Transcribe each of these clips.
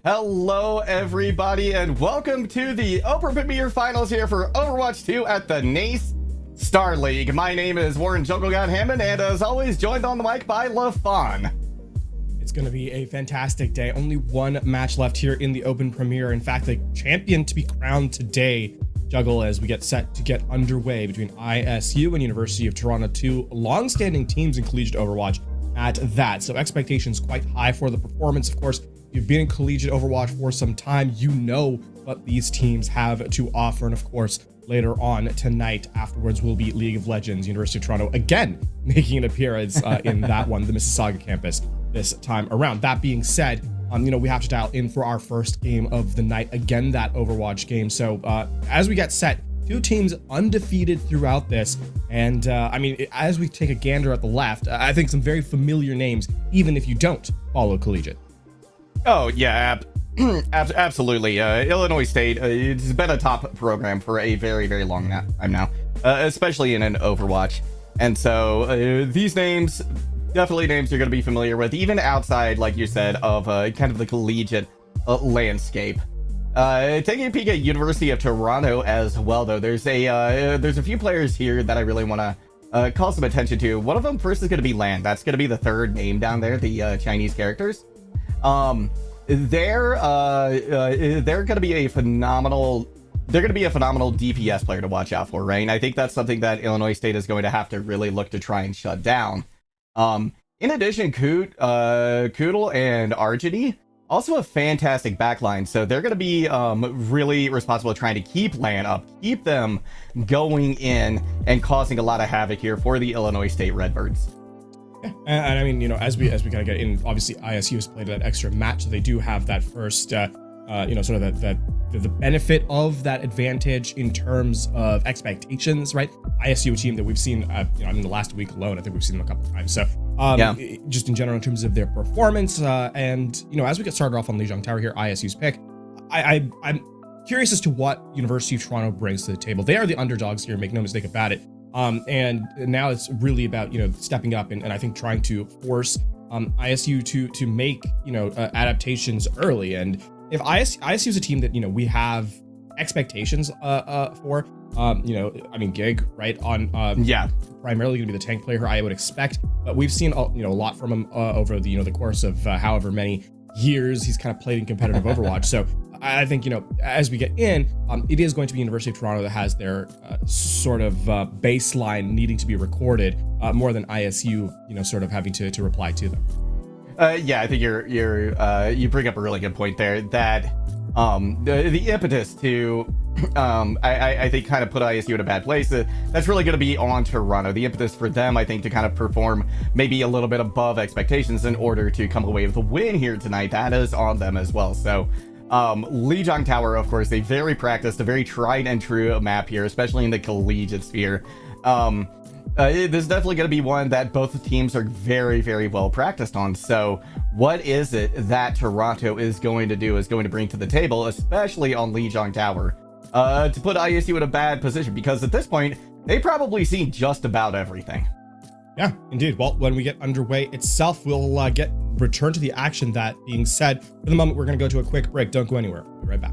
Hello everybody and welcome to the Open Premiere Finals here for Overwatch 2 at the NACE Starleague. My name is Warren Jungle God Hammond and as always joined on the mic by LaFon. It's going to be a fantastic day. Only one match left here in the Open Premiere. In fact, the champion to be crowned today, Juggle, as we get set to get underway between ISU and University of Toronto, two long-standing teams in collegiate Overwatch at that. So expectations quite high for the performance. Of course, you've been in collegiate Overwatch for some time. You know what these teams have to offer. And of course, later on tonight, afterwards, will be League of Legends, University of Toronto, again, making an appearance in that one, the Mississauga campus this time around. That being said, we have to dial in for our first game of the night. Again, that Overwatch game. So as we get set, two teams undefeated throughout this. And as we take a gander at the left, I think some very familiar names, even if you don't follow collegiate. Oh, yeah, absolutely. Illinois State, it's been a top program for a very, very long time now, especially in an Overwatch. And so these names, definitely names you're going to be familiar with, even outside, like you said, of kind of the collegiate landscape. Taking a peek at University of Toronto as well, though, there's a few players here that I really want to call some attention to. One of them first is going to be Lan. That's going to be the third name down there, the Chinese characters. They're going to be a phenomenal DPS player to watch out for, right? And I think that's something that Illinois State is going to have to really look to try and shut down. In addition, Koodle and Argity, also a fantastic backline. So they're going to be really responsible trying to keep Lan up, keep them going in and causing a lot of havoc here for the Illinois State Redbirds. And I mean, as we kind of get in, obviously ISU has played that extra match, so they do have that first, sort of the benefit of that advantage in terms of expectations, right? ISU, a team that we've seen, in the last week alone, I think we've seen them a couple of times. So, just in general, in terms of their performance, and as we get started off on Lijiang Tower here, ISU's pick, I'm curious as to what University of Toronto brings to the table. They are the underdogs here, make no mistake about it. And now it's really about, stepping up and I think trying to force ISU to make, adaptations early. And if ISU is a team that, we have expectations for, Gig, right, on primarily going to be the tank player who I would expect. But we've seen, a lot from him over the course of however many years he's kind of played in competitive Overwatch. So I think, as we get in, it is going to be University of Toronto that has their sort of baseline needing to be recorded more than ISU, sort of having to reply to them. I think you bring up a really good point there that the impetus to I think kind of put ISU in a bad place. That's really going to be on Toronto. The impetus for them, I think, to kind of perform maybe a little bit above expectations in order to come away with a win here tonight. That is on them as well. So Lijiang Tower, of course, a very practiced, a very tried and true map here, especially in the collegiate sphere. This is definitely going to be one that both teams are very, very well practiced on. So what is it that Toronto is going to bring to the table, especially on Lijiang Tower, to put ISU in a bad position? Because at this point, they've probably seen just about everything. Yeah, indeed. Well, when we get underway itself, we'll return to the action. That being said, for the moment, we're going to go to a quick break. Don't go anywhere. We'll be right back.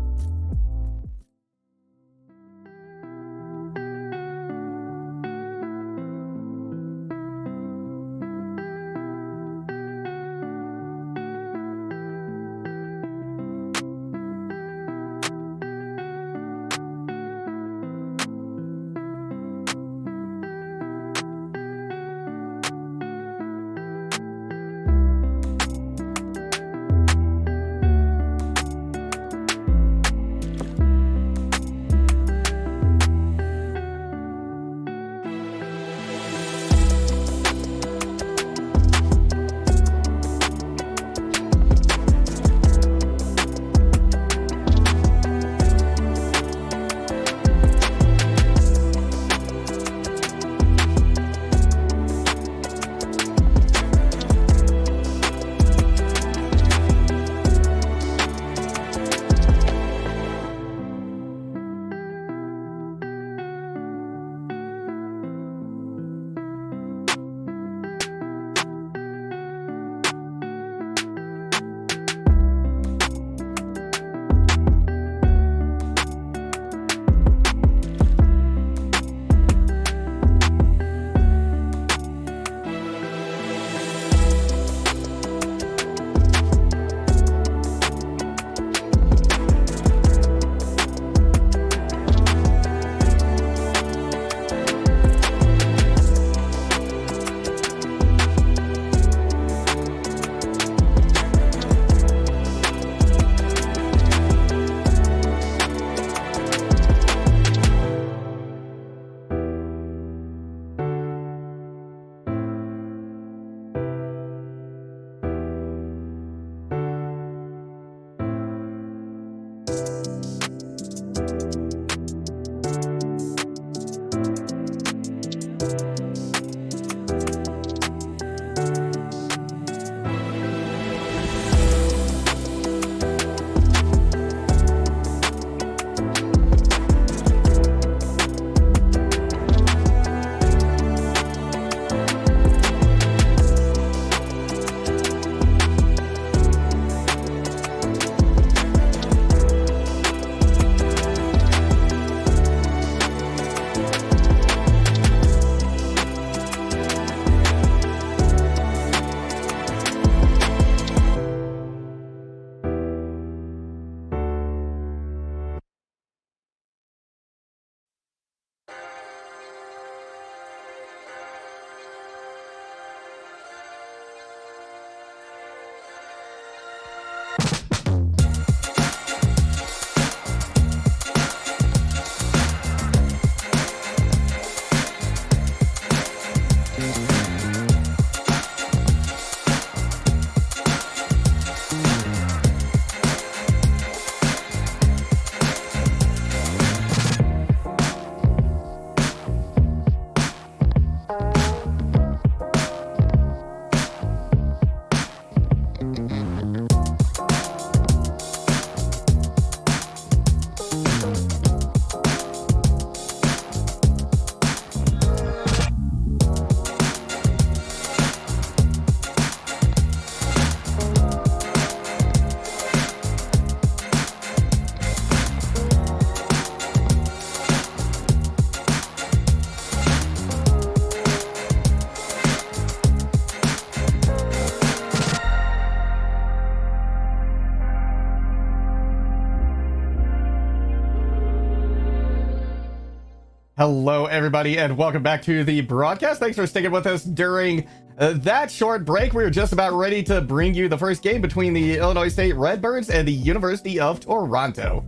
Hello, everybody, and welcome back to the broadcast. Thanks for sticking with us during that short break. We were just about ready to bring you the first game between the Illinois State Redbirds and the University of Toronto.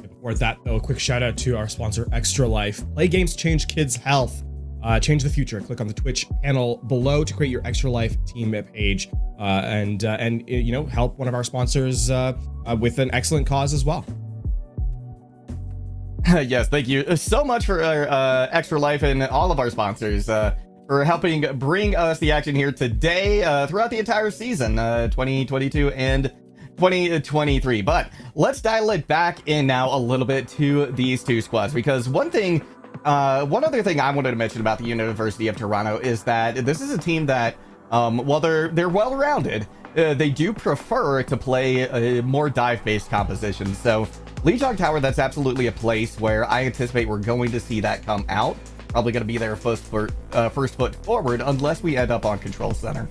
Before that, though, a quick shout out to our sponsor, Extra Life. Play games, change kids' health. Change the future. Click on the Twitch panel below to create your Extra Life team page, and you know, help one of our sponsors with an excellent cause as well. Yes, thank you so much for Extra Life and all of our sponsors for helping bring us the action here today throughout the entire season 2022 and 2023. But let's dial it back in now a little bit to these two squads, because one other thing I wanted to mention about the University of Toronto is that this is a team that while they're well-rounded, they do prefer to play more dive-based compositions. So Legion Tower, that's absolutely a place where I anticipate we're going to see that come out. Probably going to be their first foot forward, unless we end up on Control Center.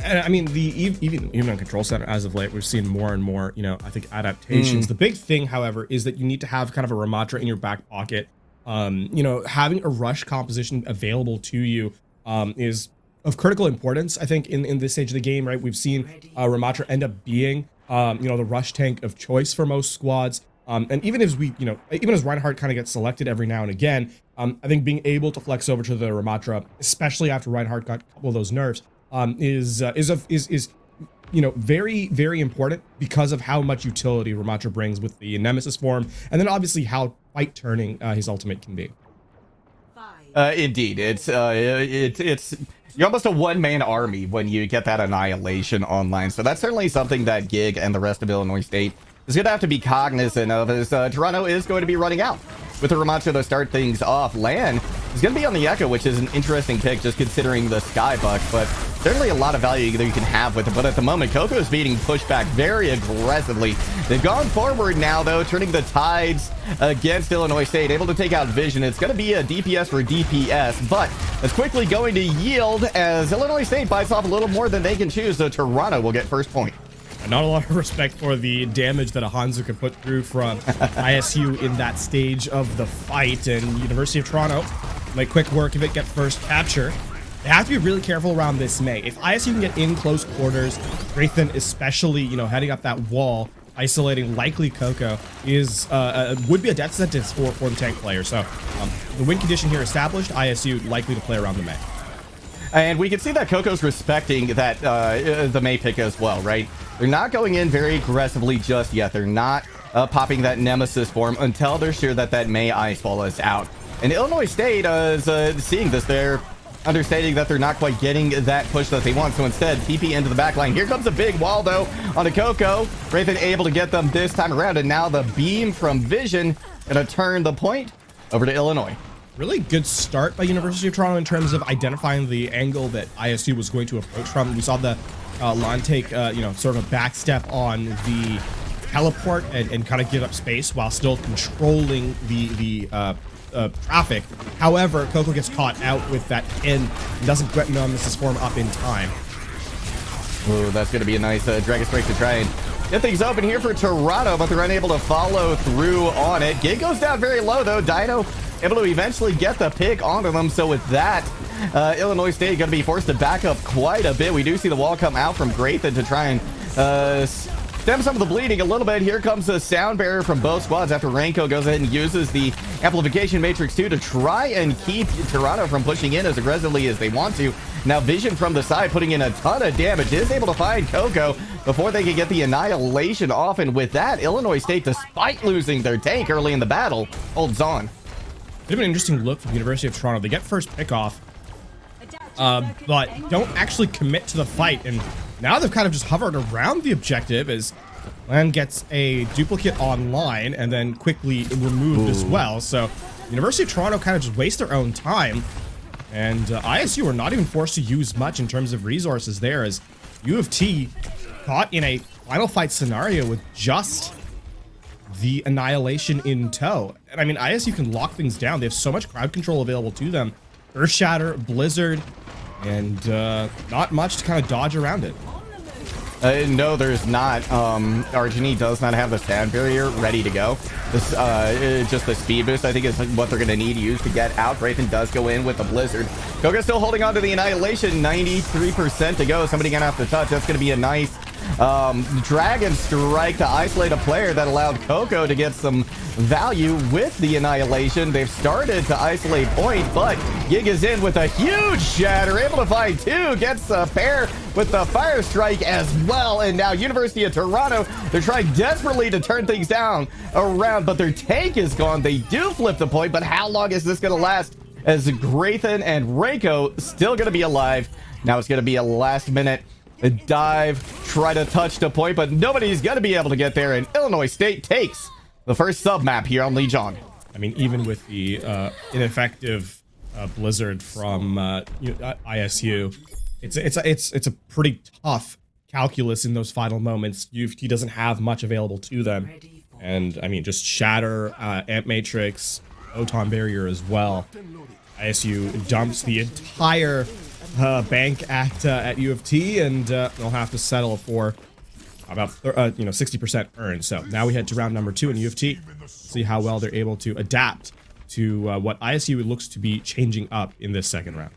And I mean, even on Control Center as of late, we've seen more and more, you know, I think adaptations. The big thing, however, is that you need to have kind of a Ramatra in your back pocket. You know, having a rush composition available to you is of critical importance, I think, in this stage of the game, right? We've seen Ramatra end up being you know, the rush tank of choice for most squads. And even as even as Reinhardt kind of gets selected every now and again, I think being able to flex over to the Ramatra, especially after Reinhardt got a couple of those nerfs, is you know, very, very important because of how much utility Ramatra brings with the Nemesis form, and then obviously how fight turning his ultimate can be. Indeed, it's you're almost a one-man army when you get that Annihilation online. So that's certainly something that Gig and the rest of Illinois State is going to have to be cognizant of, as Toronto is going to be running out with the Ramatra to start things off. Lan is going to be on the Echo, which is an interesting pick just considering the Skybuck, but certainly a lot of value that you can have with it. But at the moment, Coco is being pushed back very aggressively. They've gone forward now, though, turning the tides against Illinois State, able to take out Vision. It's going to be a DPS for DPS, but it's quickly going to yield as Illinois State bites off a little more than they can choose, so Toronto will get first point. Not a lot of respect for the damage that a Hanzo could put through from ISU in that stage of the fight, and University of Toronto make quick work of it, get first capture. They have to be really careful around this May. If ISU can get in close quarters, Graythan especially, you know, heading up that wall, isolating likely Coco, is would be a death sentence for the tank player. So the win condition here established, ISU likely to play around the May. And we can see that Coco's respecting that the May pick as well, right? They're not going in very aggressively just yet. They're not popping that Nemesis form until they're sure that that May Iceball is out. And Illinois State is seeing this. They're understanding that they're not quite getting that push that they want. So instead, TP into the back line. Here comes a big wall, though, on a Coco. Graythan able to get them this time around. And now the beam from Vision going to turn the point over to Illinois. Really good start by University of Toronto in terms of identifying the angle that ISU was going to approach from. We saw the Lon take, you know, sort of a back step on the teleport and kind of give up space while still controlling the traffic. However, Coco gets caught out with that pin and doesn't get Nemesis form up in time. Ooh, that's going to be a nice Dragon Strike to try and get things open here for Toronto, but they're unable to follow through on it. Gig goes down very low, though. Dino able to eventually get the pick onto them. So with that, Illinois State going to be forced to back up quite a bit. We do see the wall come out from Graythan to try and stem some of the bleeding a little bit. Here comes a sound barrier from both squads after Ranko goes ahead and uses the amplification matrix 2 to try and keep Toronto from pushing in as aggressively as they want to. Now Vision from the side putting in a ton of damage, is able to find Coco before they can get the Annihilation off. And with that, Illinois State, despite losing their tank early in the battle, holds on. Bit of an interesting look from the University of Toronto. They get first pick off, but don't actually commit to the fight. And now they've kind of just hovered around the objective as Lan gets a duplicate online and then quickly removed as well. So University of Toronto kind of just waste their own time. And ISU are not even forced to use much in terms of resources there, as U of T caught in a final fight scenario with just the Annihilation in tow. And I mean, ISU can lock things down. They have so much crowd control available to them. Earth Shatter, Blizzard, and not much to kind of dodge around it. No, there's not. Argini does not have the sound barrier ready to go. This, just the speed boost, I think, is what they're going to need to use to get out. Wraithen does go in with the Blizzard. Koga still holding on to the Annihilation, 93% to go. Somebody going to have to touch. That's going to be a nice Dragon Strike to isolate a player that allowed Coco to get some value with the Annihilation. They've started to isolate point, but Gig is in with a huge shatter, able to find two, gets a pair with the Fire Strike as well. And now University of Toronto, they're trying desperately to turn things down around, but their tank is gone. They do flip the point, but how long is this going to last? As Wraithen and Reiko still going to be alive. Now it's going to be a last minute dive, try to touch the point, but nobody's going to be able to get there, and Illinois State takes the first sub map here on Lijiang. I mean, even with the ineffective Blizzard from ISU, it's a pretty tough calculus in those final moments. UFT doesn't have much available to them, and I mean, just Shatter, Amp Matrix, Photon Barrier as well. ISU dumps the entire bank at U of T, and they'll have to settle for about 60% earned. So now we head to round number 2 in U of T. See how well they're able to adapt to what ISU looks to be changing up in this second round.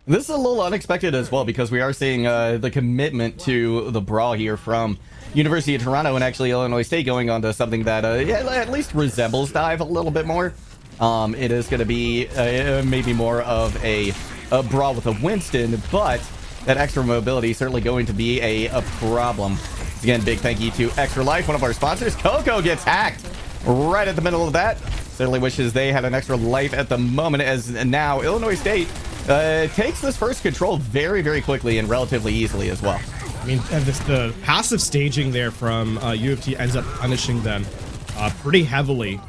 This is a little unexpected as well, because we are seeing the commitment to the brawl here from University of Toronto and actually Illinois State going on to something that at least resembles dive a little bit more. It is going to be maybe more of a brawl with a Winston, but that extra mobility is certainly going to be a problem. Again, big thank you to Extra Life, one of our sponsors. Coco gets hacked right at the middle of that. Certainly wishes they had an extra life at the moment, as now Illinois State takes this first control very, very quickly and relatively easily as well. I mean, the passive staging there from U of T ends up punishing them pretty heavily.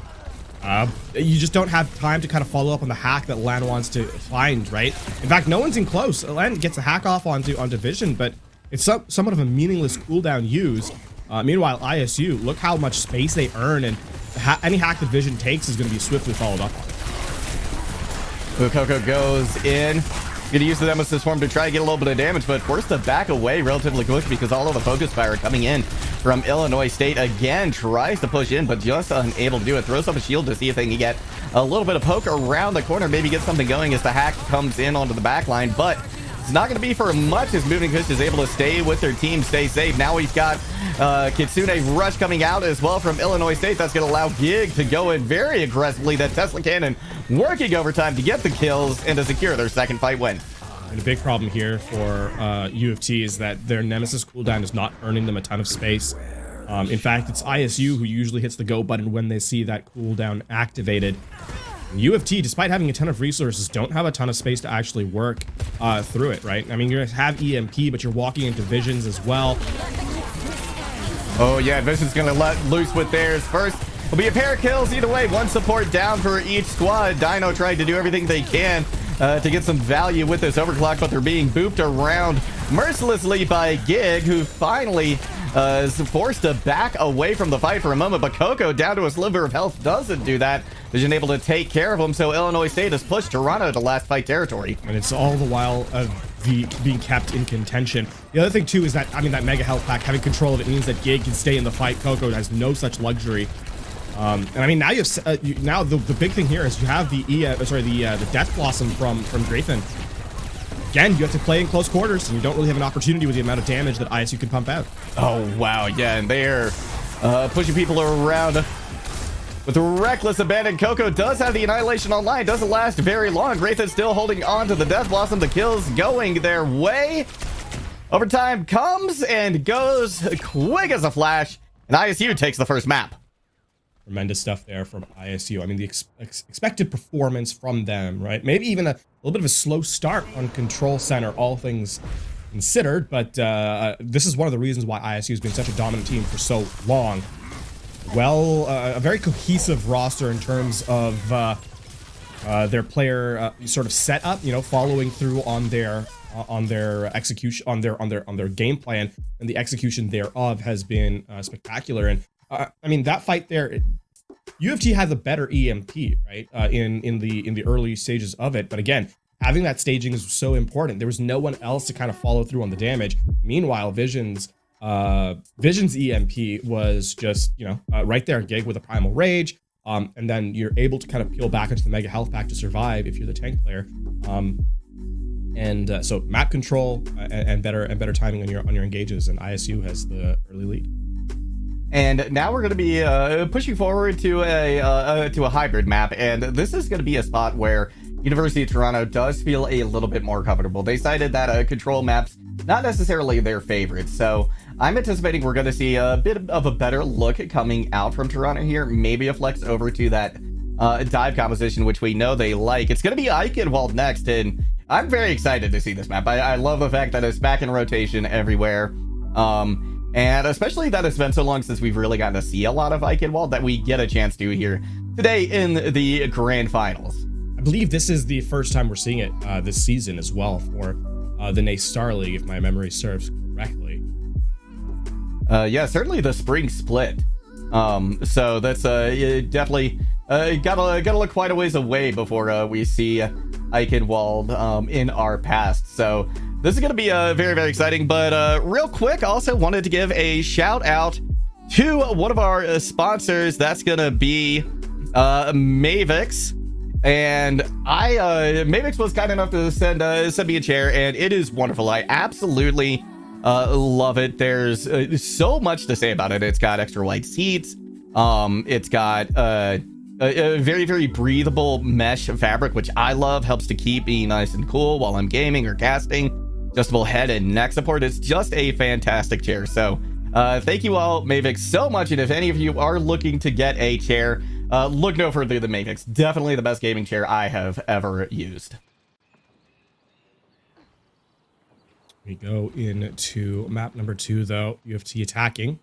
You just don't have time to kind of follow up on the hack that Lan wants to find, right? In fact, no one's in close. Lan gets a hack off onto Vision, but it's somewhat of a meaningless cooldown used. Meanwhile, ISU, look how much space they earn, and any hack that Vision takes is going to be swiftly followed up on. Coco goes in. Gonna use the Nemesis form to try to get a little bit of damage, but forced to back away relatively quick because all of the focus fire coming in from Illinois State. Again, tries to push in, but just unable to do it. Throws up a shield to see if they can get a little bit of poke around the corner, maybe get something going as the hack comes in onto the back line, but it's not going to be for much as Moving Kush is able to stay with their team, stay safe. Now we've got Kitsune Rush coming out as well from Illinois State. That's going to allow Gig to go in very aggressively. That Tesla Cannon working overtime to get the kills and to secure their second fight win. And a big problem here for U of T is that their Nemesis cooldown is not earning them a ton of space. In fact, it's ISU who usually hits the go button when they see that cooldown activated. U of T, despite having a ton of resources, don't have a ton of space to actually work through it, right? I mean, you have EMP, but you're walking into Visions as well. Oh yeah, Vision's gonna let loose with theirs first. Will be a pair of kills either way. One support down for each squad. Dino trying to do everything they can to get some value with this overclock, but they're being booped around mercilessly by Gig, who finally is forced to back away from the fight for a moment, but Coco, down to a sliver of health, doesn't do that. Vision able to take care of him, so Illinois State has pushed Toronto to last fight territory. And it's all the while being kept in contention. The other thing, too, is that, I mean, that Mega Health Pack, having control of it means that Gig can stay in the fight. Coco has no such luxury. And I mean, now you have now the big thing here is you have the Death Blossom from Wraithen. Again, you have to play in close quarters, and you don't really have an opportunity with the amount of damage that ISU can pump out. Oh wow, yeah, and they're pushing people around with reckless abandon. Coco does have the Annihilation online, doesn't last very long. Wraithen's still holding on to the Death Blossom. The kills going their way. Overtime comes and goes quick as a flash, and ISU takes the first map. Tremendous stuff there from ISU. I mean, the expected performance from them, right? Maybe even a little bit of a slow start on Control Center, all things considered, but this is one of the reasons why ISU has been such a dominant team for so long. Well, a very cohesive roster in terms of their player sort of setup, you know, following through on their execution, on their game plan, and the execution thereof has been spectacular. And I mean, that fight there, U of T had the better EMP, right? In the early stages of it, but again, having that staging is so important. There was no one else to kind of follow through on the damage. Meanwhile, Vision's EMP was just, right there, Gig with a Primal Rage. And then you're able to kind of peel back into the Mega Health Pack to survive if you're the tank player. So map control and better timing on your engages, and ISU has the early lead. And now we're going to be pushing forward to a hybrid map, and this is going to be a spot where University of Toronto does feel a little bit more comfortable. They cited that control maps not necessarily their favorite, so I'm anticipating we're going to see a bit of a better look coming out from Toronto here. Maybe a flex over to that dive composition, which we know they like. It's going to be Eichenwald next, and I'm very excited to see this map. I love the fact that it's back in rotation everywhere. And especially that it's been so long since we've really gotten to see a lot of Eichenwald that we get a chance to here today in the grand finals. I believe this is the first time we're seeing it this season as well for the NACE Starleague, if my memory serves correctly. Yeah, certainly the spring split. So that's definitely gotta look quite a ways away before we see Eichenwald in our past. So this is going to be very, very exciting. But real quick, also wanted to give a shout out to one of our sponsors. That's going to be Mavix. And Mavix was kind enough to send me a chair, and it is wonderful. I absolutely love it. There's so much to say about it. It's got extra wide seats. It's got a very, very breathable mesh fabric, which I love. Helps to keep me nice and cool while I'm gaming or casting. Adjustable head and neck support. It's just a fantastic chair. So thank you all, Mavix, so much. And if any of you are looking to get a chair, look no further than Mavix. Definitely the best gaming chair I have ever used. We go into map number 2, though. UFT attacking.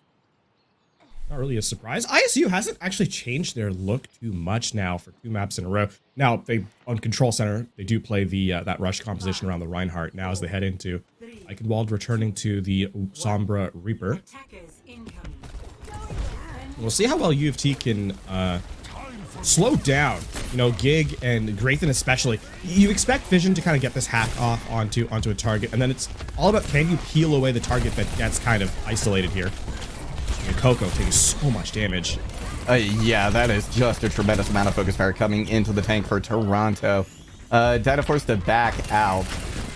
Not really a surprise. ISU hasn't actually changed their look too much now for 2 maps in a row. Now, they on Control Center, they do play the that rush composition around the Reinhardt now as they head into Eichenwald, returning to the Sombra Reaper. We'll see how well UFT can slow down, Gig and Graythan especially. You expect Vision to kind of get this hack off onto a target, and then it's all about, can you peel away the target that gets kind of isolated here. And Coco taking so much damage. Yeah, that is just a tremendous amount of focus fire coming into the tank for Toronto. Dyna forced to back out,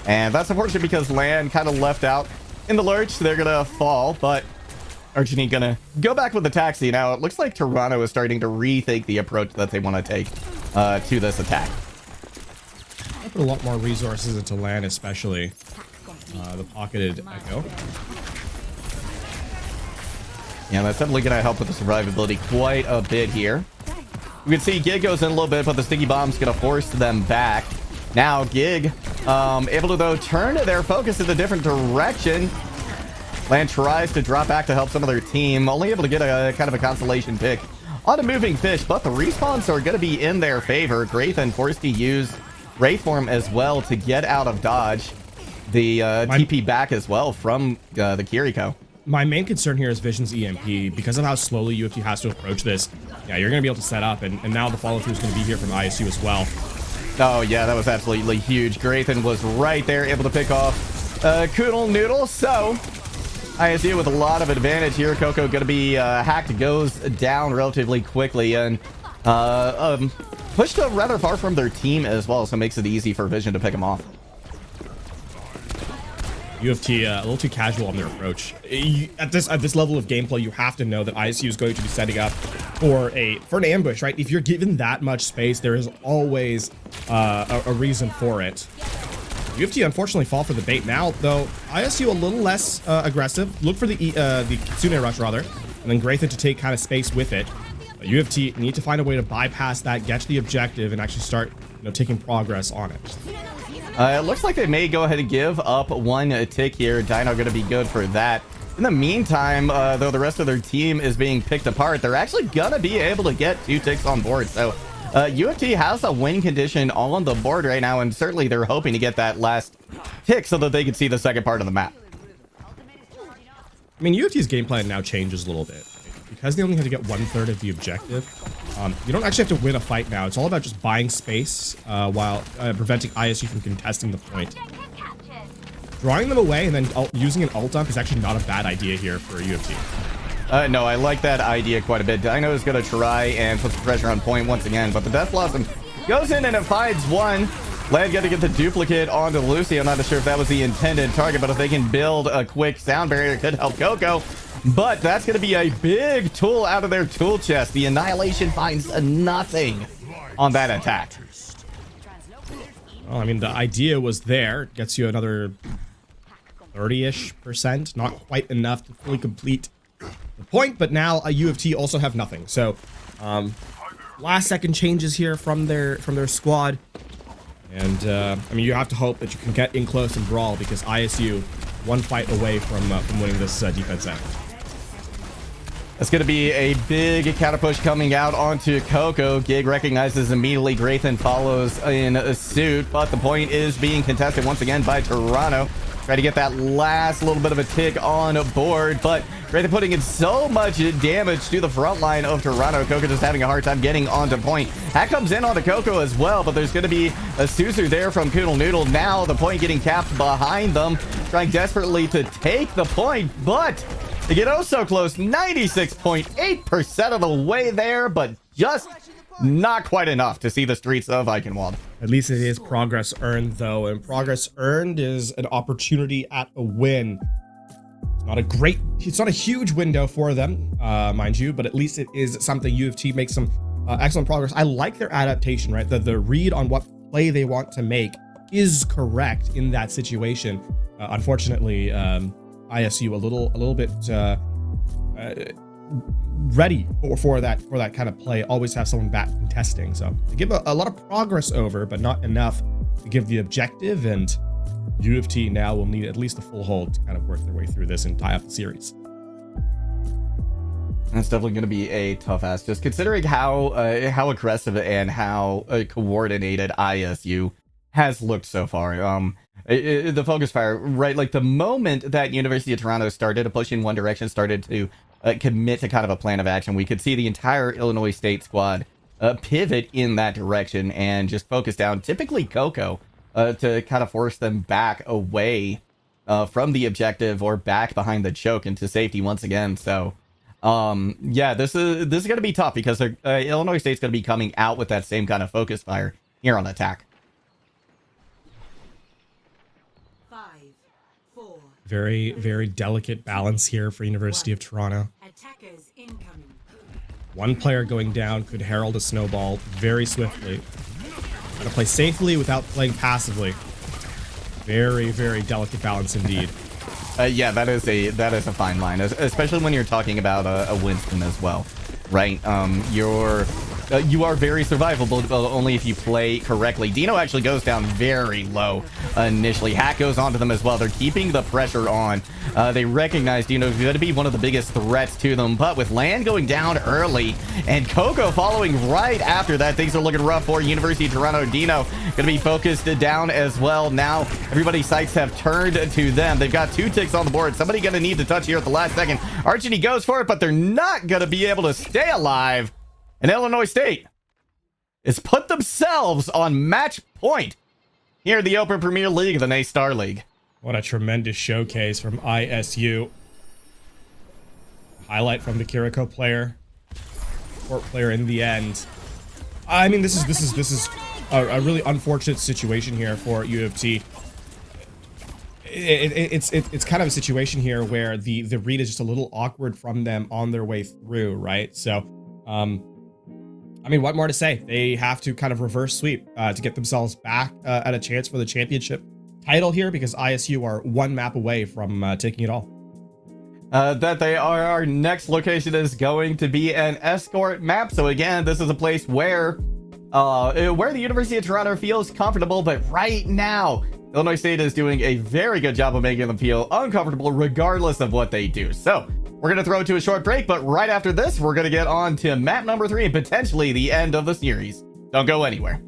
and that's unfortunate because Land kind of left out in the lurch. They're gonna fall, but Archini gonna go back with the taxi. Now it looks like Toronto is starting to rethink the approach that they want to take to this attack. I put a lot more resources into Land, especially the pocketed Echo. Yeah, that's definitely going to help with the survivability quite a bit here. You can see Gig goes in a little bit, but the sticky bomb's going to force them back. Now Gig able to, though, turn their focus in a different direction. Land tries to drop back to help some of their team, only able to get a kind of a consolation pick on a moving fish, but the respawns are going to be in their favor. Graythan forced to use Wraith Form as well to get out of dodge. The TP back as well from the Kiriko. My main concern here is Vision's EMP. Because of how slowly UFT has to approach this, yeah, you're going to be able to set up, and now the follow-through is going to be here from ISU as well. Oh, yeah, that was absolutely huge. Graythan was right there, able to pick off Koodle Noodle, so ISU with a lot of advantage here. Coco going to be hacked, goes down relatively quickly, and pushed rather far from their team as well, so it makes it easy for Vision to pick him off. UFT a little too casual on their approach. At this level of gameplay, you have to know that ISU is going to be setting up for an ambush, right? If you're given that much space, there is always a reason for it. UFT unfortunately fall for the bait now, though. ISU a little less aggressive. Look for the Kitsune rush rather, and then Graythan to take kind of space with it. But UFT need to find a way to bypass that, get to the objective, and actually start taking progress on it. It looks like they may go ahead and give up one tick here. Dino going to be good for that. In the meantime, though the rest of their team is being picked apart, they're actually going to be able to get 2 ticks on board. So UFT has a win condition on the board right now, and certainly they're hoping to get that last tick so that they can see the second part of the map. I mean, UFT's game plan now changes a little bit. Because they only have to get 1/3 of the objective, You don't actually have to win a fight now. It's all about just buying space while preventing ISU from contesting the point. Drawing them away and then using an ult dump is actually not a bad idea here for UFT. No, I like that idea quite a bit. Dino is going to try and put some pressure on point once again, but the Death Blossom goes in and it finds one. Lad got to get the duplicate onto Lucy. I'm not sure if that was the intended target, but if they can build a quick sound barrier, it could help Coco. But that's going to be a big tool out of their tool chest. The Annihilation finds nothing on that attack. Well, I mean, the idea was there. It gets you another 30-ish%. Not quite enough to fully complete the point, but now a UFT also have nothing. So, last second changes here from their squad. And, I mean, you have to hope that you can get in close and brawl because ISU one fight away from winning this defense out. It's going to be a big counter push coming out onto Coco. Gig recognizes immediately. Graythan follows in a suit, but the point is being contested once again by Toronto. Try to get that last little bit of a tick on board, but Graythan putting in so much damage to the front line of Toronto. Coco just having a hard time getting onto point. Hack comes in onto Coco as well, but there's going to be a Suzu there from Koodle Noodle. Now the point getting capped behind them, trying desperately to take the point, but they get oh so close. 96.8% of the way there, but just not quite enough to see the streets of Eichenwald. At least it is progress earned, though, and progress earned is an opportunity at a win. It's not a huge window for them, mind you, but at least it is something. UFT makes some excellent progress. I like their adaptation, right? The read on what play they want to make is correct in that situation. Unfortunately, ISU a little bit ready for that kind of play. Always have someone back contesting, so they give a lot of progress over, but not enough to give the objective. And UFT now will need at least a full hold to kind of work their way through this and tie up the series. That's definitely going to be a tough ask, just considering how aggressive and how coordinated ISU has looked so far. The focus fire, right? Like the moment that University of Toronto started to push in one direction, started to commit to kind of a plan of action, we could see the entire Illinois State squad pivot in that direction and just focus down, typically Coco, to kind of force them back away from the objective or back behind the choke into safety once again. So, yeah, this is going to be tough because Illinois State's going to be coming out with that same kind of focus fire here on attack. Very, very delicate balance here for University of Toronto. One player going down could herald a snowball very swiftly. Gotta play safely without playing passively. Very, very delicate balance indeed. Yeah, that is a fine line, especially when you're talking about a Winston as well, right? You are very survivable, but only if you play correctly. Dino actually goes down very low initially. Hack goes onto them as well. They're keeping the pressure on. They recognize Dino's going to be one of the biggest threats to them, but with Land going down early and Coco following right after that, things are looking rough for University of Toronto. Dino going to be focused down as well. Now everybody's sights have turned to them. They've got 2 ticks on the board. Somebody going to need to touch here at the last second. Archie goes for it, but they're not going to be able to stay alive. And Illinois State has put themselves on match point here in the Open Premier League of the NACE Starleague. What a tremendous showcase from ISU. Highlight from the Kiriko player. Court player in the end. I mean, this is a really unfortunate situation here for UFT. It's kind of a situation here where the read is just a little awkward from them on their way through, right? So, I mean, what more to say? They have to kind of reverse sweep to get themselves back at a chance for the championship title here, because ISU are 1 map away from taking it all. That they are. Our next location is going to be an escort map. So again, this is a place where the University of Toronto feels comfortable, but right now, Illinois State is doing a very good job of making them feel uncomfortable regardless of what they do. So we're going to throw it to a short break, but right after this, we're going to get on to map number 3 and potentially the end of the series. Don't go anywhere.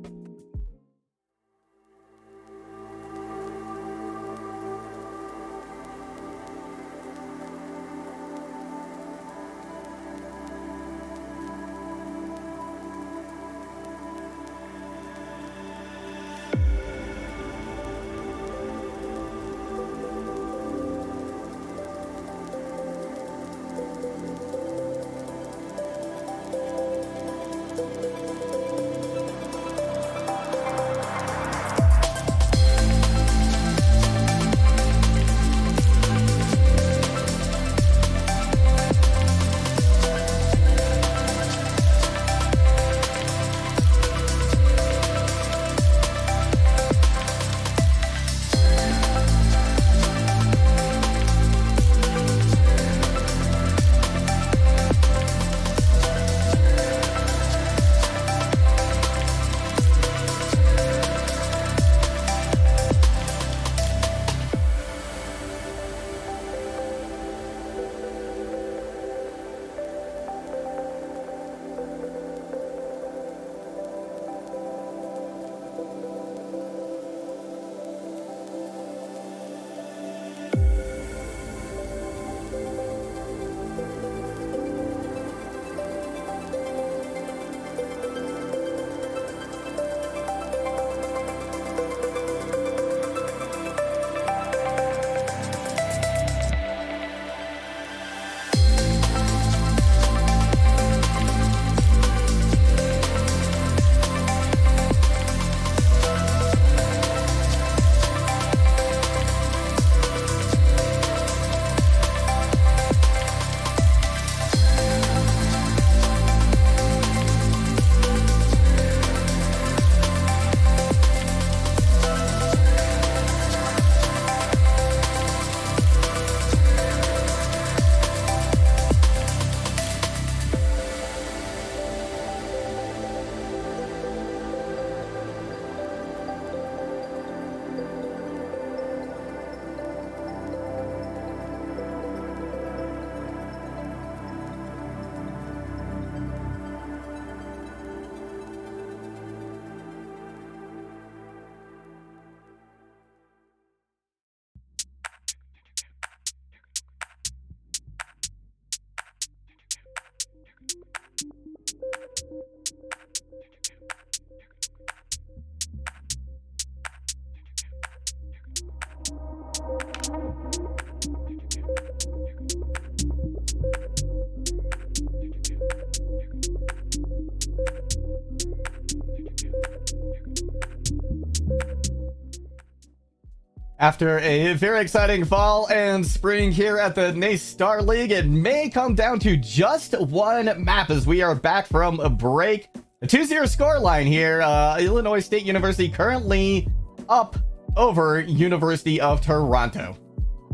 After a very exciting fall and spring here at the NACE Starleague, it may come down to just one map as we are back from a break. A 2-0 scoreline here. Illinois State University currently up over University of Toronto.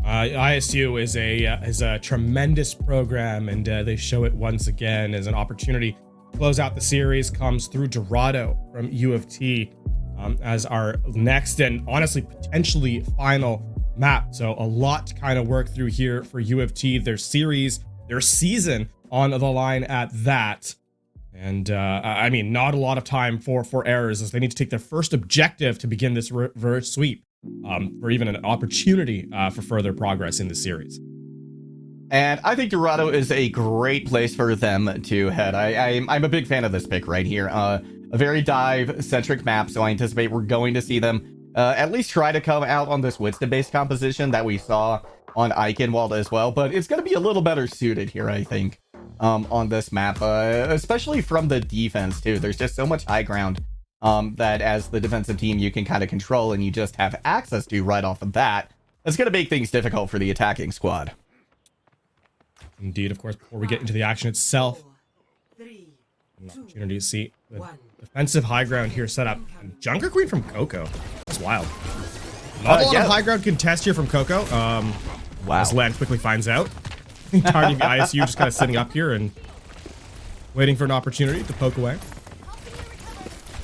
ISU is a tremendous program, and they show it once again as an opportunity to close out the series. Comes through Dorado from U of T as our next and honestly potentially final map. So a lot to kind of work through here for U of T. Their series, their season on the line at that. And I mean, not a lot of time for errors as they need to take their first objective to begin this reverse sweep for even an opportunity for further progress in the series. And I think Dorado is a great place for them to head. I'm a big fan of this pick right here. A very dive-centric map, so I anticipate we're going to see them at least try to come out on this Winston-based composition that we saw on Eichenwald as well. But it's going to be a little better suited here, I think, on this map, especially from the defense, too. There's just so much high ground that as the defensive team you can kind of control and you just have access to right off the bat. That's going to make things difficult for the attacking squad. Indeed, of course, before we get into the action itself, an opportunity to see the defensive high ground here set up. And Junker Queen from Coco. That's wild. Not a lot of high ground contest here from Coco. Wow. As Land quickly finds out. Targeting the ISU just kind of sitting up here and waiting for an opportunity to poke away.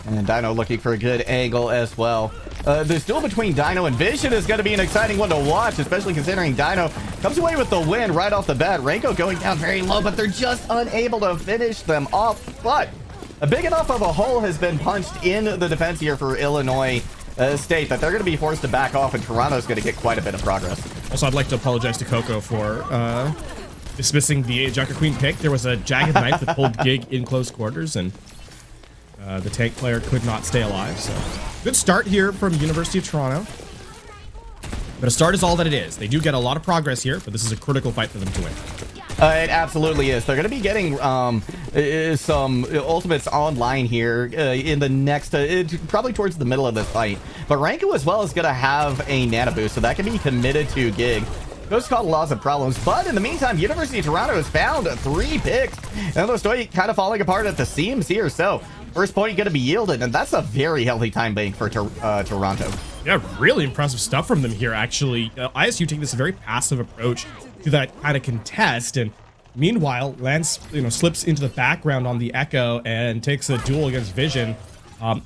And Dino looking for a good angle as well. This duel between Dino and Vision is going to be an exciting one to watch, especially considering Dino comes away with the win right off the bat. Renko going down very low, but they're just unable to finish them off. But a big enough of a hole has been punched in the defense here for Illinois State that they're going to be forced to back off, and Toronto's going to get quite a bit of progress. Also, I'd like to apologize to Coco for dismissing the Junker Queen pick. There was a jagged knife that pulled Gig in close quarters, and the tank player could not stay alive. So good start here from University of Toronto. But a start is all that it is. They do get a lot of progress here, but this is a critical fight for them to win. It absolutely is. They're going to be getting some ultimates online here in the next, probably towards the middle of this fight. But Ranko as well is going to have a nano boost, so that can be committed to Gig. Those cause lots of problems, but in the meantime, University of Toronto has found 3 picks. And those kind of falling apart at the seams here, so first point going to be yielded, and that's a very healthy time bank for Toronto. Yeah, really impressive stuff from them here, actually. ISU taking this very passive approach to that kind of contest, and meanwhile, Lance slips into the background on the Echo and takes a duel against Vision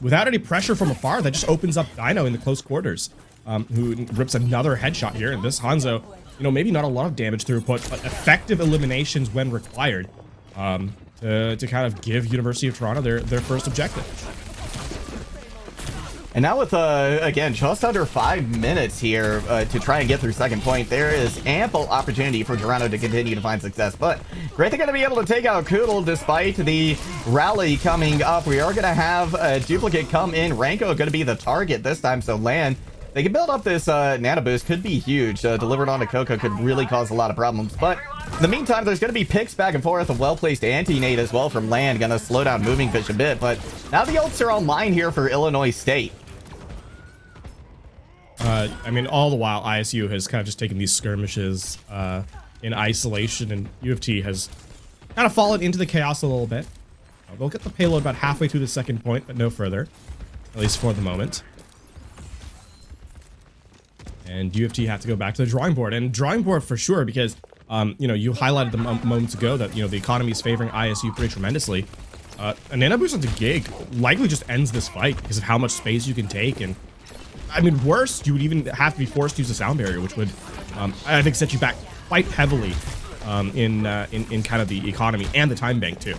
without any pressure from afar. That just opens up Dino in the close quarters, who rips another headshot here, and this Hanzo, maybe not a lot of damage throughput, but effective eliminations when required to kind of give University of Toronto their first objective. And now with, again, just under 5 minutes here to try and get through second point, there is ample opportunity for Toronto to continue to find success. But great, they're going to be able to take out Koodle despite the rally coming up. We are going to have a duplicate come in. Ranko going to be the target this time, so Land, they can build up this nano boost, could be huge. Delivered onto Coco could really cause a lot of problems. But in the meantime, there's going to be picks back and forth. A well-placed anti-nade as well from Land, going to slow down Moving Fish a bit. But now the ults are online here for Illinois State. I mean, all the while, ISU has kind of just taken these skirmishes in isolation, and U of T has kind of fallen into the chaos a little bit. They'll get the payload about halfway through the second point, but no further, at least for the moment. And U of T have to go back to the drawing board, and drawing board for sure, because you highlighted them moments ago that the economy is favoring ISU pretty tremendously. A nano boost onto Gig likely just ends this fight because of how much space you can take, and I mean, worse, you would even have to be forced to use a sound barrier, which would, I think, set you back quite heavily in kind of the economy and the time bank too.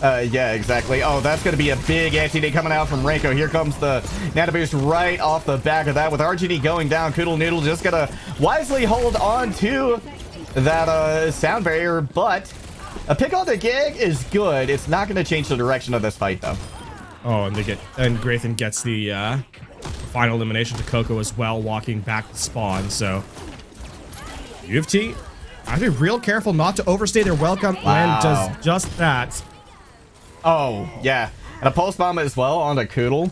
Yeah, exactly. Oh, that's going to be a big anti-nade coming out from Ranko. Here comes the nano boost right off the back of that. With RGD going down, Koodle Noodle just going to wisely hold on to that sound barrier, but a pick on the Gig is good. It's not going to change the direction of this fight, though. Oh, and Graythan gets the Final elimination to Coco as well, walking back to spawn. So U of T, I have to be real careful not to overstay their welcome. Wow. Land does just that. Oh, yeah. And a pulse bomb as well on the Koodle.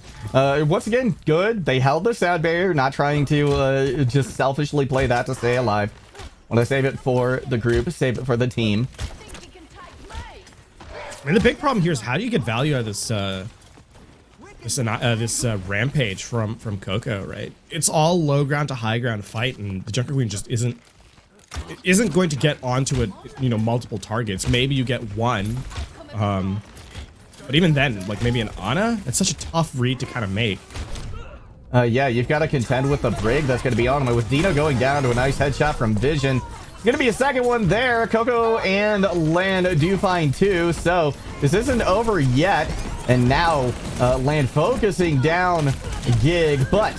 Once again, good. They held the sound barrier, not trying to just selfishly play that to stay alive. Want to save it for the group, save it for the team. I mean, the big problem here is how do you get value out of this this rampage from Coco, right? It's all low ground to high ground fight, and the Junker Queen just isn't going to get onto it, you know, multiple targets. Maybe you get one. But even then, like maybe an Ana, it's such a tough read to kind of make. Yeah, you've got to contend with the Brig that's going to be on him. With Dino going down to a nice headshot from Vision. It's going to be a second one there. Coco and Land do find two, so this isn't over yet. And now Land focusing down Gig, but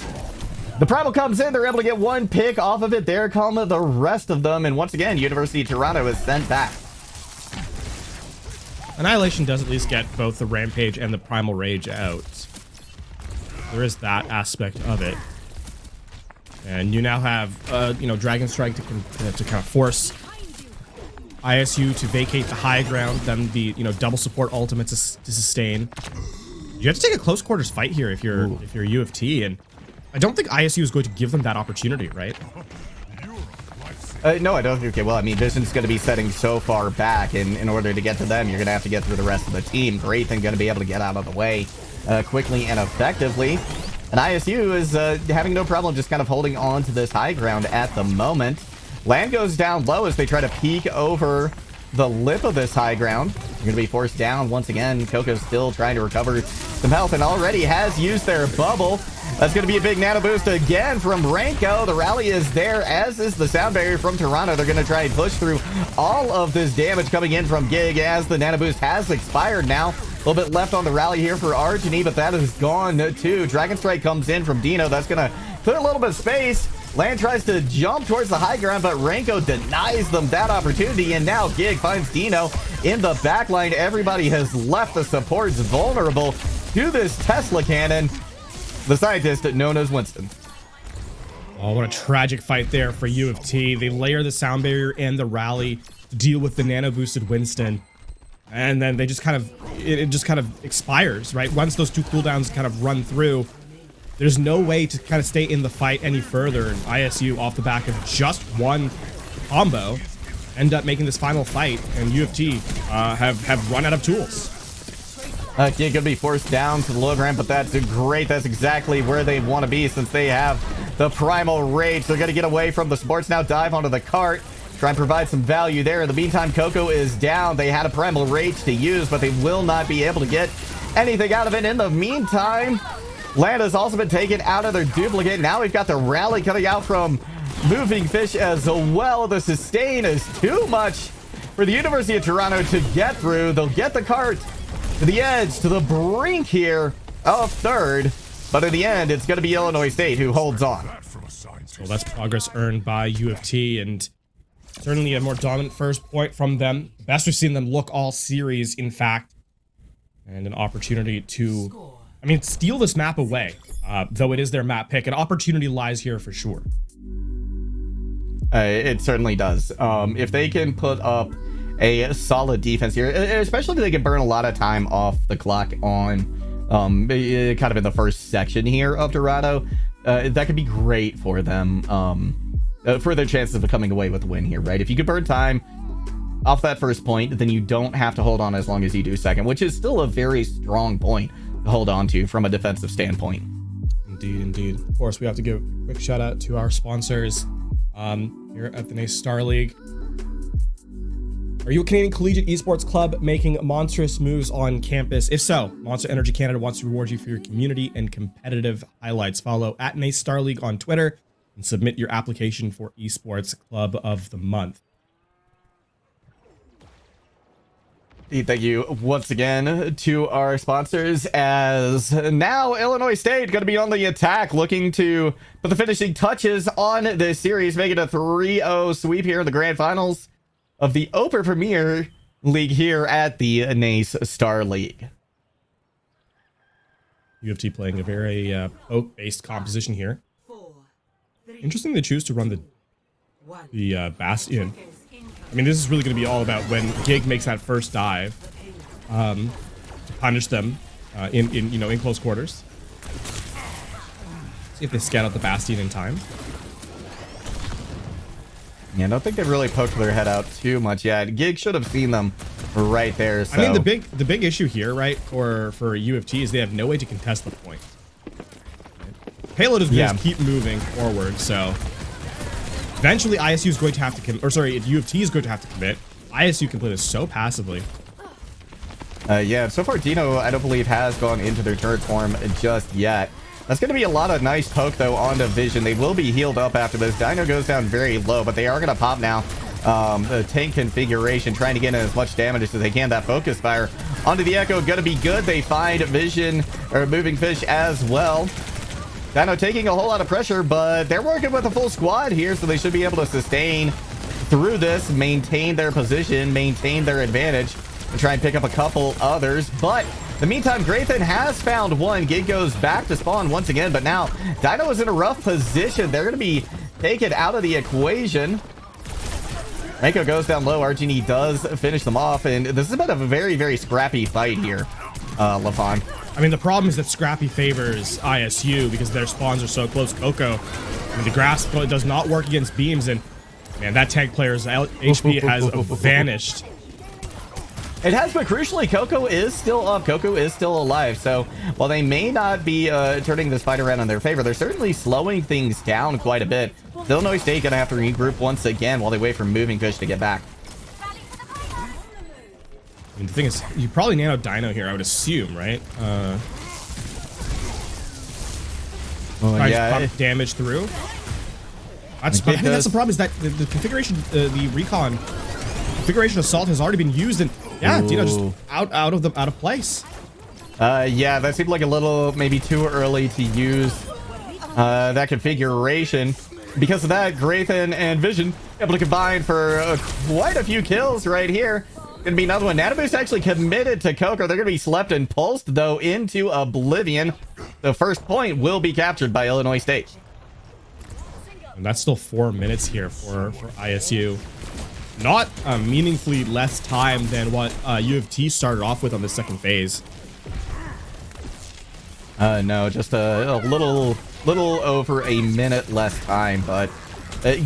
the Primal comes in. They're able to get one pick off of it. There come the rest of them. And once again, University of Toronto is sent back. Annihilation does at least get both the Rampage and the Primal Rage out. There is that aspect of it. And you now have, you know, Dragon Strike to kind of force ISU to vacate the high ground, then the, you know, double support ultimate to sustain. You have to take a close quarters fight here if you're U of T, and I don't think ISU is going to give them that opportunity, right? No, I don't think. Okay, well, I mean, Vision's going to be setting so far back, and in order to get to them, you're going to have to get through the rest of the team. Great thing, going to be able to get out of the way quickly and effectively. And ISU is having no problem just kind of holding on to this high ground at the moment. Land goes down low as they try to peek over the lip of this high ground. You're going to be forced down once again. Coco's still trying to recover some health and already has used their bubble. That's going to be a big nano boost again from Ranko. The rally is there, as is the sound barrier from Toronto. They're going to try and push through all of this damage coming in from Gig as the nano boost has expired now. A little bit left on the rally here for Argeny, but that is gone too. Dragon Strike comes in from Dino. That's going to put a little bit of space. Land tries to jump towards the high ground, but Ranko denies them that opportunity, and now Gig finds Dino in the back line. Everybody has left the supports vulnerable to this Tesla cannon. The scientist known as Winston. Oh, what a tragic fight there for U of T. They layer the sound barrier and the rally to deal with the nano boosted Winston. And then they just kind of, it just kind of expires, right? Once those two cooldowns kind of run through, there's no way to kind of stay in the fight any further. And ISU, off the back of just one combo, end up making this final fight. And U of T have run out of tools. Gig gonna be forced down to the low ground, but that's great. That's exactly where they want to be since they have the Primal Rage. They're gonna get away from the sports now, dive onto the cart, try and provide some value there. In the meantime, Coco is down. They had a Primal Rage to use, but they will not be able to get anything out of it. In the meantime, Land has also been taken out of their duplicate. Now we've got the rally coming out from Moving Fish as well. The sustain is too much for the University of Toronto to get through. They'll get the cart to the edge, to the brink here of third. But in the end, it's going to be Illinois State who holds on. Well, that's progress earned by U of T, and certainly a more dominant first point from them. Best we've seen them look all series, in fact. And an opportunity to, I mean, steal this map away. Though it is their map pick. An opportunity lies here for sure. It certainly does. If they can put up a solid defense here, especially if they can burn a lot of time off the clock on kind of in the first section here of Dorado, that could be great for them, for their chances of coming away with a win here, right? If you could burn time off that first point, then you don't have to hold on as long as you do second, which is still a very strong point to hold on to from a defensive standpoint. Indeed, indeed. Of course, we have to give a quick shout out to our sponsors here at the NACE Starleague. Are you a Canadian collegiate esports club making monstrous moves on campus? If so, Monster Energy Canada wants to reward you for your community and competitive highlights. Follow at NACE Starleague on Twitter and submit your application for Esports Club of the Month. Thank you once again to our sponsors, as now Illinois State going to be on the attack, looking to put the finishing touches on this series, making a 3-0 sweep here in the grand finals of the Open Premier League here at the NACE Starleague. U of T playing a very poke-based composition here. Interesting they choose to run the Bastion. I mean, this is really going to be all about when Gig makes that first dive to punish them in close quarters. See if they scout out the Bastion in time. Yeah, I don't think they've really poked their head out too much yet. Gig should have seen them right there. So. I mean, the big issue here, right, for U of T is they have no way to contest the point. Payload is going to keep moving forward, so eventually ISU is going to have to U of T is going to have to commit. ISU can play this so passively. Yeah, so far Dino, I don't believe, has gone into their turret form just yet. That's going to be a lot of nice poke, though, onto Vision. They will be healed up after this. Dino goes down very low, but they are going to pop now. The tank configuration, trying to get in as much damage as they can. That focus fire onto the Echo, going to be good. They find Vision, or Moving Fish as well. Dino taking a whole lot of pressure, but they're working with a full squad here, so they should be able to sustain through this, maintain their position, maintain their advantage, and try and pick up a couple others. But in the meantime, Graythan has found one. Gig goes back to spawn once again, but now Dino is in a rough position. They're going to be taken out of the equation. Ranko goes down low. RGD does finish them off, and this has been a very, very scrappy fight here, LaFon. I mean, the problem is that Scrappy favors ISU because their spawns are so close. Coco, I mean, the grasp does not work against beams, and man, that tank player's HP has vanished. It has, but crucially, Coco is still up. Coco is still alive. So while they may not be turning this fight around in their favor, they're certainly slowing things down quite a bit. Illinois State gonna have to regroup once again while they wait for Moving Fish to get back. I mean, the thing is, you probably nano Dino here, I would assume, right? Yeah, damage through. I think that's the problem, is that the configuration, the recon configuration assault has already been used, and yeah, Dino just out of place. Yeah, that seemed like a little maybe too early to use that configuration. Because of that, Graythan and Vision able to combine for quite a few kills right here. Gonna be another one. Nanoboost actually committed to Coco. They're gonna be slept and pulsed though into oblivion. The first point will be captured by Illinois State. And that's still 4 minutes here for ISU. Not meaningfully less time than what U of T started off with on the second phase. No, just a little over a minute less time, but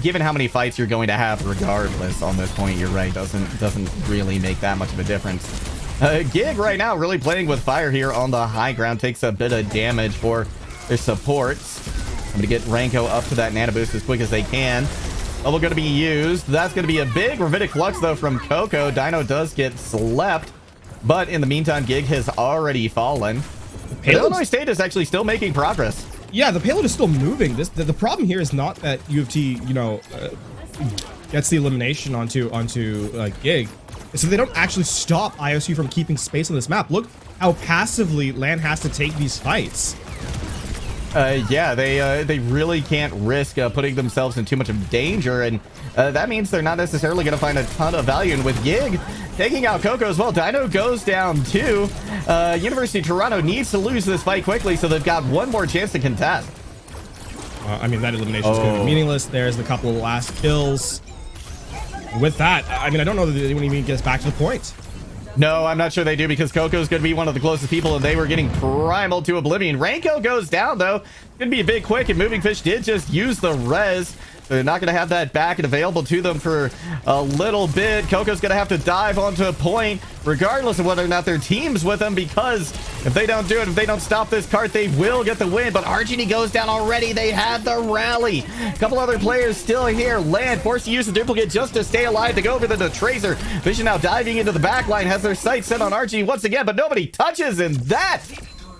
given how many fights you're going to have regardless on this point, you're right, doesn't really make that much of a difference. Gig right now really playing with fire here on the high ground, takes a bit of damage for their supports. I'm going to get Ranko up to that nano boost as quick as they can. Bubble going to be used. That's going to be a big Ravitic Flux though from Coco. Dino does get slept, but in the meantime, Gig has already fallen. Illinois State is actually still making progress. Yeah, the payload is still moving. The problem here is not that U of T, gets the elimination onto Gig. It's that they don't actually stop ISU from keeping space on this map. Look how passively LAN has to take these fights. Yeah, they really can't risk putting themselves in too much of danger, and that means they're not necessarily going to find a ton of value. And with Gig taking out Coco as well, Dino goes down too. University of Toronto needs to lose this fight quickly, so they've got one more chance to contest. I mean, that elimination is going to be meaningless. There's the couple of last kills. With that, I mean, I don't know that anyone even gets back to the point. No, I'm not sure they do, because Coco's going to be one of the closest people, and they were getting primal to oblivion. Ranko goes down, though. Going to be a big quick, and Moving Fish did just use the res. They're not going to have that back and available to them for a little bit. Coco's going to have to dive onto a point, regardless of whether or not their team's with them, because if they don't do it, if they don't stop this cart, they will get the win. But RGD goes down already. They have the rally. A couple other players still here. Land forced to use the duplicate just to stay alive to go over the Tracer. Vision now diving into the back line, has their sights set on RGD once again, but nobody touches, and that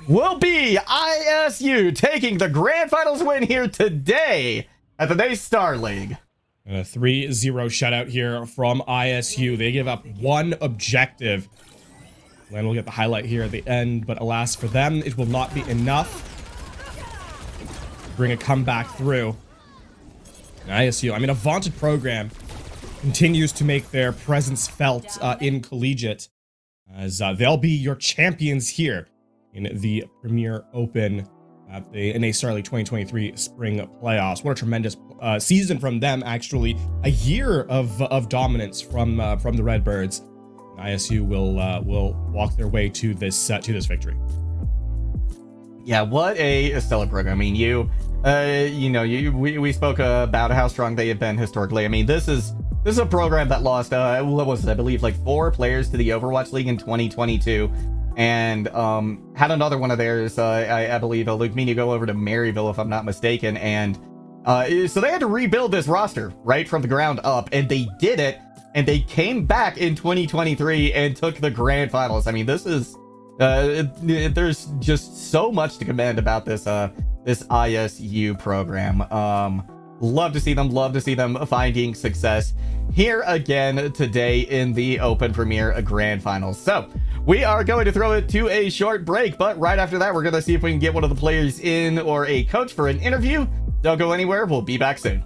will be ISU taking the grand finals win here today at the NACE Starleague. A 3-0 shutout here from ISU. They give up one objective. Len will get the highlight here at the end, but alas for them, it will not be enough to bring a comeback through. And ISU, I mean, a vaunted program, continues to make their presence felt in collegiate, as they'll be your champions here in the Premier Open at the NACE Starleague 2023 Spring Playoffs. What a tremendous season from them, actually. A year of dominance from the Redbirds. ISU will walk their way to this victory. Yeah, what a stellar program. I mean, we spoke about how strong they have been historically. I mean, this is a program that lost what was it? I believe like 4 players to the Overwatch League in 2022, and had another one of theirs. I believe Luke Meany go over to Maryville, if I'm not mistaken, and so they had to rebuild this roster right from the ground up, and they did it, and they came back in 2023 and took the grand finals. I mean, this is there's just so much to commend about this ISU program. Love to see them finding success here again today in the Open Premier Grand Finals. So we are going to throw it to a short break, but right after that, we're going to see if we can get one of the players in or a coach for an interview. Don't go anywhere. We'll be back soon.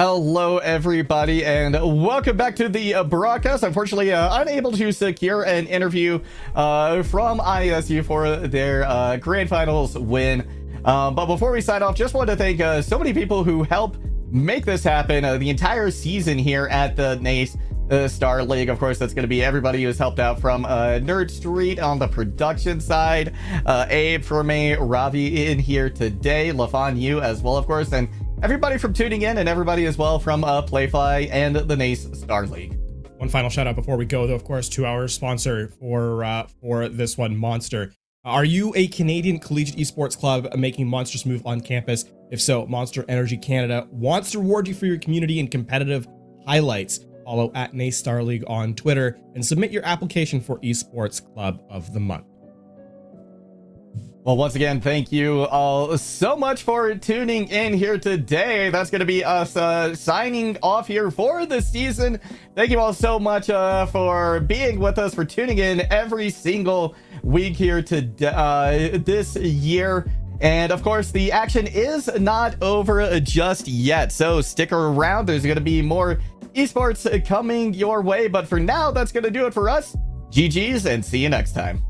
Hello, everybody, and welcome back to the broadcast. Unfortunately, unable to secure an interview from ISU for their grand finals win. But before we sign off, just want to thank so many people who helped make this happen the entire season here at the NACE Starleague. Of course, that's going to be everybody who's helped out from Nerd Street on the production side, Abe, Ferme, Ravi in here today, LaFon, you as well, of course, and everybody from tuning in, and everybody as well from Playfly and the NACE Starleague. One final shout out before we go, though, of course, to our sponsor for this one, Monster. Are you a Canadian collegiate esports club making monstrous move on campus? If so, Monster Energy Canada wants to reward you for your community and competitive highlights. Follow at NACE Starleague on Twitter and submit your application for Esports Club of the Month. Well, once again, thank you all so much for tuning in here today. That's going to be us signing off here for the season. Thank you all so much for being with us, for tuning in every single week here to this year. And of course, the action is not over just yet, so stick around. There's going to be more esports coming your way, but for now, that's going to do it for us. GG's, and see you next time.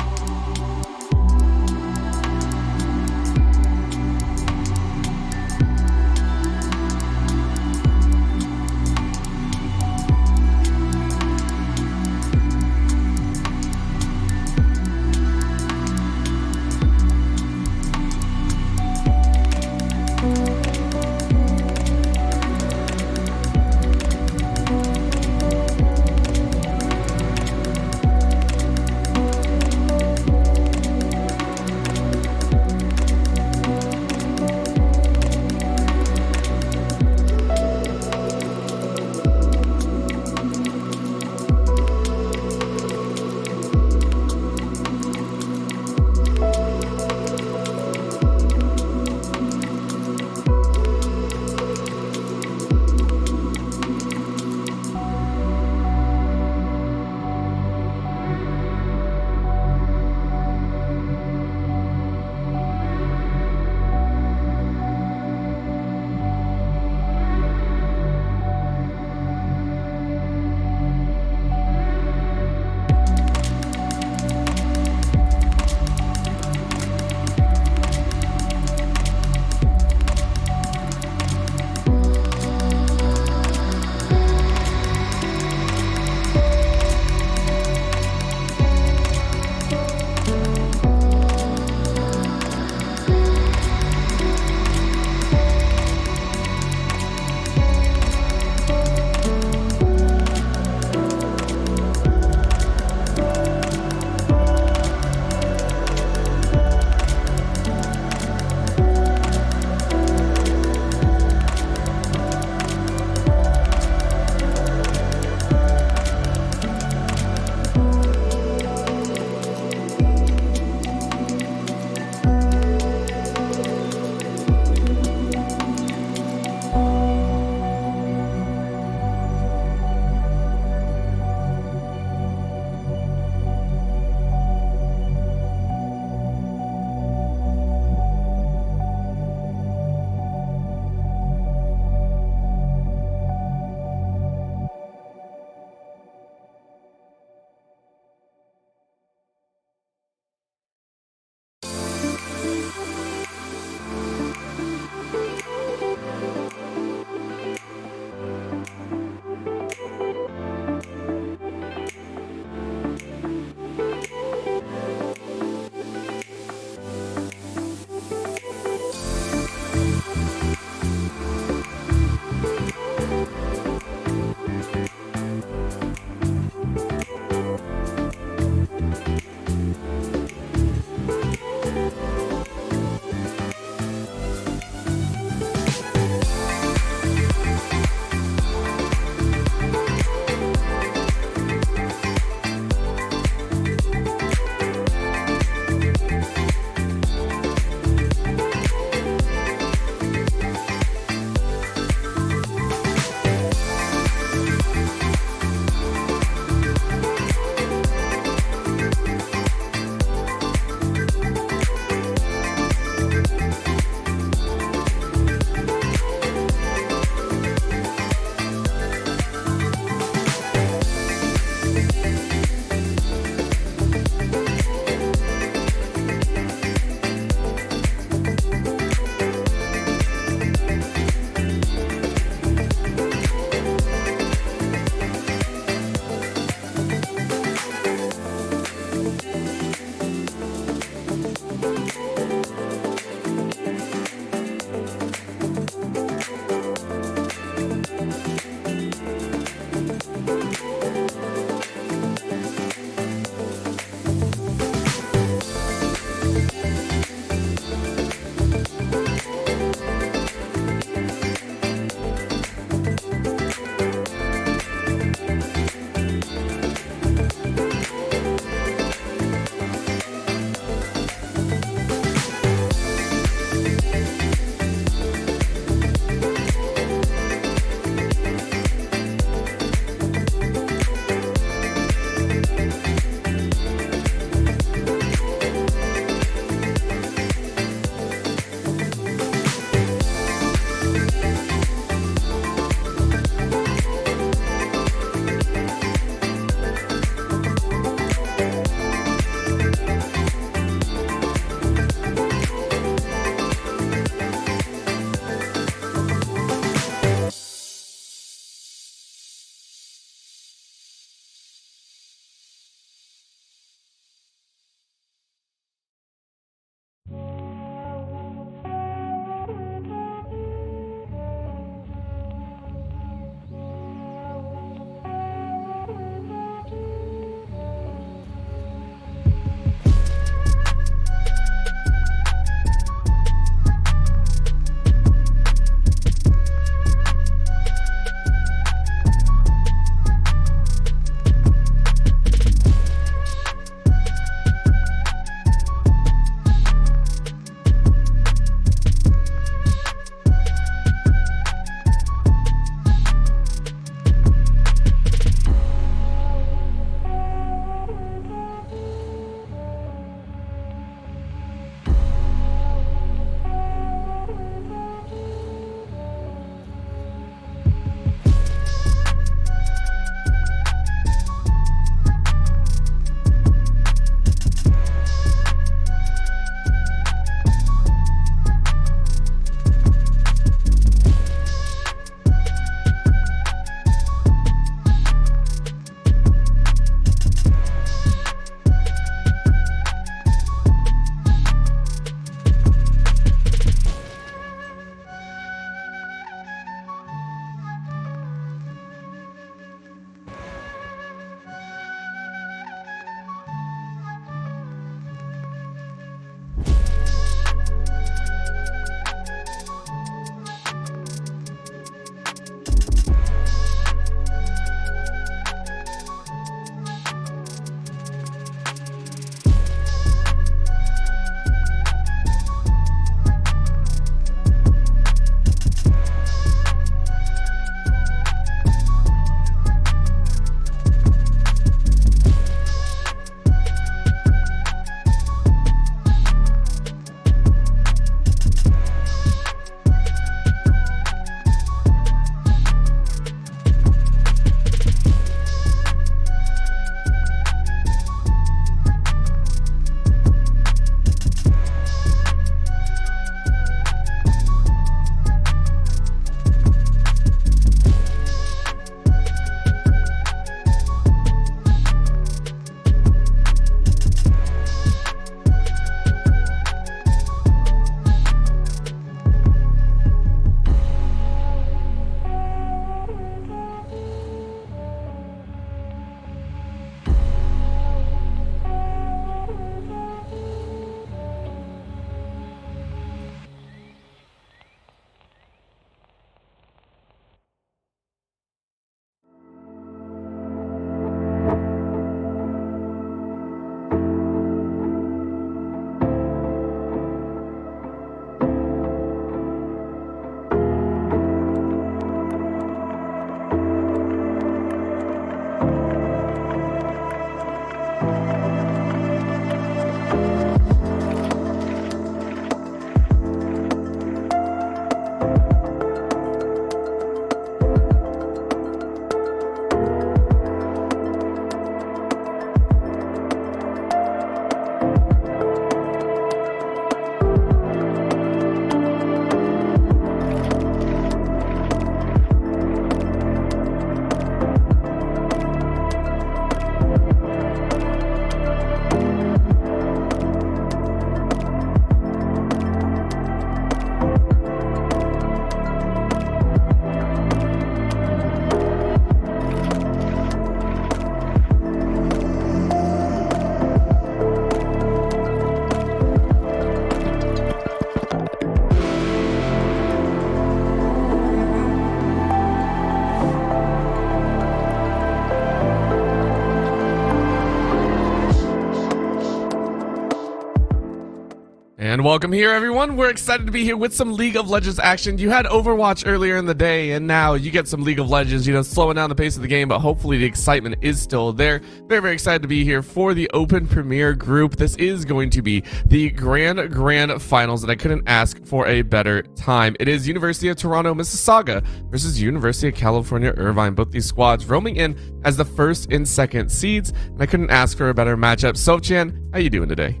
And welcome here, everyone. We're excited to be here with some League of Legends action. You had Overwatch earlier in the day, and now you get some League of Legends, slowing down the pace of the game, but hopefully the excitement is still there. Very, very excited to be here for the Open Premier group. This is going to be the grand finals, and I couldn't ask for a better time. It is University of Toronto, Mississauga versus University of California, Irvine. Both these squads roaming in as the first and second seeds, and I couldn't ask for a better matchup. Sochan, how you doing today?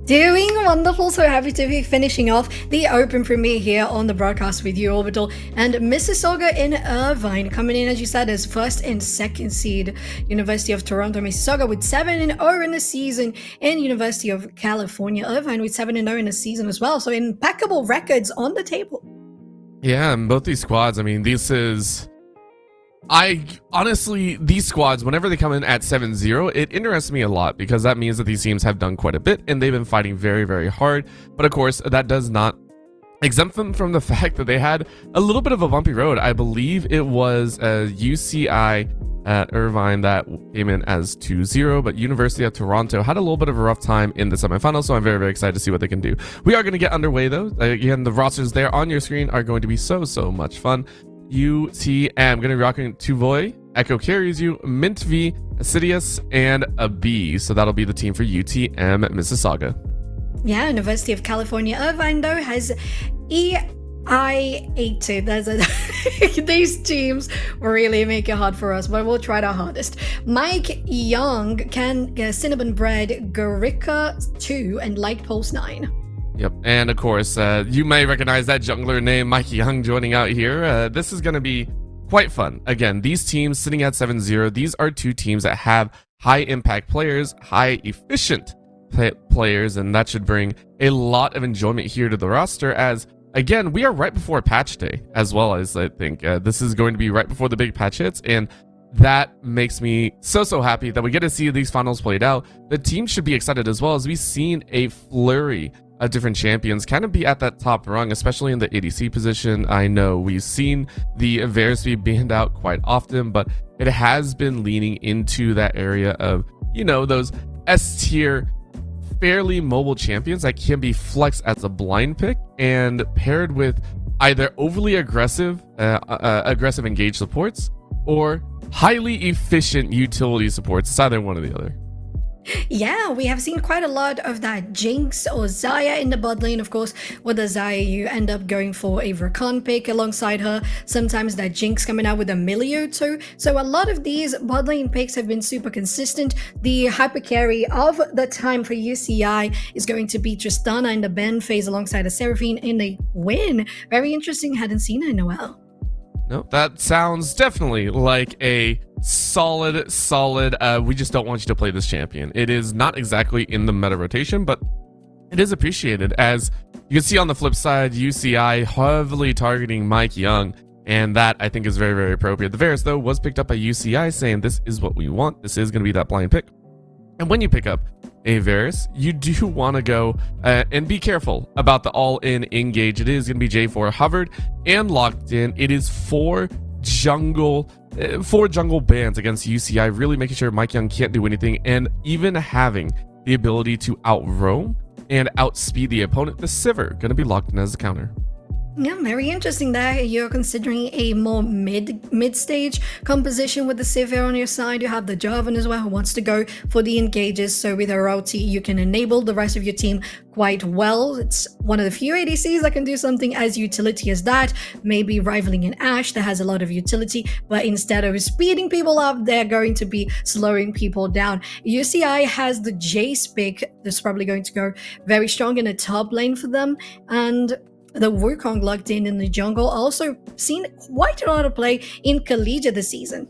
Doing wonderful, so happy to be finishing off the Open Premiere here on the broadcast with you, Orbital, and Mississauga in Irvine coming in, as you said, as first and second seed. University of Toronto, Mississauga with 7-0 in the season, and University of California, Irvine with 7-0 in the season as well. So impeccable records on the table. Yeah, and both these squads, honestly, these squads, whenever they come in at 7-0, it interests me a lot because that means that these teams have done quite a bit and they've been fighting very, very hard. But of course, that does not exempt them from the fact that they had a little bit of a bumpy road. I believe it was UCI at Irvine that came in as 2-0, but University of Toronto had a little bit of a rough time in the semifinals, so I'm very, very excited to see what they can do. We are going to get underway though. Again, the rosters there on your screen are going to be so much fun. UTM going to be rocking Tuvoy, Echo carries you, Mint V, Assidious, and a B. So that'll be the team for UTM Mississauga. Yeah, University of California, Irvine though has EI82. These teams really make it hard for us, but we'll try our hardest. Mike Young, Cinnamon Bread, Gorica 2, and Light Pulse 9. Yep, and of course, you may recognize that jungler name, Mike Young, joining out here. This is going to be quite fun. Again, these teams sitting at 7-0, these are two teams that have high impact players, high efficient players, and that should bring a lot of enjoyment here to the roster as, again, we are right before patch day, as well as I think this is going to be right before the big patch hits, and that makes me so happy that we get to see these finals played out. The team should be excited as well, as we've seen a flurry of different champions kind of be at that top rung, especially in the ADC position. I know we've seen the Varus be banned out quite often, but it has been leaning into that area of, those S tier, fairly mobile champions that can be flexed as a blind pick and paired with either overly aggressive engaged supports or highly efficient utility supports. It's either one or the other. Yeah, we have seen quite a lot of that Jinx or Xayah in the bot lane. Of course, with the Xayah, you end up going for a Rakan pick alongside her. Sometimes that Jinx coming out with a Milio too. So a lot of these bot lane picks have been super consistent. The hyper carry of the time for UCI is going to be Tristana in the ban phase alongside a Seraphine in a win. Very interesting, hadn't seen her in a while. No, that sounds definitely like a solid, we just don't want you to play this champion. It is not exactly in the meta rotation, but it is appreciated. As you can see on the flip side, UCI heavily targeting Mike Young, and that I think is very, very appropriate. The Varus, though, was picked up by UCI saying this is what we want. This is going to be that blind pick. And when you pick up a Varus, you do want to go and be careful about the all-in engage. It is going to be J4 hovered and locked in. It is four jungle bans against UCI, really making sure Mike Young can't do anything, and even having the ability to outroam and outspeed the opponent. The Sivir going to be locked in as a counter. Yeah, very interesting that you're considering a more mid-stage composition with the Sivir on your side. You have the Jarvan as well, who wants to go for the engages. So with her ulti, you can enable the rest of your team quite well. It's one of the few ADCs that can do something as utility as that, maybe rivaling an Ashe that has a lot of utility, but instead of speeding people up, they're going to be slowing people down. UCI has the Jace pick that's probably going to go very strong in the top lane for them, and the Wukong locked in the jungle. Also seen quite a lot of play in Collegiate this season.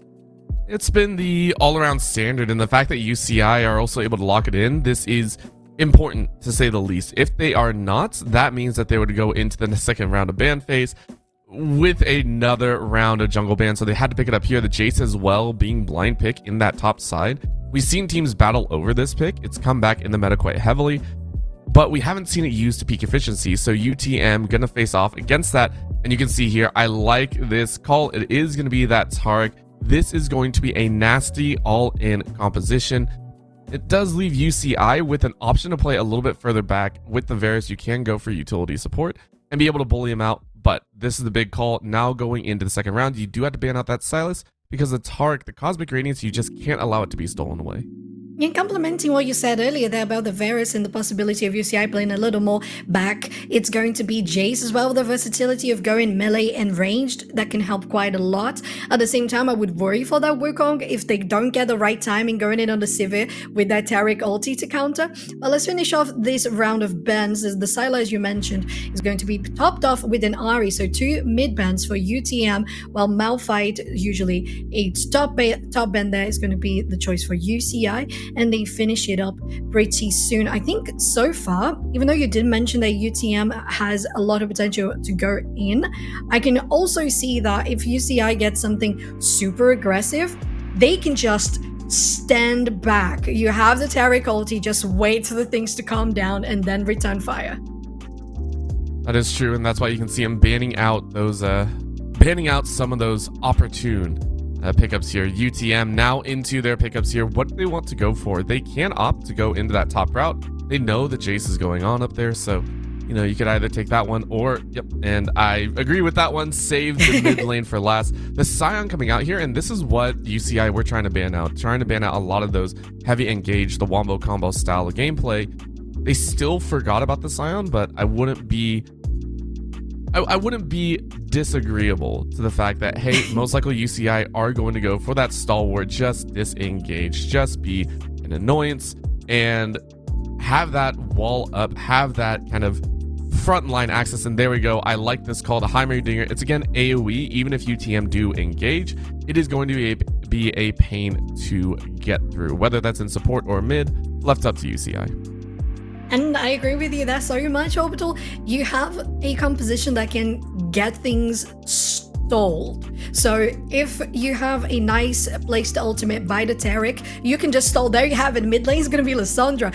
It's been the all-around standard, and the fact that UCI are also able to lock it in, this is important to say the least. If they are not, that means that they would go into the second round of ban phase with another round of jungle ban, so they had to pick it up here. The Jace as well being blind pick in that top side. We've seen teams battle over this pick. It's come back in the meta quite heavily, but we haven't seen it used to peak efficiency. So UTM gonna face off against that, and you can see here, I like this call. It is gonna be that Tarek. This is going to be a nasty all-in composition. It does leave UCI with an option to play a little bit further back. With the Varus, you can go for utility support and be able to bully him out, but this is the big call. Now going into the second round, you do have to ban out that Silas, because the Tark, the Cosmic Radiance, you just can't allow it to be stolen away. In complementing what you said earlier there about the Varus and the possibility of UCI playing a little more back, it's going to be Jace as well, with the versatility of going melee and ranged. That can help quite a lot. At the same time, I would worry for that Wukong if they don't get the right timing going in on the Sivir with that Taric ulti to counter. But let's finish off this round of bans. The Syla, as you mentioned, is going to be topped off with an Ahri, so 2 mid bans for UTM, while Malphite, usually a top ban there, is going to be the choice for UCI. And they finish it up pretty soon. I think so far, even though you did mention that UTM has a lot of potential to go in, I can also see that if UCI gets something super aggressive, they can just stand back. You have the Taric ulti, just wait for the things to calm down and then return fire. That is true, and that's why you can see him banning out some of those opportune pickups here. UTM now into their pickups here. What do they want to go for? They can opt to go into that top route. They know that Jace is going on up there, so you know, you could either take that one or, yep, and I agree with that one, save the mid lane for last. The Scion coming out here, and this is what UCI we're trying to ban out. Trying to ban out a lot of those heavy engage, the wombo combo style of gameplay. They still forgot about the Scion, but I wouldn't be disagreeable to the fact that, hey, most likely UCI are going to go for that stalwart, just disengage, just be an annoyance, and have that wall up, have that kind of frontline access. And there we go. I like this call, the Heimerdinger. It's again AoE. Even if UTM do engage, it is going to be a pain to get through, whether that's in support or mid. Left up to UCI. And I agree with you there so much, Orbital. You have a composition that can get things stalled. So if you have a nice placed ultimate by the Taric, you can just stall. There you have it. Mid lane is going to be Lissandra,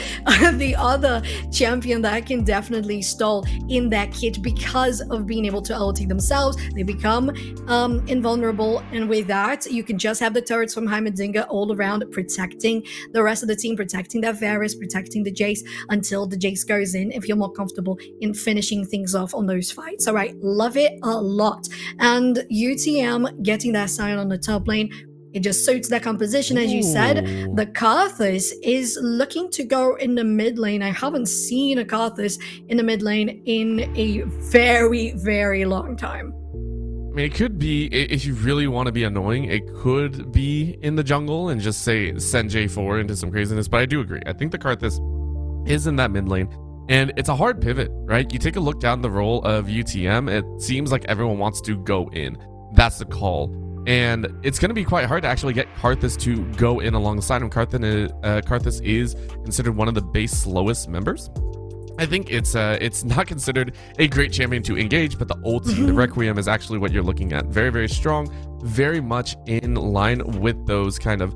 the other champion that can definitely stall in that kit because of being able to ulti themselves. They become invulnerable, and with that, you can just have the turrets from Heimerdinger all around protecting the rest of the team, protecting that Varus, protecting the Jace until the Jace goes in, if you're more comfortable in finishing things off on those fights. So I love it a lot. And UTM getting that Scion on the top lane, it just suits that composition. As you said, the Karthus is looking to go in the mid lane. I haven't seen a Karthus in the mid lane in a very, very long time. I mean, it could be, if you really want to be annoying, it could be in the jungle and just say send J4 into some craziness. But I do agree. I think the Karthus is in that mid lane. And it's a hard pivot, right? You take a look down the role of UTM, it seems like everyone wants to go in. That's the call. And it's going to be quite hard to actually get Karthus to go in alongside him. Karthus is considered one of the base slowest members. I think it's not considered a great champion to engage, but the ulti, the Requiem, is actually what you're looking at. Very, very strong, very much in line with those kind of,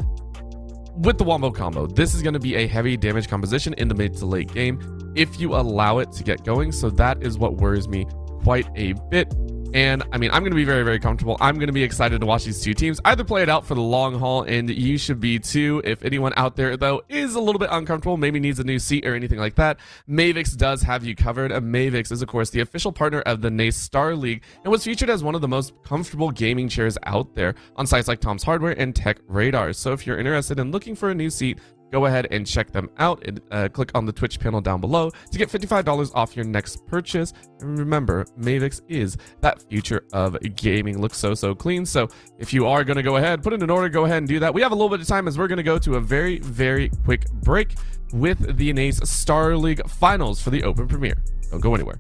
with the wombo combo. This is going to be a heavy damage composition in the mid to late game if you allow it to get going. So that is what worries me quite a bit. And I mean, I'm going to be very, very comfortable. I'm going to be excited to watch these two teams either play it out for the long haul, and you should be too. If anyone out there, though, is a little bit uncomfortable, maybe needs a new seat or anything like that, Mavix does have you covered. Mavix is, of course, the official partner of the NACE Starleague and was featured as one of the most comfortable gaming chairs out there on sites like Tom's Hardware and Tech Radar. So if you're interested in looking for a new seat, go ahead and check them out and click on the Twitch panel down below to get $55 off your next purchase. And remember, Mavix is that future of gaming. Looks so clean. So if you are going to go ahead, put in an order, go ahead and do that. We have a little bit of time as we're going to go to a very, very quick break with the NACE Starleague finals for the Open Premiere. Don't go anywhere.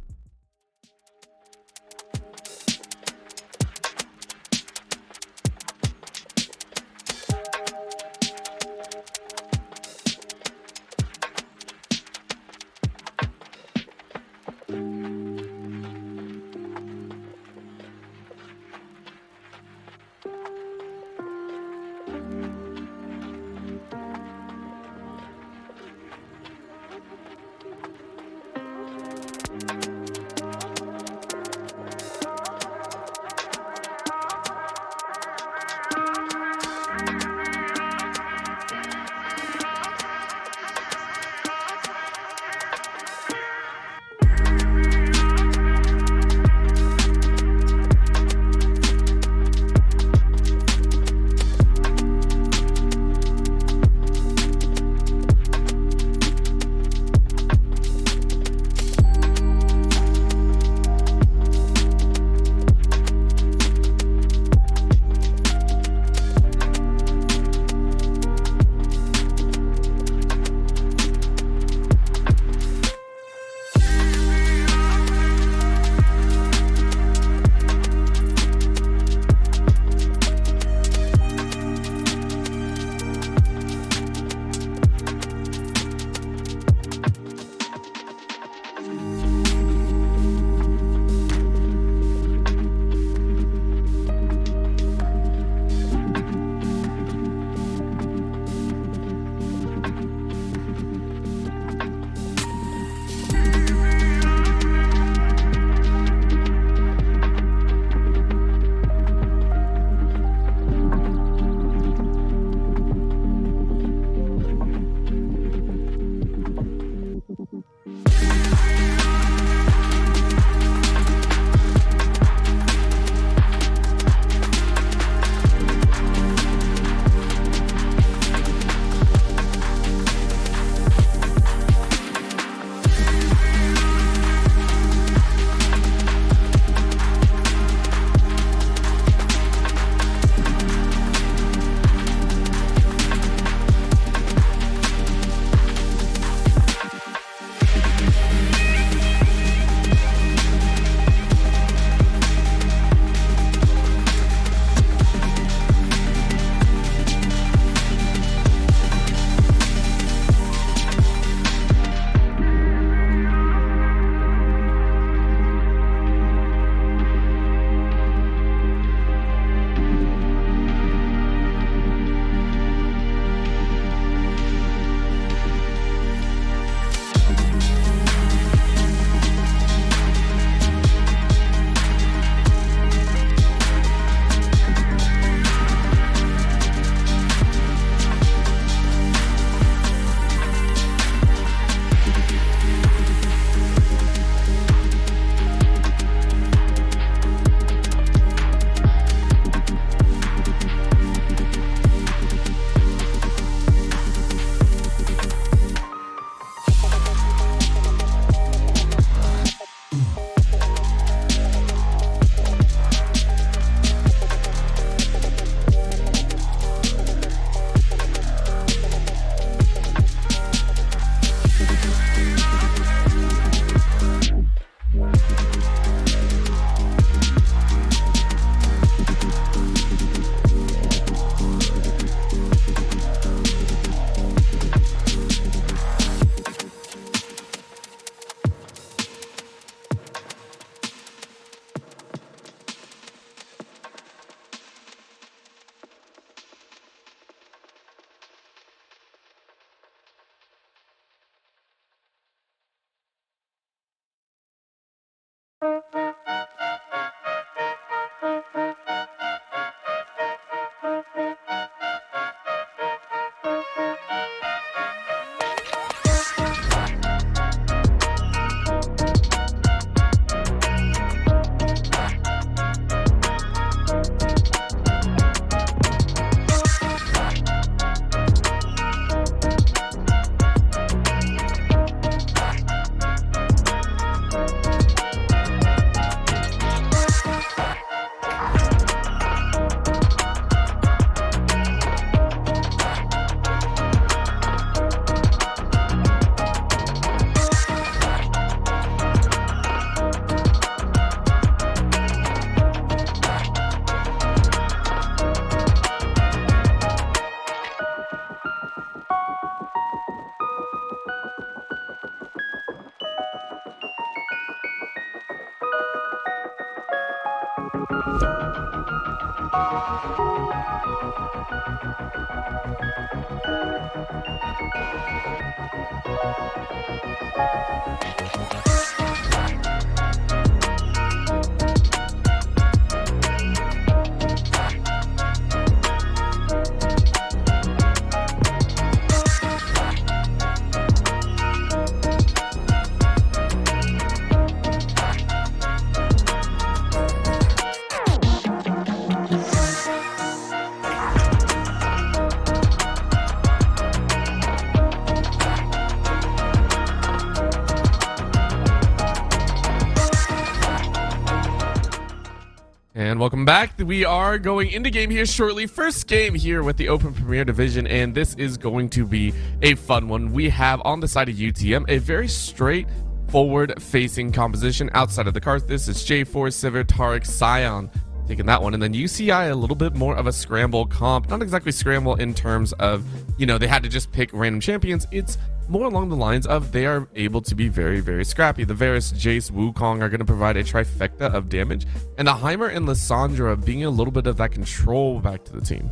And welcome back. We are going into game here shortly. First game here with the Open Premier Division, and this is going to be a fun one. We have on the side of UTM a very straightforward facing composition outside of the cards. This is J4, Sivir, Taric, Sion taking that one, and then UCI a little bit more of a scramble comp. Not exactly scramble in terms of, you know, they had to just pick random champions. It's more along the lines of they are able to be very, very scrappy. The Varus, Jace, Wukong are going to provide a trifecta of damage, and the Heimer and Lissandra being a little bit of that control back to the team.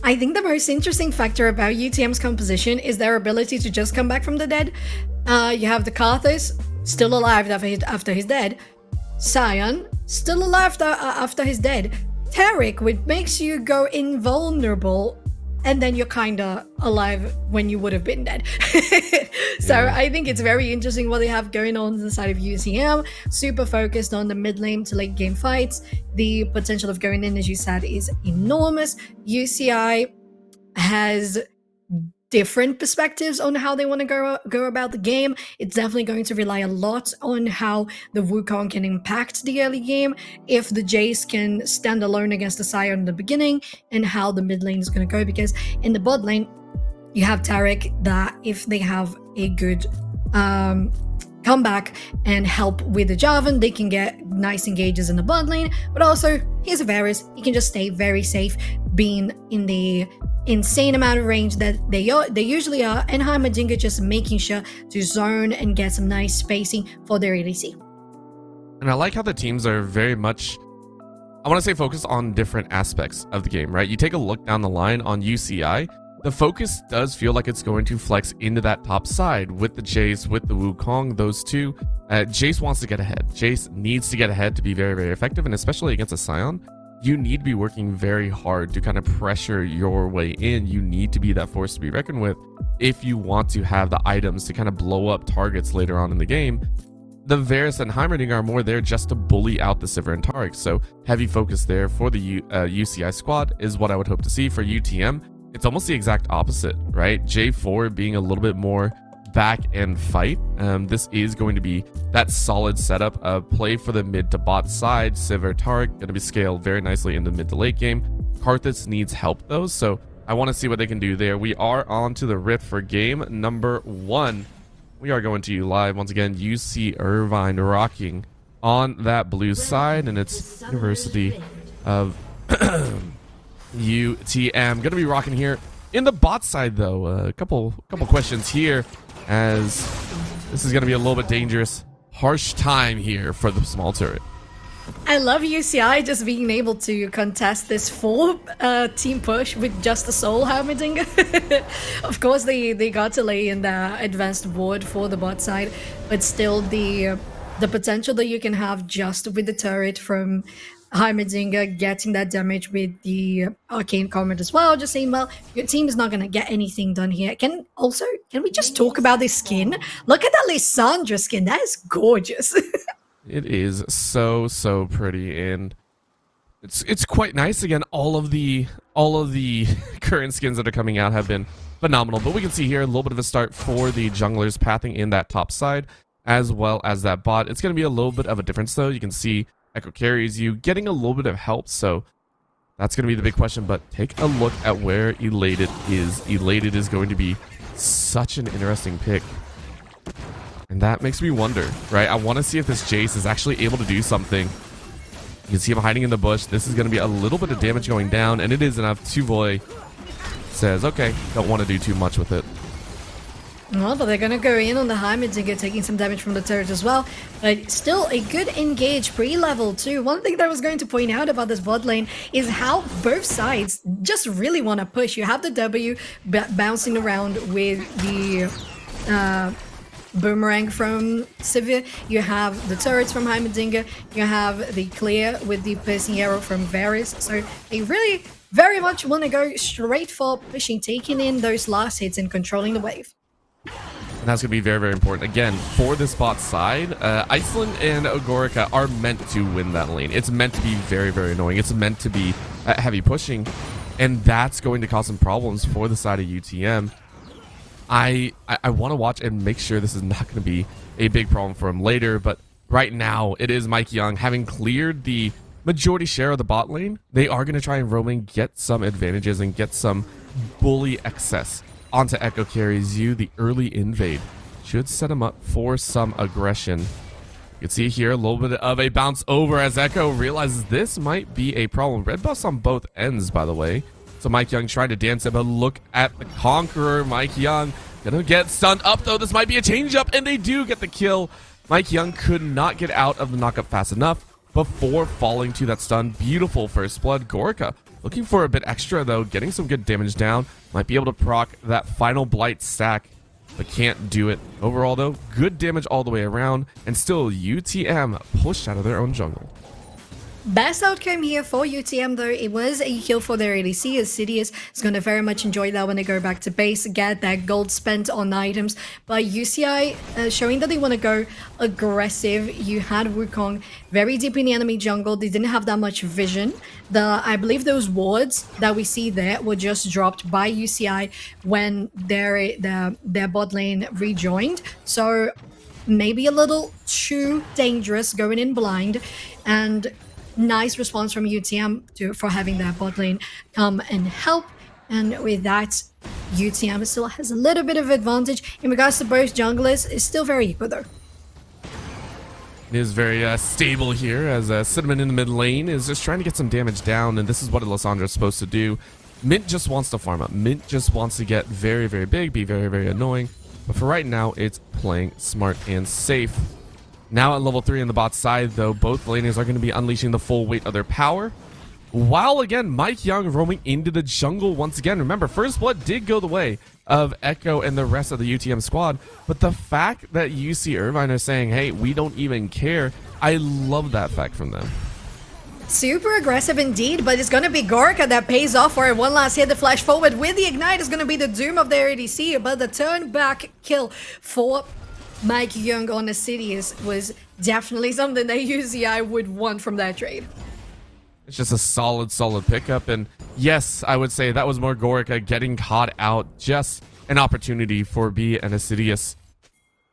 I think the most interesting factor about UTM's composition is their ability to just come back from the dead. You have the Karthus, still alive after he's dead. Sion, still alive after he's dead. Taric, which makes you go invulnerable, and then you're kinda alive when you would have been dead. So I think it's very interesting what they have going on the side of UCM. Super focused on the mid lane to late game fights. The potential of going in, as you said, is enormous. UCI has different perspectives on how they want to go about the game. It's definitely going to rely a lot on how the Wukong can impact the early game, if the Jace can stand alone against the Sion in the beginning, and how the mid lane is going to go, because in the bot lane you have Taric that, if they have a good comeback and help with the Jarvan, they can get nice engages in the bot lane. But also, here's a Varus, he can just stay very safe, being in the insane amount of range that they usually are, and Heimerdinger just making sure to zone and get some nice spacing for their ADC. And I like how the teams are very much, I want to say, focused on different aspects of the game, right? You take a look down the line on UCI, the focus does feel like it's going to flex into that top side with the Jace, with the Wukong, those two. Jace wants to get ahead. Jace needs to get ahead to be very, very effective, and especially against a Sion, you need to be working very hard to kind of pressure your way in. You need to be that force to be reckoned with if you want to have the items to kind of blow up targets later on in the game. The Varus and Heimerdinger are more there just to bully out the Sivir and Taric. So heavy focus there for the UCI squad is what I would hope to see. For UTM, it's almost the exact opposite, right? J4 being a little bit more back and fight. This is going to be that solid setup of play for the mid to bot side. Sivir, Taric going to be scaled very nicely in the mid to late game. Karthus needs help though, so I want to see what they can do there. We are on to the Rift for game number 1. We are going to you live once again. UC Irvine rocking on that blue side, and it's University of UTM gonna be rocking here in the bot side though. A couple questions here, as this is gonna be a little bit dangerous. Harsh time here for the small turret. I love UCI just being able to contest this full team push with just a soul Heimerdinger. Of course, they got to lay in the advanced ward for the bot side, but still the potential that you can have just with the turret from Heimerdinger getting that damage with the arcane comment as well, just saying, well, your team is not going to get anything done here. Can we just talk about this skin? Look at that Lissandra skin. That is gorgeous. It is so pretty, and it's quite nice. Again, all of the current skins that are coming out have been phenomenal, but we can see here a little bit of a start for the junglers pathing in that top side as well as that bot. It's going to be a little bit of a difference though. You can see Echo carries you, getting a little bit of help, so that's going to be the big question. But take a look at where Elated is. Elated is going to be such an interesting pick, and that makes me wonder, right? I want to see if this Jace is actually able to do something. You can see him hiding in the bush. This is going to be a little bit of damage going down, and it is enough. Tuvoy says, okay, don't want to do too much with it. Well, but they're going to go in on the Heimerdinger, taking some damage from the turret as well. But still a good engage pre-level too. One thing that I was going to point out about this bot lane is how both sides just really want to push. You have the W bouncing around with the boomerang from Sivir. You have the turrets from Heimerdinger. You have the clear with the piercing arrow from Varus. So they really very much want to go straight for pushing, taking in those last hits and controlling the wave. And that's going to be very, very important. Again, for this bot side, Iceland and Agorica are meant to win that lane. It's meant to be very, very annoying. It's meant to be heavy pushing. And that's going to cause some problems for the side of UTM. I want to watch and make sure this is not going to be a big problem for him later. But right now, it is MikeYeung having cleared the majority share of the bot lane. They are going to try and roaming, get some advantages, and get some bully excess onto Echo carries you. The early invade should set him up for some aggression. You can see here a little bit of a bounce over as Echo realizes this might be a problem. Red buffs on both ends, by the way. So MikeYeung trying to dance it, but look at the Conqueror. MikeYeung gonna get stunned up though. This might be a change up, and they do get the kill. MikeYeung could not get out of the knockup fast enough before falling to that stun. Beautiful first blood. Gorica looking for a bit extra though, getting some good damage down. Might be able to proc that final blight stack, but can't do it. Overall though, good damage all the way around, and still UTM pushed out of their own jungle. Best outcome here for UTM though, it was a kill for their ADC, as Sidious is going to very much enjoy that when they go back to base, get that gold spent on items. But UCI showing that they want to go aggressive. You had Wukong very deep in the enemy jungle. They didn't have that much vision. I believe those wards that we see there were just dropped by UCI when their bot lane rejoined. So maybe a little too dangerous going in blind, and nice response from UTM for having that bot lane come and help. And with that, UTM still has a little bit of advantage in regards to both junglers. It's still very equal though. It is very stable here as Cinnamon in the mid lane is just trying to get some damage down, and this is what Alessandra is supposed to do. Mint just wants to farm up. Mint just wants to get very, very big, be very, very annoying. But for right now, it's playing smart and safe. Now at level 3 on the bot side, though, both laners are going to be unleashing the full weight of their power. While, again, MikeYeung roaming into the jungle once again. Remember, First Blood did go the way of Echo and the rest of the UTM squad. But the fact that UC Irvine are saying, hey, we don't even care, I love that fact from them. Super aggressive indeed, but it's going to be Gorica that pays off for it. One last hit, the flash forward with the ignite is going to be the doom of their ADC, but the turn back kill for MikeYeung on the Sidious was definitely something that UCI would want from that trade. It's just a solid pickup, and yes, I would say that was more Gorica getting caught out. Just an opportunity for B and Sidious.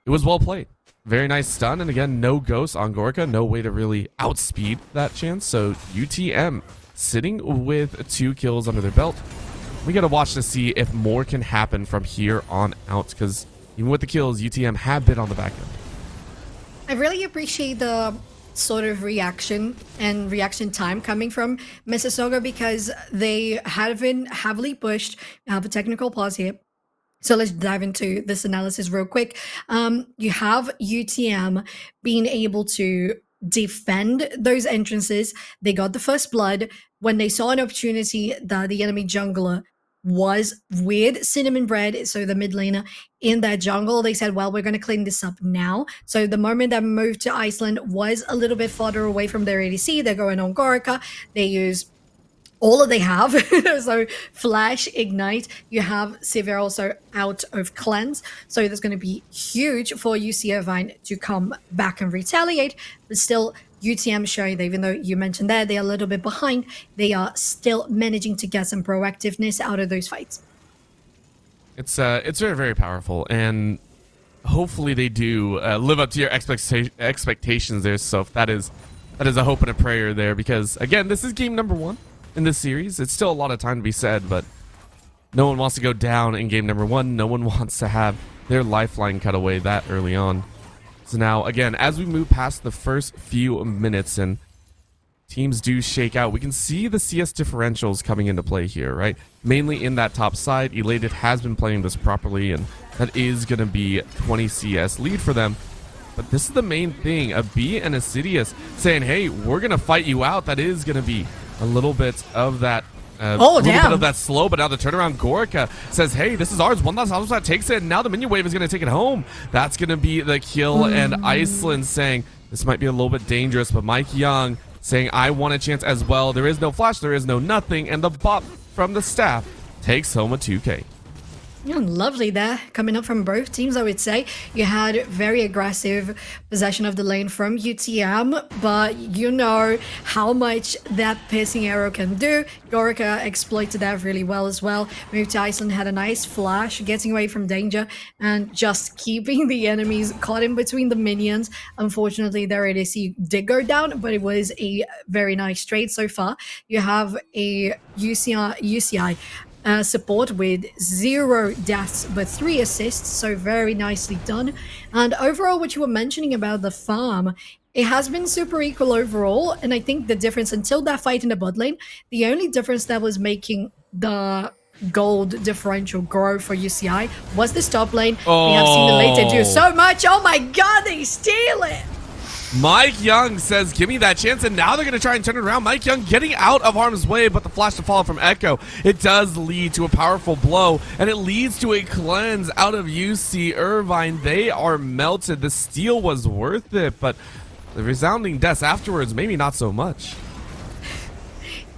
It was well played. Very nice stun, and again, no ghost on Gorica. No way to really outspeed that chance. So UTM sitting with 2 kills under their belt. We got to watch to see if more can happen from here on out, because even with the kills, UTM have been on the back end. I really appreciate the sort of reaction and reaction time coming from Mississauga, because they have been heavily pushed. I have a technical pause here. So let's dive into this analysis real quick. You have UTM being able to defend those entrances. They got the first blood when they saw an opportunity that the enemy jungler was with Cinnamon Bread, so the mid laner in that jungle. They said, well, we're going to clean this up now. So the moment that moved to Iceland was a little bit farther away from their ADC. They're going on Gorica. They use all that they have. So Flash, Ignite. You have Sivir also out of Cleanse. So there's going to be huge for UC Irvine to come back and retaliate. But still, UTM showing that even though you mentioned that they're a little bit behind, they are still managing to get some proactiveness out of those fights. It's very, very powerful, and hopefully they do live up to your expectations there. So that is a hope and a prayer there, because again, this is game number 1 in this series. It's still a lot of time to be said, but no one wants to go down in game number 1. No one wants to have their lifeline cut away that early on. So now, again, as we move past the first few minutes and teams do shake out, we can see the CS differentials coming into play here, right? Mainly in that top side. Elated has been playing this properly and that is going to be 20 CS lead for them. But this is the main thing, a B and a Sidious saying, hey, we're going to fight you out. That is going to be a little bit of that little bit of that slow, but now the turnaround Gorica says, hey, this is ours. One last that takes it, and now the minion wave is going to take it home. That's going to be the kill, and Iceland saying, this might be a little bit dangerous, but Mike Young saying, I want a chance as well. There is no flash, there is no nothing, and the bot from the staff takes home a 2K. Yeah, lovely there, coming up from both teams, I would say. You had very aggressive possession of the lane from UTM, but you know how much that piercing arrow can do. Gorica exploited that really well as well. Moved to Iceland, had a nice flash, getting away from danger, and just keeping the enemies caught in between the minions. Unfortunately, their ADC did go down, but it was a very nice trade so far. You have a UCI support with 0 deaths but 3 assists, so very nicely done. And overall, what you were mentioning about the farm, it has been super equal overall, and I think the difference until that fight in the bot lane, the only difference that was making the gold differential grow for UCI was this top lane. We have seen the later do so much. Oh my god, they steal it! Mike Young says, give me that chance, and now they're going to try and turn it around. Mike Young getting out of harm's way, but the flash to follow from Echo, it does lead to a powerful blow, and it leads to a cleanse out of UC Irvine. They are melted. The steal was worth it, but the resounding deaths afterwards, maybe not so much.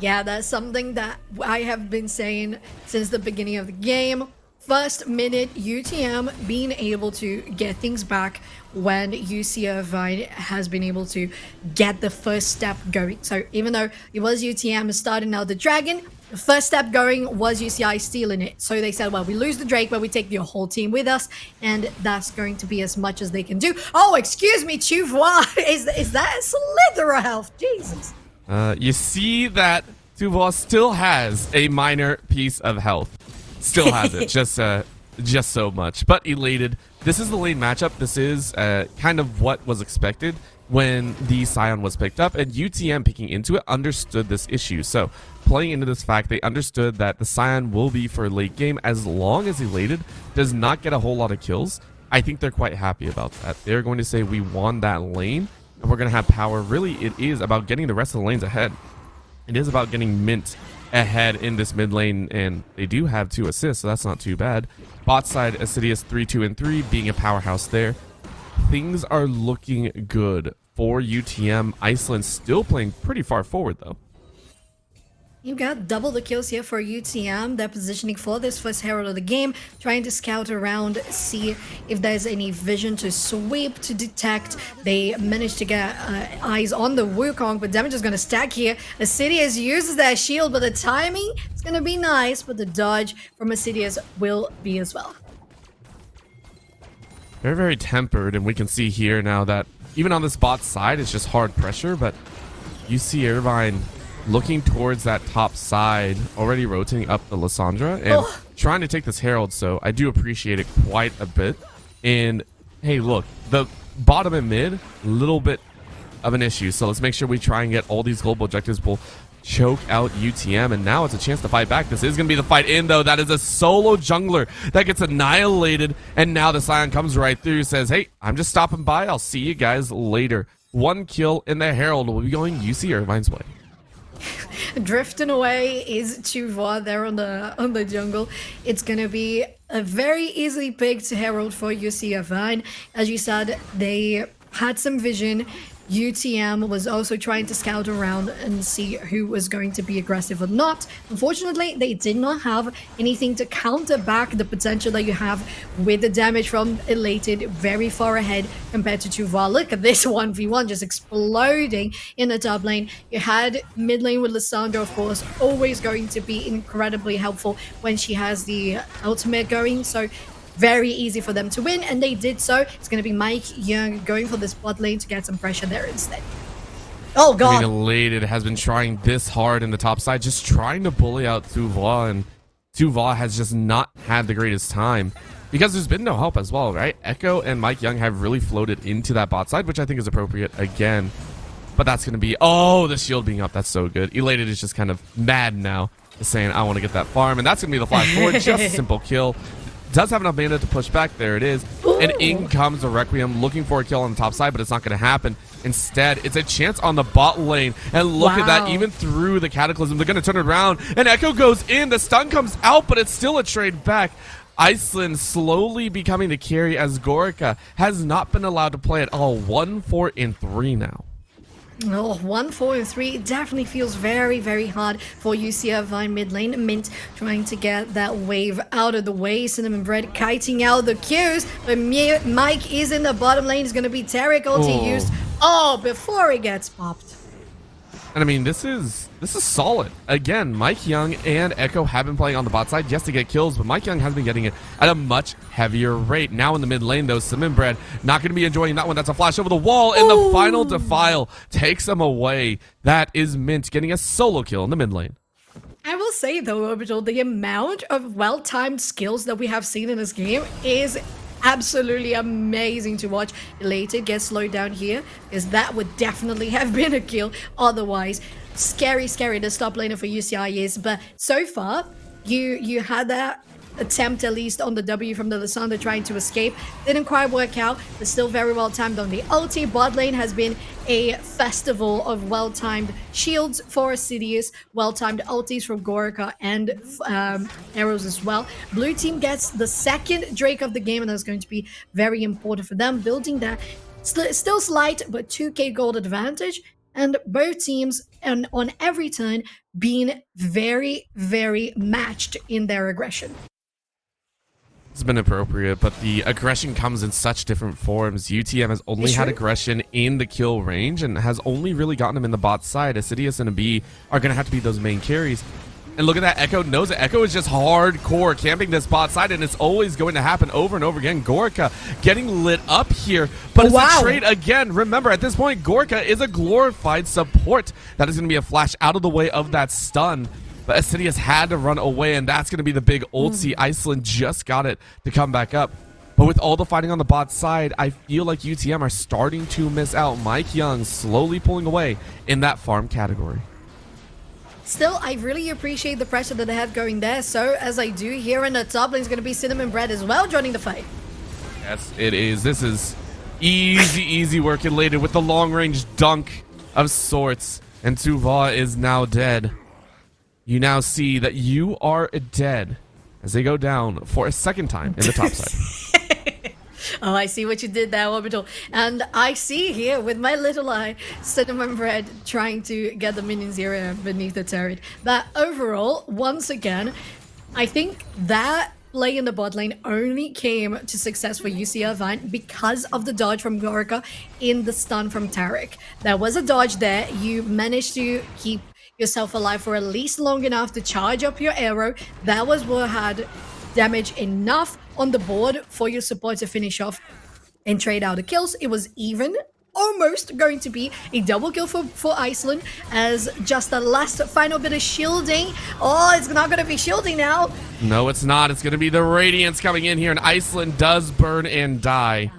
Yeah, that's something that I have been saying since the beginning of the game. First minute, UTM being able to get things back when UC Irvine has been able to get the first step going. So even though it was UTM starting out the Dragon, the first step going was UCI stealing it. So they said, well, we lose the Drake, but we take your whole team with us, and that's going to be as much as they can do. Oh, excuse me, Tuvois. Is that a Slitherer health? Jesus. You see that Tuvois still has a minor piece of health. Still has it, just so much. But elated. This is the lane matchup. This is kind of what was expected when the Scion was picked up, and UTM picking into it understood this issue. So playing into this fact, they understood that the Scion will be for late game as long as elated does not get a whole lot of kills. I think they're quite happy about that. They're going to say we won that lane, and we're going to have power. Really, it is about getting the rest of the lanes ahead. It is about getting Mint ahead in this mid lane, and they do have 2 assists, so that's not too bad. Bot side, Assidious 3, 2, and 3 being a powerhouse there. Things are looking good for UTM. Iceland still playing pretty far forward, though. You got double the kills here for UTM. They're positioning for this first Herald of the game, trying to scout around, see if there's any vision to sweep, to detect. They managed to get eyes on the Wukong, but damage is going to stack here. Assidious uses that shield, but the timing is going to be nice, but the dodge from Assidious will be as well. Very, very tempered, and we can see here now that even on this bot side, it's just hard pressure, but you see Irvine looking towards that top side, already rotating up the Lissandra and trying to take this Herald, so I do appreciate it quite a bit. And hey, look, the bottom and mid, little bit of an issue, so let's make sure we try and get all these global objectives. We'll choke out UTM, and now it's a chance to fight back. This is going to be the fight in, though. That is a solo jungler that gets annihilated, and now the Scion comes right through, says, hey, I'm just stopping by. I'll see you guys later. 1 kill, and the Herald will be going UC Irvine's way. Drifting away is Tuvois there on the jungle. It's gonna be a very easily picked Herald for UC Irvine. As you said, they had some vision. UTM was also trying to scout around and see who was going to be aggressive or not. Unfortunately, they did not have anything to counter back the potential that you have with the damage from Elated very far ahead compared to Tuvois. Look at this 1v1 just exploding in the top lane. You had mid lane with Lissandra, of course, always going to be incredibly helpful when she has the ultimate going. So very easy for them to win, and they did so. It's going to be Mike Young going for this bot lane to get some pressure there instead. Oh god. I mean, Elated has been trying this hard in the top side, just trying to bully out Tuvois, and Tuvois has just not had the greatest time because there's been no help as well, right? Echo and Mike Young have really floated into that bot side, which I think is appropriate again. But that's going to be, oh, the shield being up. That's so good. Elated is just kind of mad now, saying, I want to get that farm, and that's going to be the flash forward. Just a simple kill. does have enough mana to push back. There it is. And in comes the Requiem looking for a kill on the top side, but it's not going to happen. Instead, it's a chance on the bot lane. And look at that, even through the Cataclysm, they're going to turn it around. And Echo goes in. The stun comes out, but it's still a trade back. Iceland slowly becoming the carry as Gorica has not been allowed to play at all. 1-4-3 now. Oh, 1-4-3 definitely feels very, very hard for UCF Vine mid lane. Mint trying to get that wave out of the way. Cinnamon Bread kiting out the Qs, but Mike is in the bottom lane. It's going to be Tarek ulti used. Oh, before it gets popped. And I mean, this is solid. Again, Mike Young and Echo have been playing on the bot side, yes, to get kills, but Mike Young has been getting it at a much heavier rate. Now in the mid lane, though, Cinnamon Bread not going to be enjoying that one. That's a flash over the wall, and the final defile takes him away. That is Mint getting a solo kill in the mid lane. I will say, though, Orbital, the amount of well-timed skills that we have seen in this game is absolutely amazing to watch. Elated gets slowed down here, because that would definitely have been a kill otherwise. Scary the top laner for UCI is, but so far you had that attempt at least on the W from the Lysandra trying to escape. Didn't quite work out, but still very well timed on the ulti. Bot lane has been a festival of well-timed shields for Sidious, well-timed ultis from Gorica and arrows as well. Blue team gets the second Drake of the game, and that's going to be very important for them, building that still slight but 2k gold advantage. And both teams, and on every turn, being very, very matched in their aggression. It's been appropriate, but the aggression comes in such different forms. UTM has only had aggression in the kill range and has only really gotten them in the bot side. Assidious and a B are going to have to be those main carries. And look at that, Echo knows it. Echo is just hardcore camping this bot side, and it's always going to happen over and over again. Gorica getting lit up here, but it's a trade again. Remember, at this point, Gorica is a glorified support. That is going to be a flash out of the way of that stun. But Assidious had to run away, and that's going to be the big ulti. Iceland just got it to come back up. But with all the fighting on the bot side, I feel like UTM are starting to miss out. Mike Young slowly pulling away in that farm category. Still, I really appreciate the pressure that they have going there. So, as I do here in the top lane is going to be Cinnamon Bread as well joining the fight. Yes, it is. This is easy work elated with the long-range dunk of sorts. And Tuva is now dead. You now see that you are dead as they go down for a second time in the top side. Oh, I see what you did there, Orbital. And I see here with my little eye, Cinnamon Bread trying to get the minions area beneath the turret. But overall, once again, I think that play in the bot lane only came to success for UCL Vine because of the dodge from Gorica in the stun from Tarek. There was a dodge there. You managed to keep yourself alive for at least long enough to charge up your arrow. That was what had damage enough on the board for your support to finish off and trade out the kills. It was even almost going to be a double kill for Iceland as just the last final bit of shielding. Oh, it's not going to be shielding now. No, it's not. It's going to be the Radiance coming in here, and Iceland does burn and die.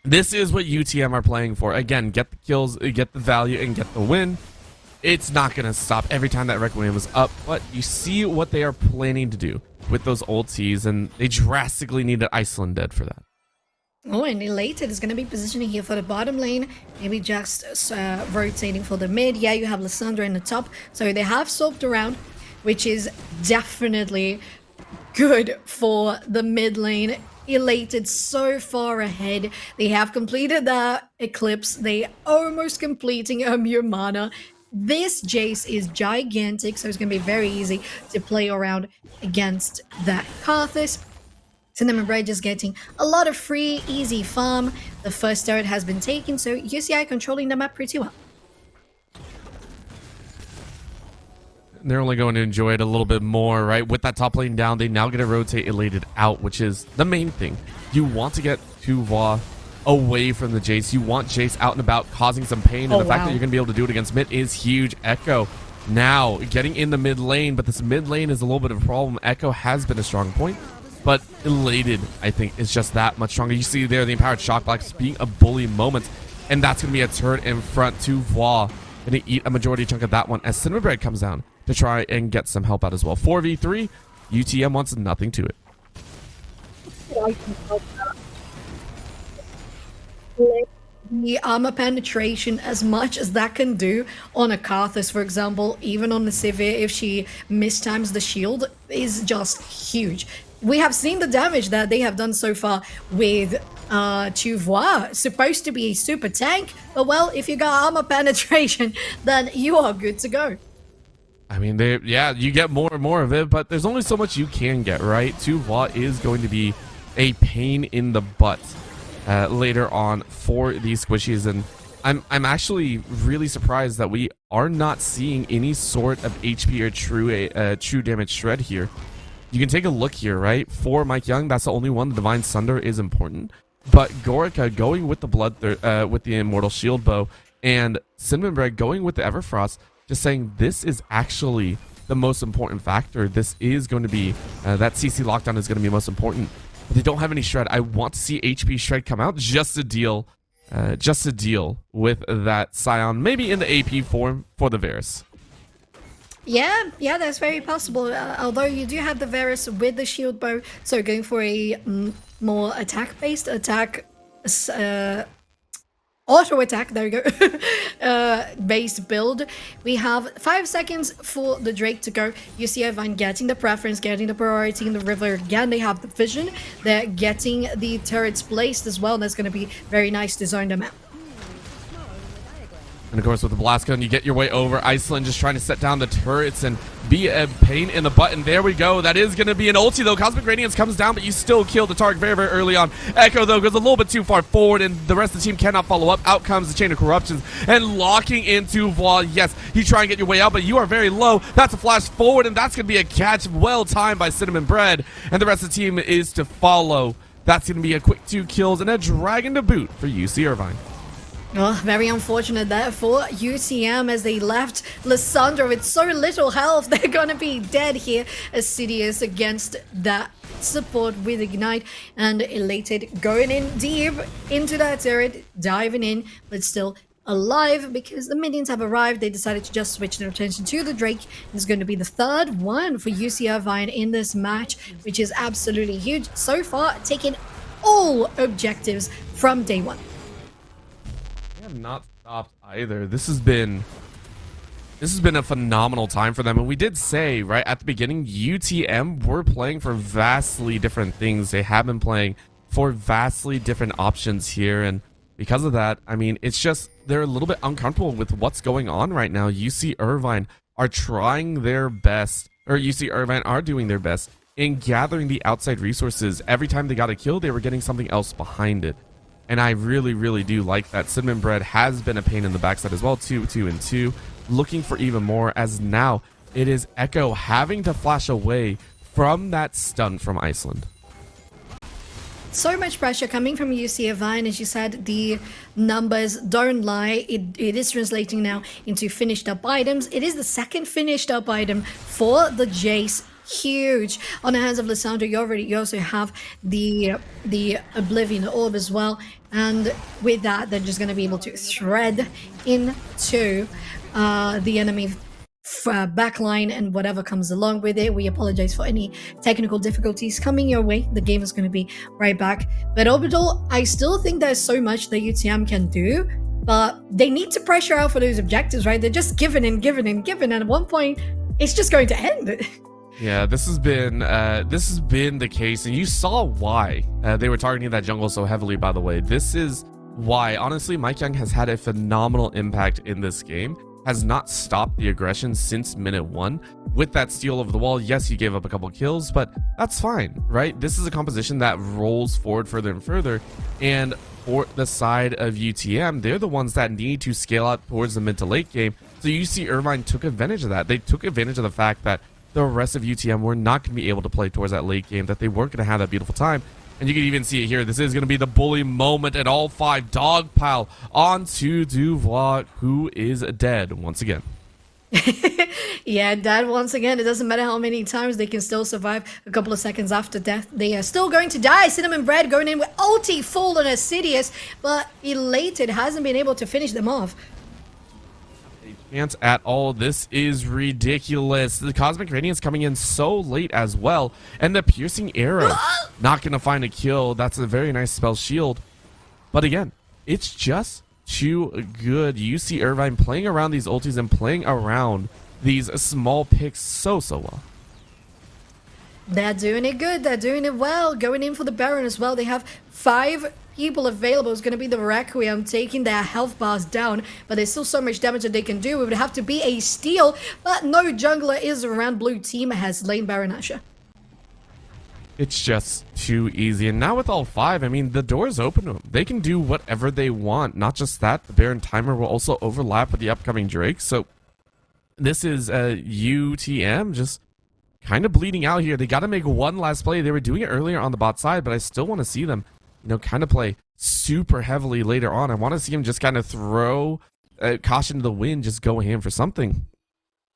This is what UTM are playing for. Again, get the kills, get the value, and get the win. It's not going to stop every time that Requiem is up, but you see what they are planning to do with those ultis, and they drastically needed Iceland dead for that. Oh, and Elated is going to be positioning here for the bottom lane. Maybe just rotating for the mid. Yeah, you have Lysandra in the top. So they have soaked around, which is definitely good for the mid lane. Elated so far ahead. They have completed the Eclipse. They almost completing a Mere Mana. This Jace is gigantic, so it's going to be very easy to play around against that Karthus. Cinnamon Bread just getting a lot of free, easy farm. The first turret has been taken, so UCI controlling the map pretty well. They're only going to enjoy it a little bit more, right? With that top lane down, they now get to rotate Elated out, which is the main thing. You want to get Tuva away from the Jace. You want Jace out and about causing some pain, and the fact that you're going to be able to do it against mid is huge. Echo now getting in the mid lane, but this mid lane is a little bit of a problem. Echo has been a strong point, but Elated, I think, is just that much stronger. You see there the Empowered Shock Blocks being a bully moment, and that's going to be a turret in front to Voix. Going to eat a majority chunk of that one as Cinnamon Bread comes down to try and get some help out as well. 4v3, UTM wants nothing to it. The armor penetration as much as that can do on a Karthus, for example, even on the Sivir, if she mistimes the shield, is just huge. We have seen the damage that they have done so far with Tuvois, supposed to be a super tank, but well, if you got armor penetration, then you are good to go. I mean, you get more and more of it, but there's only so much you can get, right? Tuvois is going to be a pain in the butt later on for these squishies, and I'm actually really surprised that we are not seeing any sort of HP or true damage shred here. You can take a look here, right? For Mike Young, that's the only one. The Divine Sunder is important, but Gorica going with the with the Immortal Shield Bow, and Cinnamon Bread going with the Everfrost, just saying this is actually the most important factor. This is going to be that CC lockdown is going to be most important. But they don't have any shred. I want to see HP shred come out just to deal with that Scion, maybe in the AP form for the Varus. Yeah, that's very possible. Although you do have the Varus with the shield bow, so going for a more attack-based auto attack, there you go, based build. We have 5 seconds for the Drake to go. You see Irvine getting the preference, getting the priority in the river. Again, they have the vision. They're getting the turrets placed as well. That's going to be very nice to zone them out. And of course, with the blast gun, you get your way over. Iceland just trying to set down the turrets and be a pain in the butt. And there we go. That is going to be an ulti, though. Cosmic Radiance comes down, but you still kill the target very, very early on. Echo, though, goes a little bit too far forward, and the rest of the team cannot follow up. Out comes the Chain of Corruptions and locking into Voile. Yes, you try and get your way out, but you are very low. That's a flash forward, and that's going to be a catch well timed by Cinnamon Bread. And the rest of the team is to follow. That's going to be a quick 2 kills and a dragon to boot for UC Irvine. Oh, very unfortunate there for UTM as they left Lissandra with so little health. They're gonna be dead here as Sidious against that support with Ignite, and Elated going in deep into that turret, diving in, but still alive because the minions have arrived. They decided to just switch their attention to the Drake. It's going to be the 3rd one for UC Irvine in this match, which is absolutely huge. So far, taking all objectives from day one. Have not stopped either. This has been a phenomenal time for them, and we did say right at the beginning UTM were playing for vastly different things. They have been playing for vastly different options here, and because of that, I mean, it's just they're a little bit uncomfortable with what's going on right now. UC Irvine are trying their best, or UC Irvine are doing their best in gathering the outside resources. Every time they got a kill, they were getting something else behind it. And I really, really do like that. Cinnamon Bread has been a pain in the backside as well. 2, 2, and 2. Looking for even more, as now it is Echo having to flash away from that stun from Iceland. So much pressure coming from UC Irvine. As you said, the numbers don't lie. It is translating now into finished up items. It is the 2nd finished up item for the Jace. Huge. On the hands of Lissandra, you also have the Oblivion Orb as well, and with that they're just going to be able to thread into the enemy backline and whatever comes along with it. We apologize for any technical difficulties coming your way. The game is going to be right back, but Orbital, I still think there's so much that UTM can do, but they need to pressure out for those objectives, right? They're just giving and and at one point it's just going to end. Yeah, this has been the case, and you saw why they were targeting that jungle so heavily. By the way, this is why, honestly, Mike Young has had a phenomenal impact in this game. Has not stopped the aggression since minute 1 with that steal over the wall. Yes, he gave up a couple kills, but that's fine, right? This is a composition that rolls forward further and further, and for the side of UTM, they're the ones that need to scale out towards the mid to late game. So you see Irvine took advantage of that. They took advantage of the fact that the rest of UTM were not going to be able to play towards that late game, that they weren't going to have that beautiful time. And you can even see it here. This is going to be the bully moment, and all 5 dogpile onto Duvois, who is dead once again. Yeah, dead once again. It doesn't matter how many times, they can still survive a couple of seconds after death. They are still going to die. Cinnamon Bread going in with ulti full on Sidious, but Elated hasn't been able to finish them off. chance at all. This is ridiculous. The Cosmic Radiance coming in so late as well. And the Piercing Arrow not going to find a kill. That's a very nice spell shield. But again, it's just too good. You see Irvine playing around these ultis and playing around these small picks so well. They're doing it good. They're doing it well. Going in for the Baron as well. They have 5 people available. It's going to be the Requiem taking their health bars down, but there's still so much damage that they can do. It would have to be a steal, but no jungler is around. Blue team has lane Baron Asher. It's just too easy. And now with all 5, I mean, the door's open to them. They can do whatever they want. Not just that, the Baron timer will also overlap with the upcoming Drake. So this is UTM just kind of bleeding out here. They got to make one last play. They were doing it earlier on the bot side, but I still want to see them, you know, kind of play super heavily later on. I want to see him just kind of throw caution to the wind, just go ham for something.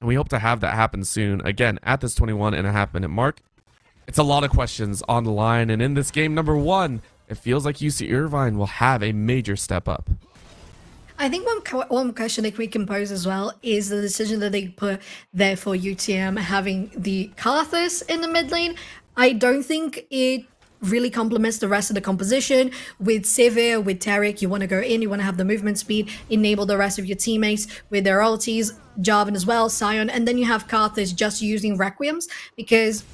And we hope to have that happen soon. Again, at this 21.5-minute mark, it's a lot of questions on the line. And in this game number 1, it feels like UC Irvine will have a major step up. I think one question that we can pose as well is the decision that they put there for UTM having the Karthus in the mid lane. I don't think it really complements the rest of the composition. With Sivir, with Taric, you want to go in, you want to have the movement speed, enable the rest of your teammates with their ultis, Jarvan as well, Sion, and then you have Karthus just using Requiems because,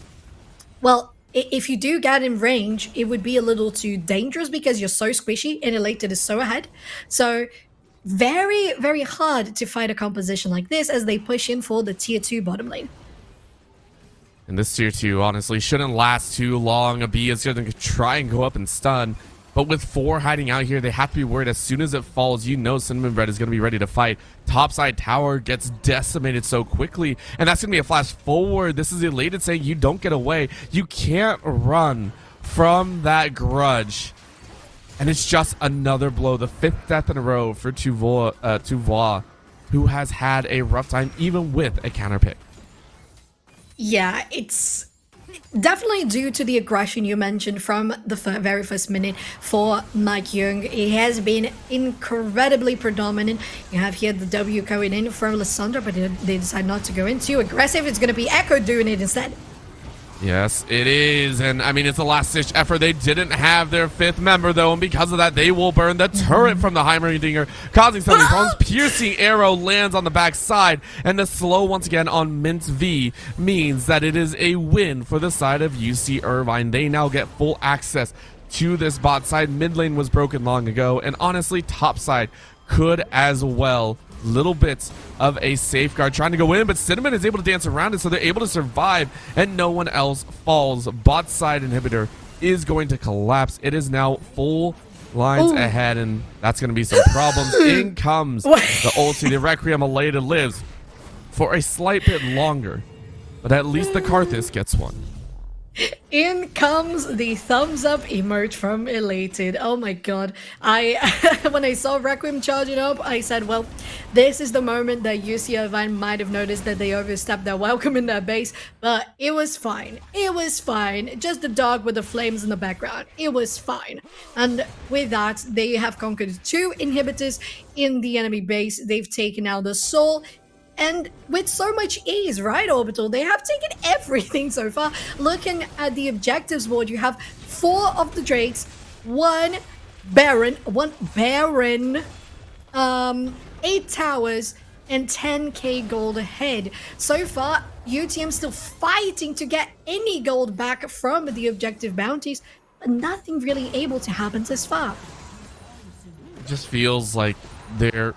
well, if you do get in range, it would be a little too dangerous because you're so squishy and Elated is so ahead. So very, very hard to fight a composition like this as they push in for the tier 2 bottom lane. And this tier 2 honestly shouldn't last too long. A B is going to try and go up and stun. But with 4 hiding out here, they have to be worried. As soon as it falls, you know Cinnamon Bread is going to be ready to fight. Topside tower gets decimated so quickly. And that's going to be a flash forward. This is Elated saying you don't get away. You can't run from that grudge. And it's just another blow. The 5th death in a row for Tuvois, who has had a rough time even with a counter pick. Yeah, it's definitely due to the aggression you mentioned from the very first minute for Mike Young. He has been incredibly predominant. You have here the W going in from Lissandra, but they decide not to go in too aggressive. It's going to be Echo doing it instead. Yes, it is. And I mean, it's a last-ditch effort. They didn't have their 5th member, though, and because of that, they will burn the turret from the Heimerdinger, causing so many problems. Piercing Arrow lands on the backside, and the slow once again on Mint V means that it is a win for the side of UC Irvine. They now get full access to this bot side. Mid lane was broken long ago, and honestly, top side could as well. Little bits of a safeguard trying to go in, but Cinnamon is able to dance around it, so they're able to survive, and no one else falls. Bot side inhibitor is going to collapse. It is now full lines ahead, and that's going to be some problems. In comes the ulti. The Requiem Elated lives for a slight bit longer, but at least the Karthus gets one. In comes the thumbs up emote from Elated. Oh my god. When I saw Requiem charging up, I said, well, this is the moment that UC Irvine might have noticed that they overstepped their welcome in their base, but it was fine. It was fine. Just the dog with the flames in the background. It was fine. And with that, they have conquered 2 inhibitors in the enemy base. They've taken out the soul. And with so much ease, right, Orbital? They have taken everything so far. Looking at the objectives board, you have 4 of the Drakes, 1 Baron, 8 towers, and 10k gold ahead. So far, UTM still fighting to get any gold back from the objective bounties, but nothing really able to happen this far. It just feels like they're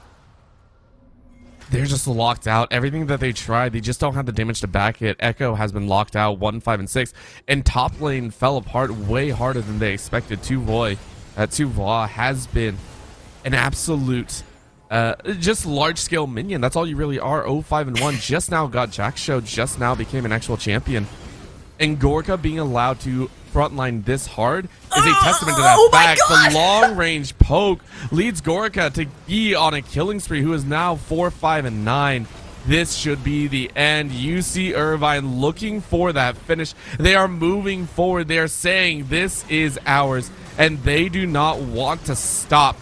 just locked out. Everything that they tried, they just don't have the damage to back it. Echo has been locked out 1, 5, and 6, and top lane fell apart way harder than they expected. Tuvois has been an absolute just large-scale minion. That's all you really are. 0-5 and 1 just now got Jack Show, just now became an actual champion. And Gorka being allowed to frontline this hard is a testament to that fact. The long-range poke leads Gorka to be on a killing spree, who is now 4, 5, and 9. This should be the end. UC Irvine looking for that finish. They are moving forward. They are saying this is ours, and they do not want to stop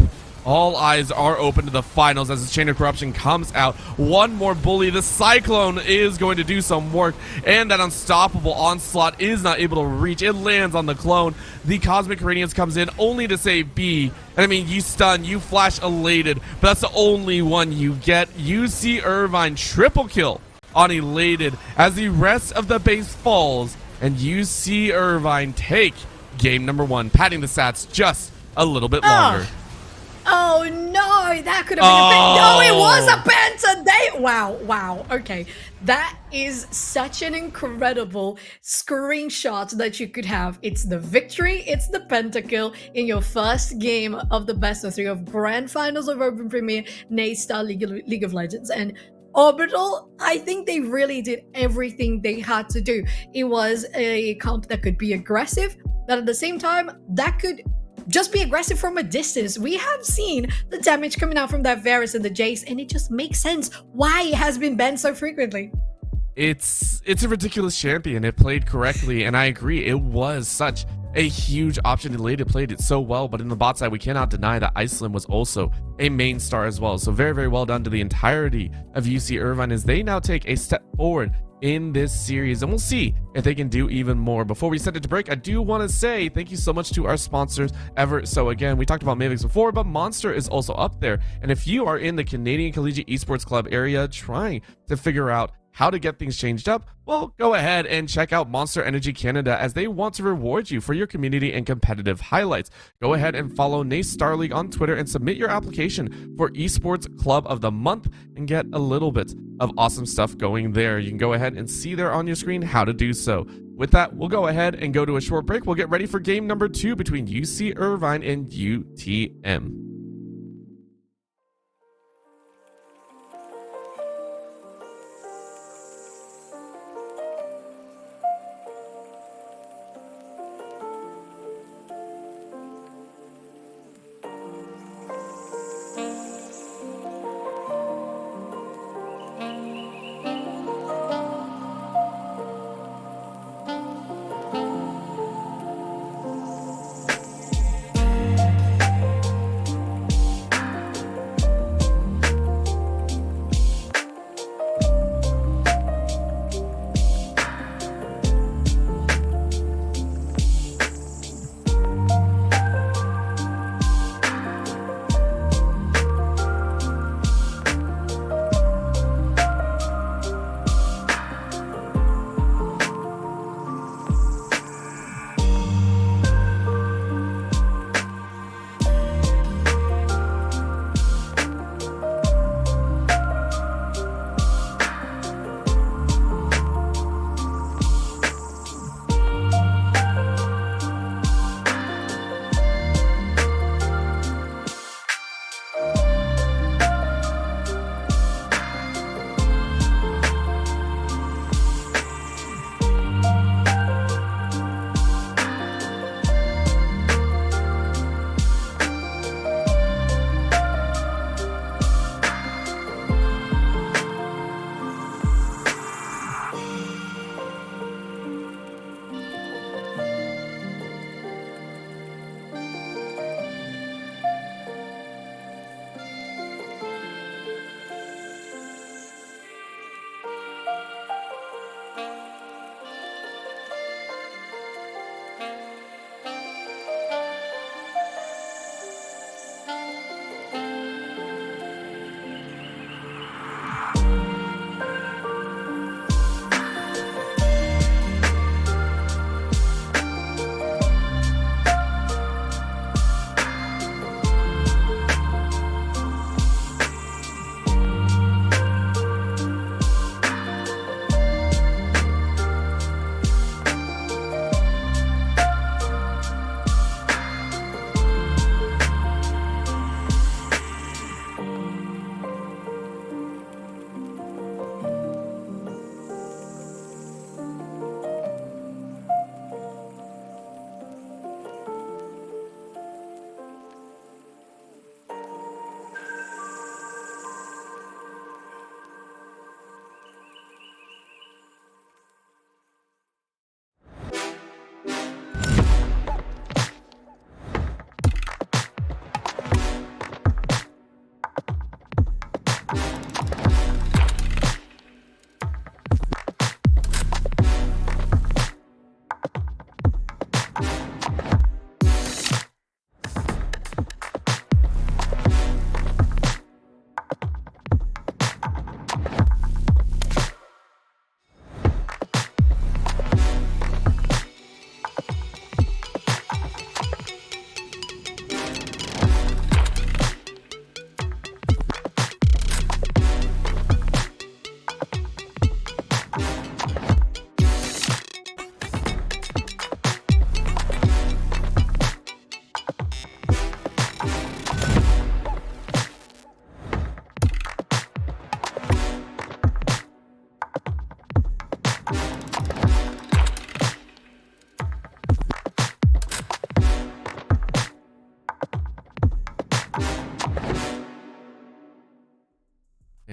All eyes are open to the finals as the Chain of Corruption comes out. One more bully. The Cyclone is going to do some work, and that unstoppable onslaught is not able to reach. It lands on the clone. The Cosmic Radiance comes in only to save B. And I mean, you stun, you flash elated, but that's the only one you get. UC Irvine triple kill on elated as the rest of the base falls, and UC Irvine take game number 1, padding the stats just a little bit longer. Oh no, that could have been a penta. Oh, it was a penta. Wow. Okay. That is such an incredible screenshot that you could have. It's the victory, it's the pentakill in your first game of the best of 3 of Grand Finals of Open Premier NACE Starleague League of Legends. And Orbital, I think they really did everything they had to do. It was a comp that could be aggressive, but at the same time, that could just be aggressive from a distance. We have seen the damage coming out from that Varus and the Jace, and it just makes sense why it has been banned so frequently. It's a ridiculous champion. It played correctly, and I agree. It was such a huge option. Elated played it so well, but in the bot side, we cannot deny that Iceland was also a main star as well. So very, very well done to the entirety of UC Irvine as they now take a step forward in this series, and we'll see if they can do even more. Before we send it to break, I do want to say thank you so much to our sponsors ever so again. We talked about Mavix before, but Monster is also up there, and if you are in the Canadian Collegiate Esports Club area trying to figure out how to get things changed up, well, go ahead and check out Monster Energy Canada as they want to reward you for your community and competitive highlights. Go ahead and follow NACE Starleague on Twitter and submit your application for Esports Club of the Month and get a little bit of awesome stuff going there. You can go ahead and see there on your screen how to do so. With that, we'll go ahead and go to a short break. We'll get ready for game number 2 between UC Irvine and UTM.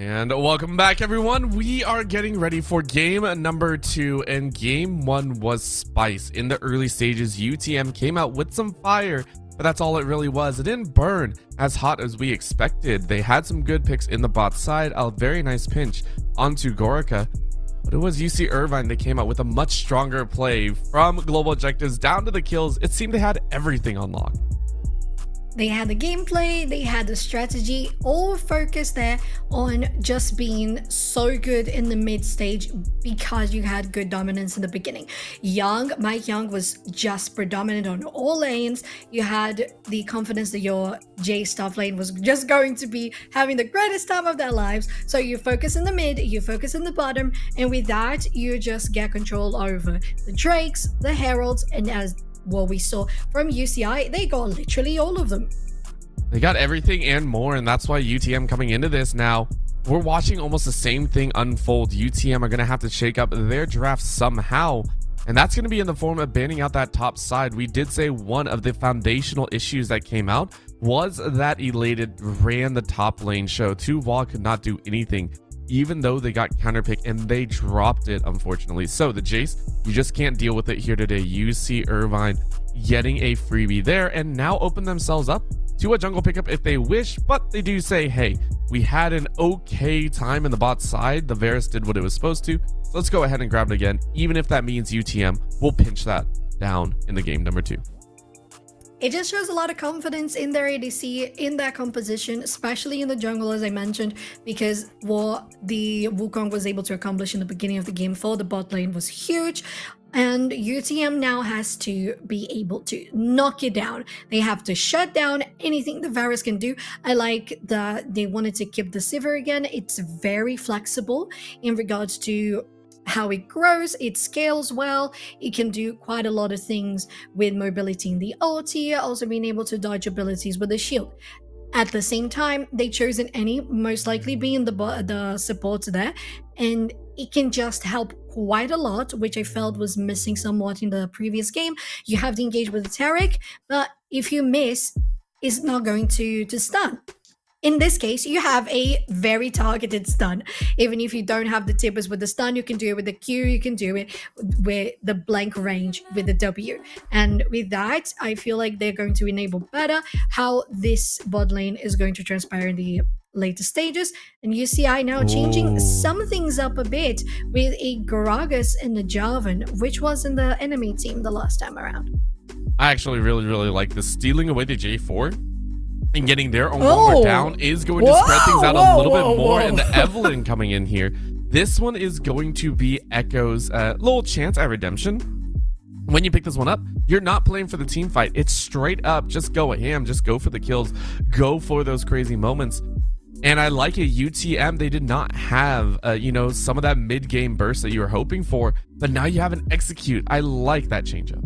And welcome back, everyone. We are getting ready for game number 2, and game 1 was Spice. In the early stages, UTM came out with some fire, but that's all it really was. It didn't burn as hot as we expected. They had some good picks in the bot side, a very nice pinch onto Gorica, but it was UC Irvine that came out with a much stronger play. From global objectives down to the kills, it seemed they had everything on lock. They had the gameplay, they had the strategy, all focused there on just being so good in the mid stage because you had good dominance in the beginning. Mike Young was just predominant on all lanes. You had the confidence that your J staff lane was just going to be having the greatest time of their lives. So you focus in the mid, you focus in the bottom, and with that, you just get control over the Drakes, the Heralds, and as what we saw from UCI, they got literally all of them. They got everything and more, and that's why UTM coming into this now, we're watching almost the same thing unfold. UTM are going to have to shake up their draft somehow, and that's going to be in the form of banning out that top side. We did say one of the foundational issues that came out was that Elated ran the top lane show. 2Wall could not do anything, even though they got counterpick, and they dropped it, unfortunately. So the Jace, you just can't deal with it here today. UC Irvine getting a freebie there, and now open themselves up to a jungle pickup if they wish, but they do say, hey, we had an okay time in the bot side. The Varus did what it was supposed to, so let's go ahead and grab it again, even if that means UTM will pinch that down in the game number 2. It just shows a lot of confidence in their ADC, in their composition, especially in the jungle, as I mentioned, because what the Wukong was able to accomplish in the beginning of the game for the bot lane was huge. And UTM now has to be able to knock it down. They have to shut down anything the Varus can do. I like that they wanted to keep the Sivir again. It's very flexible in regards to how it grows, it scales well, it can do quite a lot of things with mobility in the ulti, also being able to dodge abilities with the shield. At the same time, they chose an any, most likely being the support there, and it can just help quite a lot, which I felt was missing somewhat in the previous game. You have to engage with the Taric, but if you miss, it's not going to stun. In this case, you have a very targeted stun. Even if you don't have the tippers with the stun, you can do it with the Q, you can do it with the blank range with the W. And with that, I feel like they're going to enable better how this bot lane is going to transpire in the later stages. And UCI now changing some things up a bit with a Gragas and a Jarvan, which was in the enemy team the last time around. I actually really like this. Stealing away the J4 and getting their own armor down is going to spread things out a little bit more. And the Evelyn coming in here. This one is going to be Echo's little chance at redemption. When you pick this one up, you're not playing for the team fight. It's straight up, just go ham, just go for the kills, go for those crazy moments. And I like it. UTM, they did not have, some of that mid-game burst that you were hoping for, but now you have an execute. I like that change-up.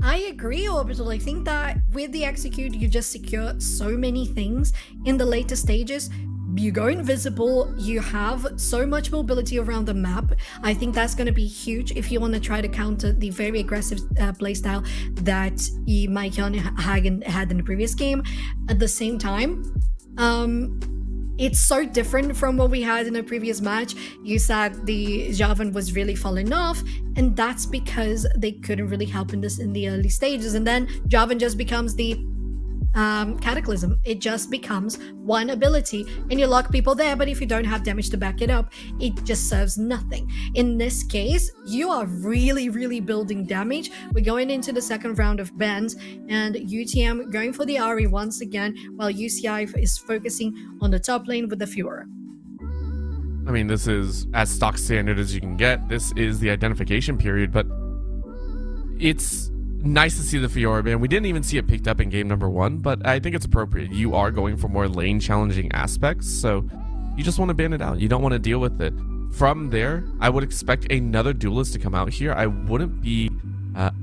I agree, Orbital. I think that with the execute, you just secure so many things in the later stages. You go invisible, you have so much mobility around the map. I think that's going to be huge if you want to try to counter the very aggressive playstyle that Mike Young had in the previous game. At the same time, it's so different from what we had in a previous match. You said the Jarvan was really falling off, and that's because they couldn't really help in the early stages. And then Jarvan just becomes the Cataclysm. It just becomes one ability, and you lock people there, but if you don't have damage to back it up, it just serves nothing. In this case, you are really building damage. We're going into the second round of bans, and UTM going for the Ari once again, while UCI is focusing on the top lane with the Fiora. I mean, this is as stock standard as you can get. This is the identification period, but it's nice to see the Fiora ban. We didn't even see it picked up in game number 1, but I think it's appropriate. You are going for more lane challenging aspects, so you just want to ban it out. You don't want to deal with it. From there, I would expect another duelist to come out here. I wouldn't be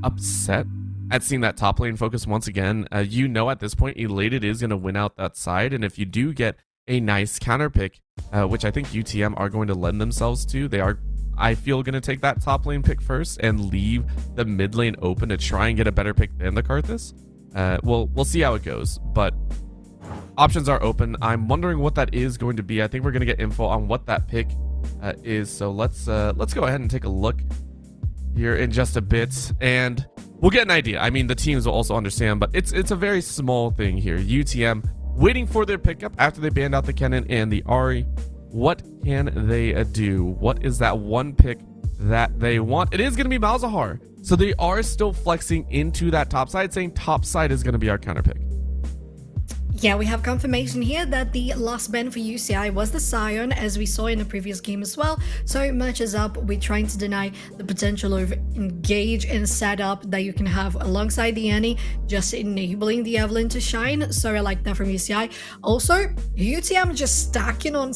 upset at seeing that top lane focus once again. At this point, Elated is going to win out that side, and if you do get a nice counter pick, which I think UTM are going to lend themselves to, they are, I feel, going to take that top lane pick first and leave the mid lane open to try and get a better pick than the Karthus. We'll see how it goes, but options are open. I'm wondering what that is going to be. I think we're going to get info on what that pick is. So let's go ahead and take a look here in just a bit, and we'll get an idea. I mean, the teams will also understand, but it's a very small thing here. UTM waiting for their pickup after they banned out the Kennen and the Ahri. What can they do? What is that one pick that they want? It is going to be Malzahar. So they are still flexing into that top side, saying top side is going to be our counter pick. Yeah, we have confirmation here that the last ban for UCI was the Scion, as we saw in the previous game as well. So it matches up with trying to deny the potential of engage and setup that you can have alongside the Annie, just enabling the Evelyn to shine. So I like that from UCI. Also, UTM just stacking on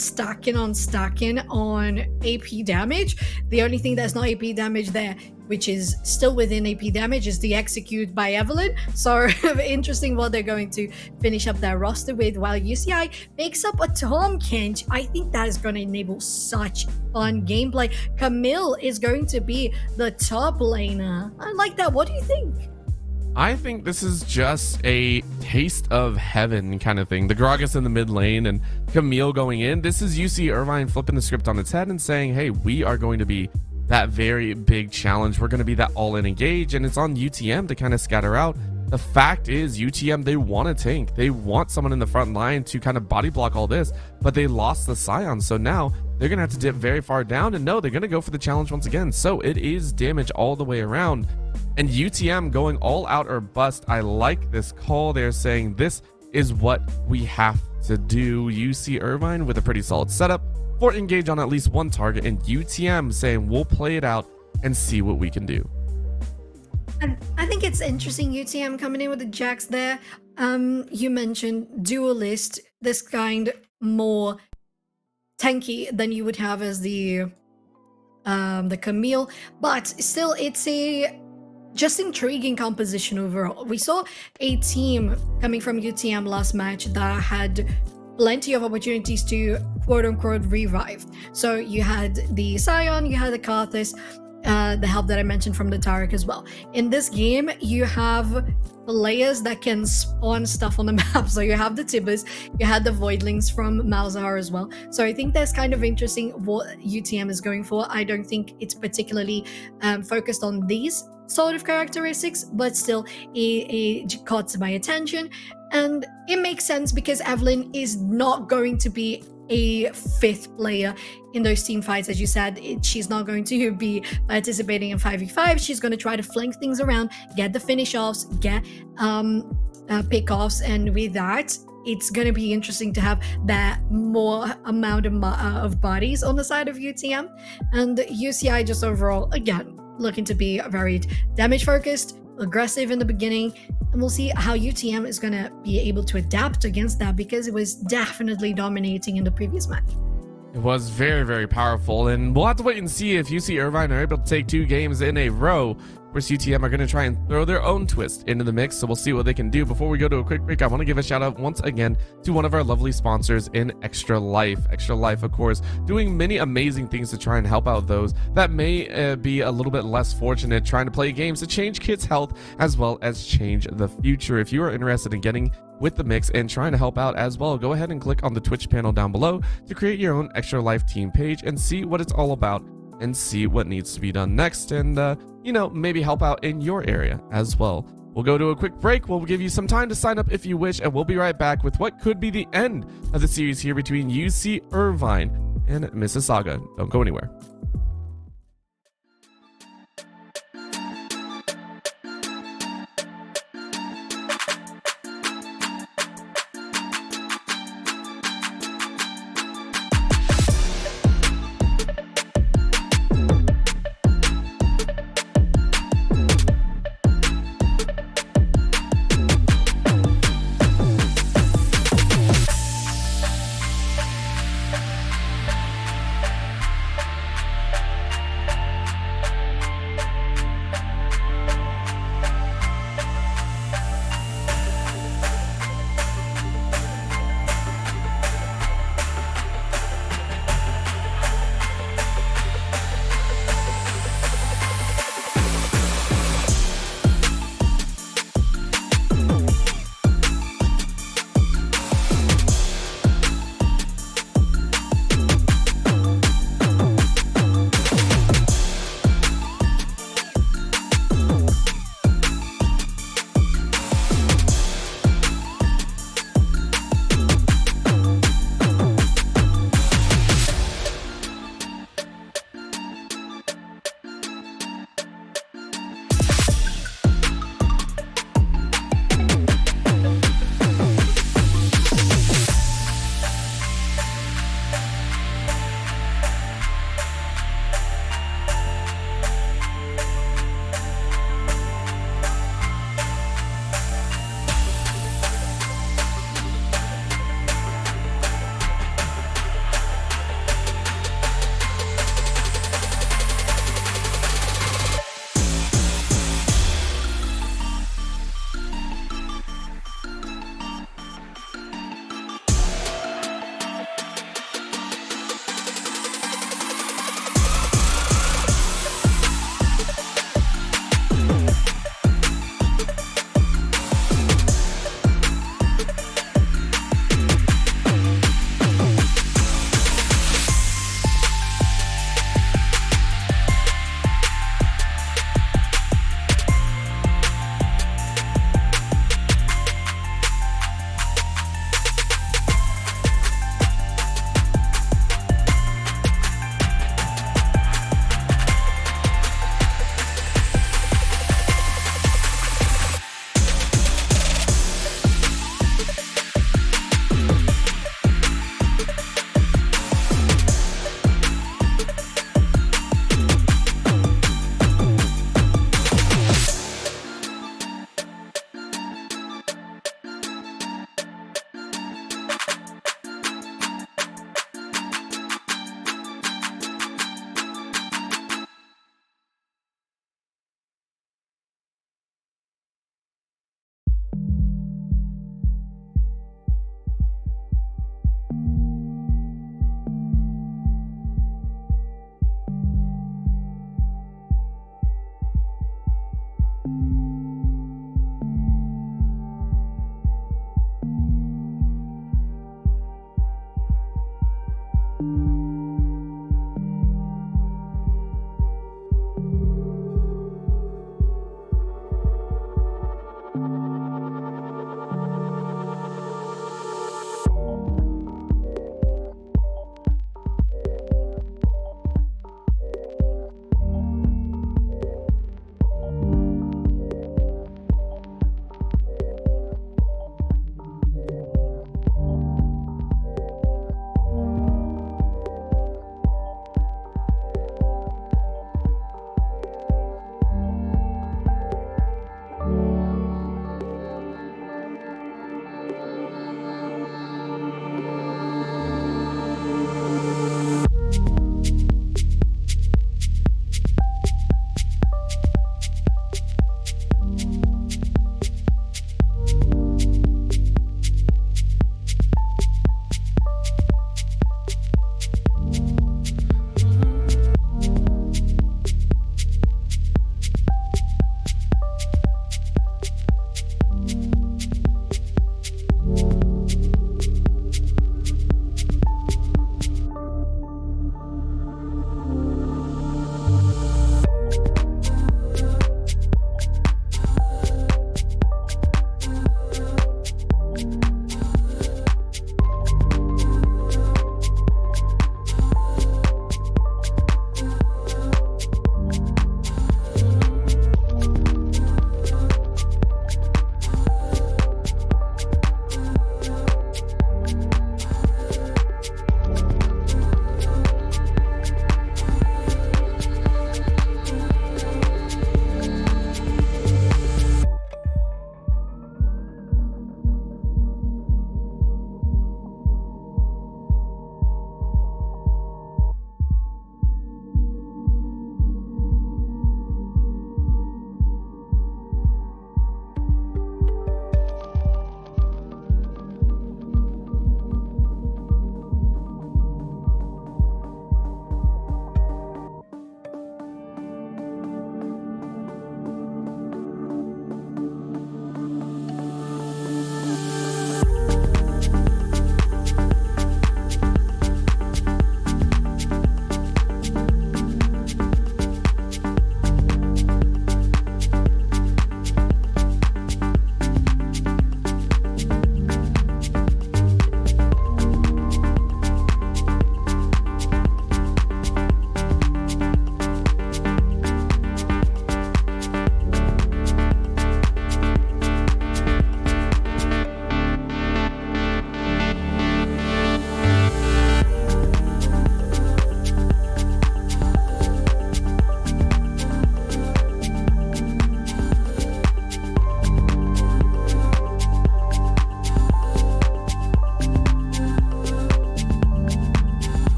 AP damage. The only thing that's not AP damage there, which is still within AP damage, is the execute by Evelyn. So interesting what they're going to finish up their roster with, while UCI makes up a Tom Kench. I think that is going to enable such fun gameplay. Camille is going to be the top laner. I like that. What do you think? I think this is just a taste of heaven kind of thing. The Gragas in the mid lane and Camille going in. This is UC Irvine flipping the script on its head and saying, hey, we are going to be that very big challenge. We're going to be that all-in engage, and it's on UTM to kind of scatter out. The fact is, UTM, they want a tank. They want someone in the front line to kind of body block all this, but they lost the Scion, so now they're going to have to dip very far down, and no, they're going to go for the challenge once again. So it is damage all the way around, and UTM going all out or bust. I like this call. They're saying this is what we have to do. UC Irvine with a pretty solid setup for engage on at least one target, and UTM saying we'll play it out and see what we can do. And I think it's interesting, UTM coming in with the Jax there. You mentioned duelist, this kind more tanky than you would have as the Camille, but still it's a just intriguing composition overall. We saw a team coming from UTM last match that had plenty of opportunities to quote-unquote revive. So you had the Scion, you had the Karthus, the help that I mentioned from the Taric as well. In this game, you have players that can spawn stuff on the map. So you have the Tibbers, you had the Voidlings from Malzahar as well. So I think that's kind of interesting what UTM is going for. I don't think it's particularly focused on these sort of characteristics, but still it caught my attention. And it makes sense because Evelyn is not going to be a fifth player in those team fights. As you said, she's not going to be participating in 5v5. She's going to try to flank things around, get the finish offs, get pick-offs, and with that, it's going to be interesting to have that more amount of bodies on the side of UTM. And UCI just overall, again, looking to be very damage focused, aggressive in the beginning, and we'll see how UTM is going to be able to adapt against that, because it was definitely dominating in the previous match. It was very, very powerful, and we'll have to wait and see if UC Irvine are able to take 2 games in a row. Whereas UTM are going to try and throw their own twist into the mix, so we'll see what they can do. Before we go to a quick break, I want to give a shout out once again to one of our lovely sponsors in Extra Life. Extra Life, of course, doing many amazing things to try and help out those that may be a little bit less fortunate trying to play games to change kids' health as well as change the future. If you are interested in getting with the mix and trying to help out as well, go ahead and click on the Twitch panel down below to create your own Extra Life team page and see what it's all about and see what needs to be done next, and maybe help out in your area as well. We'll go to a quick break. We'll give you some time to sign up if you wish, and we'll be right back with what could be the end of the series here between UC Irvine and Mississauga. Don't go anywhere.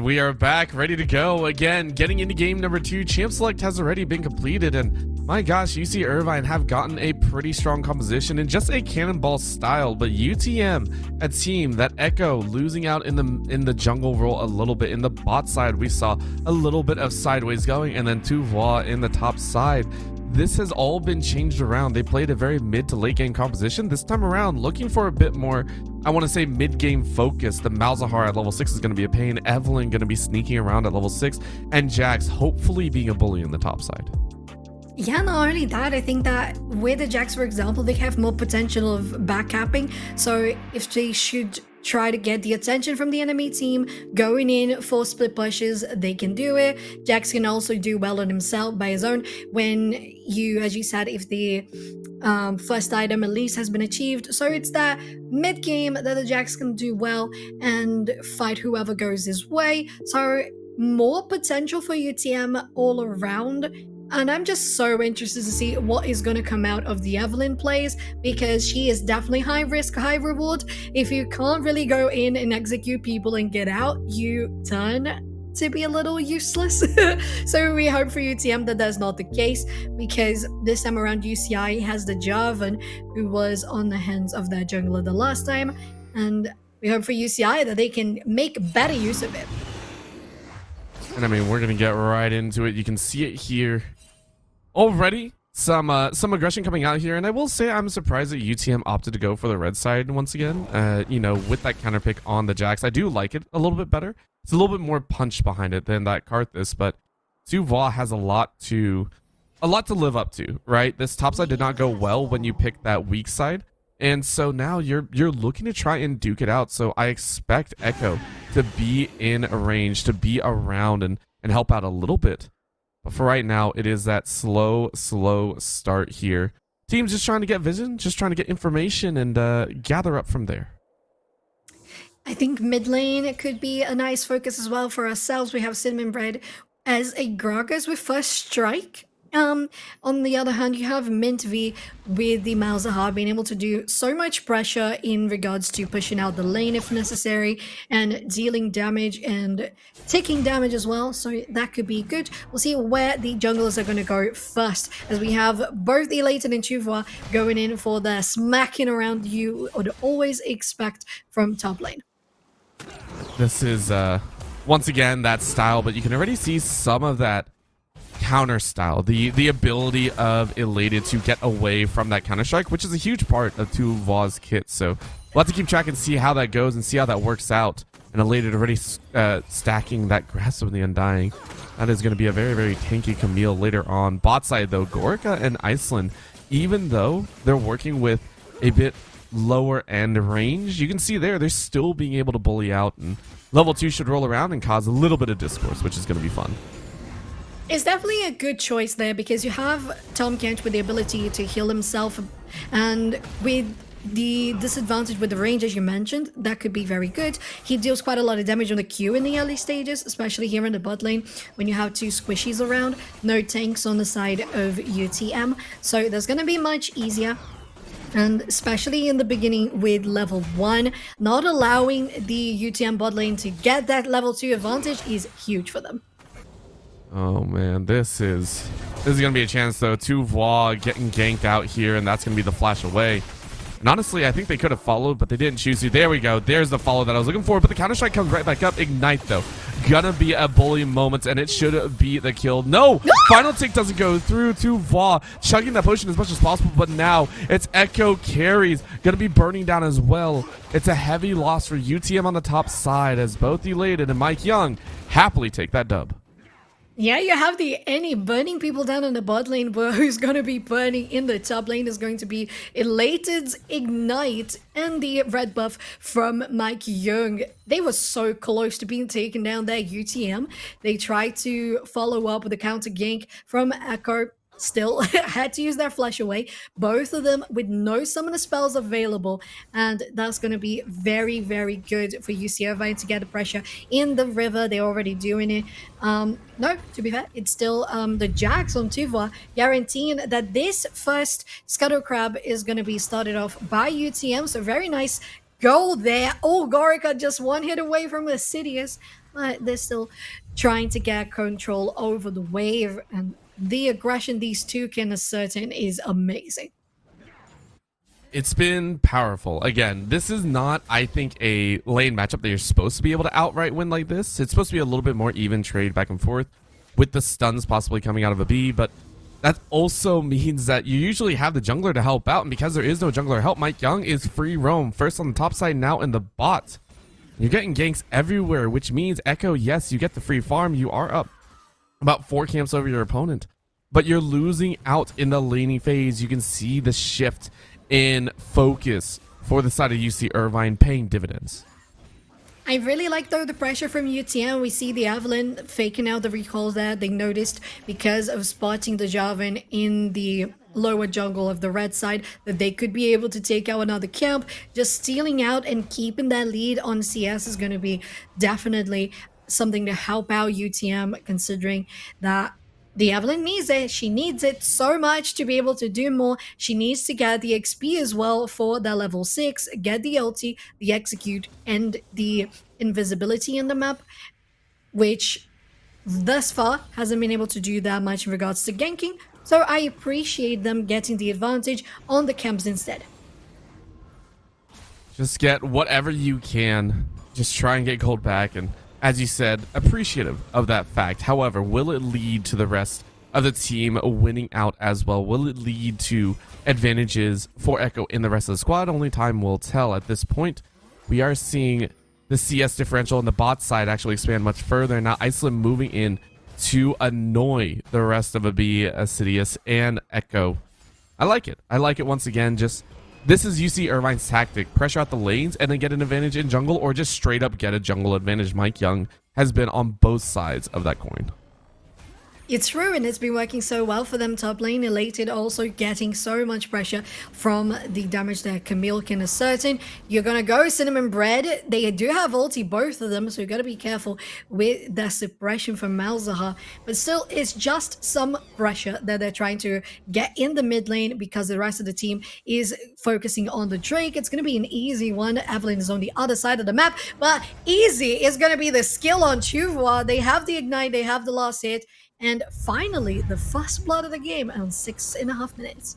we are back, ready to go again. Getting into game number 2. Champ Select has already been completed, and my gosh, UC Irvine have gotten a pretty strong composition in just a cannonball style. But UTM, a team that Echo losing out in the jungle role a little bit. In the bot side, we saw a little bit of sideways going, and then Tuvois in the top side. This has all been changed around. They played a very mid to late game composition. This time around, looking for a bit more, I want to say, mid game focus. The Malzahar at level 6 is going to be a pain. Evelyn going to be sneaking around at level 6. And Jax hopefully being a bully in the top side. Yeah, not only that, I think that with the Jax, for example, they have more potential of backcapping. So if they should try to get the attention from the enemy team, going in for split pushes, they can do it. Jax can also do well on himself by his own. When you, as you said, if the first item at least has been achieved. So it's that mid game that the Jax can do well and fight whoever goes his way. So more potential for UTM all around. And I'm just so interested to see what is going to come out of the Evelyn plays, because she is definitely high risk, high reward. If you can't really go in and execute people and get out, you turn to be a little useless. So we hope for UTM that that's not the case, because this time around UCI has the Jarvan, who was on the hands of their jungler the last time. And we hope for UCI that they can make better use of it. And I mean, we're going to get right into it. You can see it here. Already some aggression coming out here, and I will say I'm surprised that UTM opted to go for the red side once again. You know, with that counter pick on the Jax, I do like it a little bit better. It's a little bit more punch behind it than that Karthus, but Tuvois has a lot to live up to, right? This top side did not go well when you picked that weak side, and so now you're looking to try and duke it out. So I expect Echo to be in a range, to be around and help out a little bit. But for right now, it is that slow start here. Team's just trying to get vision, just trying to get information and gather up from there. I think mid lane could be a nice focus as well for ourselves. We have Cinnamon Bread as a Gragas with first strike. On the other hand, you have Mint V with the Malzahar being able to do so much pressure in regards to pushing out the lane if necessary and dealing damage and taking damage as well. So that could be good. We'll see where the junglers are going to go first, as we have both Elated and Tuvois going in for the smacking around you would always expect from top lane. This is once again that style, but you can already see some of that counter style, the ability of Elated to get away from that counter strike, which is a huge part of Tuvois' kit. So we'll have to keep track and see how that goes and see how that works out. And Elated already stacking that Grasp of the Undying. That is going to be a very, very tanky Camille later on. Bot side though, Gorica and Iceland, even though they're working with a bit lower end range, you can see they're still being able to bully out, and level 2 should roll around and cause a little bit of discourse, which is going to be fun. It's definitely a good choice there, because you have Tom Kent with the ability to heal himself, and with the disadvantage with the range, as you mentioned, that could be very good. He deals quite a lot of damage on the Q in the early stages, especially here in the bot lane when you have two squishies around. No tanks on the side of UTM, so that's going to be much easier. And especially in the beginning with level 1, not allowing the UTM bot lane to get that level 2 advantage is huge for them. Oh man, this is gonna be a chance though. Tuvois getting ganked out here, and that's gonna be the flash away. And honestly, I think they could have followed, but they didn't choose to. There we go. There's the follow that I was looking for, but the counter strike comes right back up. Ignite though, gonna be a bully moment, and it should be the kill. No, final tick doesn't go through. Tuvois chugging that potion as much as possible, but now it's Echo carries, gonna be burning down as well. It's a heavy loss for UTM on the top side, as both Elated and Mike Young happily take that dub. Yeah, you have the Annie burning people down in the bot lane, but who's going to be burning in the top lane is going to be Elated's Ignite and the red buff from Mike Young. They were so close to being taken down there, UTM. They tried to follow up with a counter gank from Echo. Still had to use their flash away, both of them with no summoner spells available, and that's going to be very, very good for UC Irvine to get the pressure in the river. They're already doing it. No, to be fair, it's still the Jax on Tuvois, guaranteeing that this first Scuttle Crab is going to be started off by UTM, so very nice goal there. Oh, Gorica just one hit away from Assidious. but they're still trying to get control over the wave, and the aggression these two can assert in is amazing. It's been powerful. Again, this is not, I think, a lane matchup that you're supposed to be able to outright win like this. It's supposed to be a little bit more even trade back and forth with the stuns possibly coming out of a B, but that also means that you usually have the jungler to help out, and because there is no jungler help, MikeYeung is free roam, first on the top side, now in the bot. You're getting ganks everywhere, which means Echo, yes, you get the free farm, you are up about 4 camps over your opponent, but you're losing out in the laning phase. You can see the shift in focus for the side of UC Irvine paying dividends. I really like, though, the pressure from UTM. We see the Evelyn faking out the recalls there. They noticed, because of spotting the Jarvan in the lower jungle of the red side, that they could be able to take out another camp. Just stealing out and keeping that lead on CS is going to be definitely something to help out UTM, considering that the Evelyn needs it. She needs it so much to be able to do more. She needs to get the XP as well for the level 6, get the ulti, the execute, and the invisibility in the map, which thus far hasn't been able to do that much in regards to ganking. So I appreciate them getting the advantage on the camps instead. Just get whatever you can. Just try and get gold back, and as you said, appreciative of that fact. However, will it lead to the rest of the team winning out as well? Will it lead to advantages for Echo in the rest of the squad? Only time will tell. At this point, we are seeing the CS differential on the bot side actually expand much further. Now Iceland moving in to annoy the rest of a B, Assidious, and Echo. I like it. I like it once again. Just this is UC Irvine's tactic. Pressure out the lanes and then get an advantage in jungle, or just straight up get a jungle advantage. MikeYeung has been on both sides of that coin. It's true, and it's been working so well for them top lane. Elated also getting so much pressure from the damage that Camille can assert in. You're gonna go Cinnamon Bread. They do have ulti, both of them, so you gotta be careful with the suppression from Malzahar. But still, it's just some pressure that they're trying to get in the mid lane, because the rest of the team is focusing on the Drake. It's gonna be an easy one. Evelyn is on the other side of the map, but easy is gonna be the skill on Chuvwa. They have the ignite, they have the last hit, and finally, the first blood of the game on 6.5 minutes.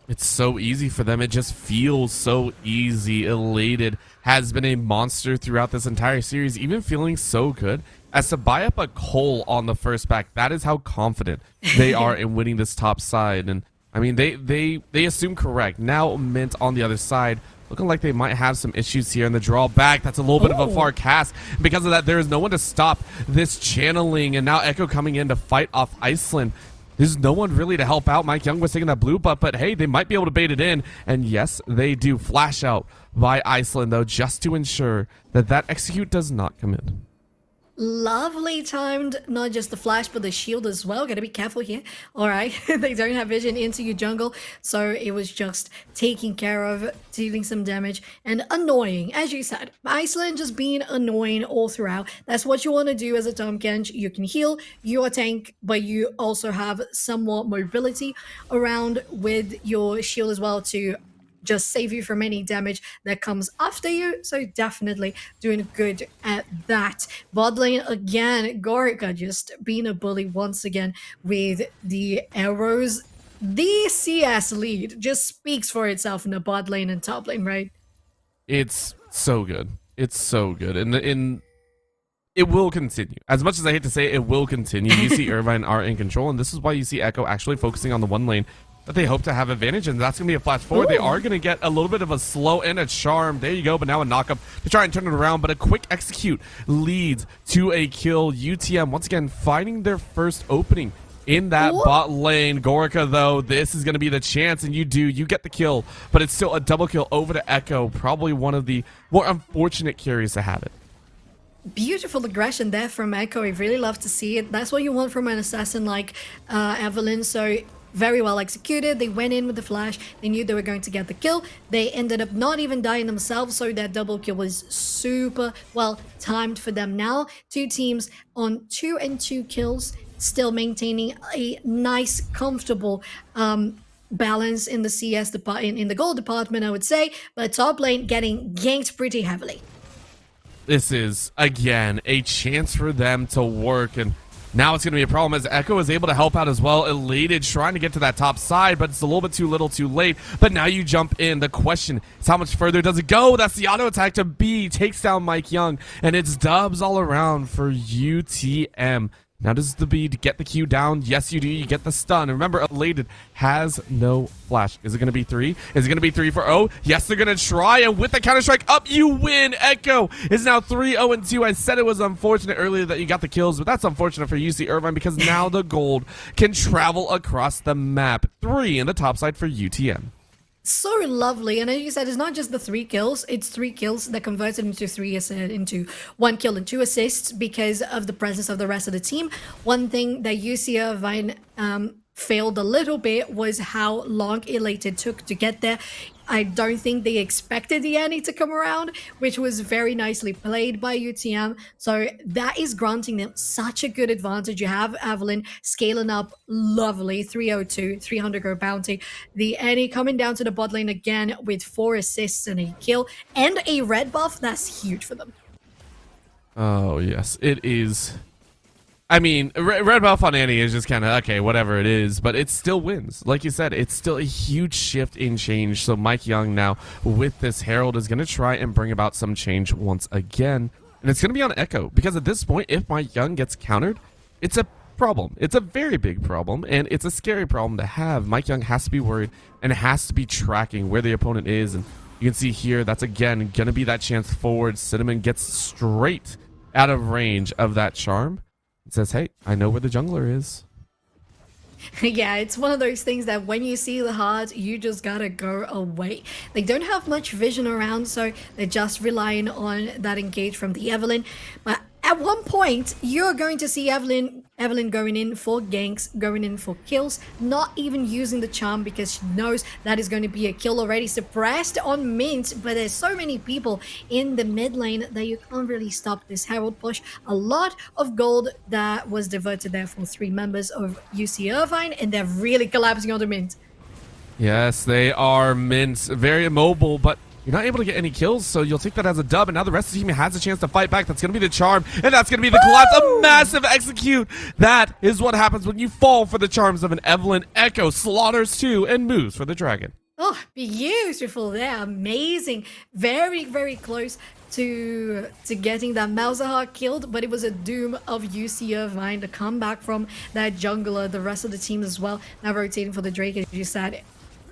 It's so easy for them. It just feels so easy. Elated has been a monster throughout this entire series, even feeling so good as to buy up a Cole on the first back. That is how confident they are in winning this top side. And I mean, they assume correct. Now Mint on the other side, looking like they might have some issues here in the draw back. That's a little bit of a far cast. Because of that, there is no one to stop this channeling. And now Echo coming in to fight off Iceland. There's no one really to help out. MikeYeung was taking that blue buff, but hey, they might be able to bait it in. And yes, they do. Flash out by Iceland, though, just to ensure that that execute does not come in. Lovely timed, not just the flash, but the shield as well. Gotta be careful here. All right, they don't have vision into your jungle, so it was just taking care of, dealing some damage, and annoying, as you said. Iceland just being annoying all throughout. That's what you want to do as a Tahm Kench. You can heal, you're a tank, but you also have somewhat mobility around with your shield as well to just save you from any damage that comes after you. So definitely doing good at that. Bot lane again, Gorica just being a bully once again with the arrows. The CS lead just speaks for itself in the bot lane and top lane, right? It's so good. It's so good. And it will continue. As much as I hate to say it, it will continue. You see Irvine are in control, and this is why you see Echo actually focusing on the one lane that they hope to have advantage, and that's going to be a flash forward. They are going to get a little bit of a slow and a charm. There you go, but now a knockup to try and turn it around, but a quick execute leads to a kill. UTM, once again, finding their first opening in that bot lane. Gorica, though, this is going to be the chance, and you get the kill, but it's still a double kill over to Echo. Probably one of the more unfortunate carries to have it. Beautiful aggression there from Echo. I really love to see it. That's what you want from an assassin like Evelyn. So very well executed. They went in with the flash. They knew they were going to get the kill. They ended up not even dying themselves, so that double kill was super well timed for them. Now, two teams on 2 and 2 kills, still maintaining a nice, comfortable balance in the CS department, in the gold department, I would say, but top lane getting ganked pretty heavily. This is, again, a chance for them to work, and now it's going to be a problem as Echo is able to help out as well. Elated, trying to get to that top side, but it's a little bit too little too late. But now you jump in. The question is, how much further does it go? That's the auto attack to B. Takes down Mike Young, and it's dubs all around for UTM. Now does the B to get the Q down? Yes, you do. You get the stun. And remember, Elated has no flash. Is it going to be 3? Is it going to be 3 for O? Yes, they're going to try. And with the Counter-Strike up, you win. Echo is now 3-0-2. I said it was unfortunate earlier that you got the kills, but that's unfortunate for UC Irvine because now the gold can travel across the map. 3 in the top side for UTM. So lovely, and as you said, it's not just the 3 kills, it's 3 kills that converted into into 1 kill and 2 assists because of the presence of the rest of the team. One thing that UC Irvine failed a little bit was how long Elated took to get there. I don't think they expected the Annie to come around, which was very nicely played by UTM. So that is granting them such a good advantage. You have Evelyn scaling up lovely, 302, 300 go bounty. The Annie coming down to the bot lane again with 4 assists and a kill and a red buff. That's huge for them. Oh, yes, it is. I mean, red buff on Annie is just kind of, okay, whatever it is, but it still wins. Like you said, it's still a huge shift in change. So Mike Young now with this Herald is going to try and bring about some change once again. And it's going to be on Echo because at this point, if Mike Young gets countered, it's a problem. It's a very big problem, and it's a scary problem to have. Mike Young has to be worried and has to be tracking where the opponent is. And you can see here, that's again going to be that chance forward. Cinnamon gets straight out of range of that charm. It says, hey, I know where the jungler is. Yeah, it's one of those things that when you see the heart, you just gotta go away. They don't have much vision around, so they're just relying on that engage from the Evelyn. But at one point, you're going to see Evelyn going in for ganks, going in for kills, not even using the charm because she knows that is going to be a kill already suppressed on Mint. But there's so many people in the mid lane that you can't really stop this Herald push. A lot of gold that was diverted there for 3 members of UC Irvine, and they're really collapsing on the Mint. Yes, they are. Mint, very immobile, but you're not able to get any kills, so you'll take that as a dub, and now the rest of the team has a chance to fight back. That's going to be the charm, and that's going to be the collapse. A massive execute. That is what happens when you fall for the charms of an Evelyn. Echo slaughters 2 and moves for the dragon. Oh, beautiful there. Amazing. Very, very close to getting that Malzahar killed, but it was a doom of UC Irvine to come back from that jungler, the rest of the team as well. Now rotating for the Drake, as you said.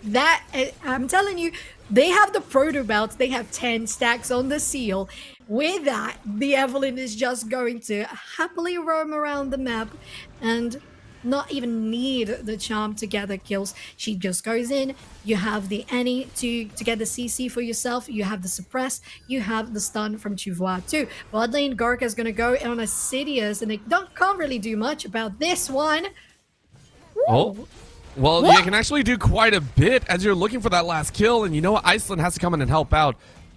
That, I'm telling you, they have the proto belts. They have 10 stacks on the seal. With that, the Evelyn is just going to happily roam around the map and not even need the charm to gather kills. She just goes in. You have the Annie to get the CC for yourself. You have the suppress. You have the stun from Chuvois too. Bot lane, Gorka is going to go on a Sidious, and they can't really do much about this one. Oh. Well, What? you can actually do quite a bit as you're looking for that last kill, and you know what? Iceland has to come in and help out.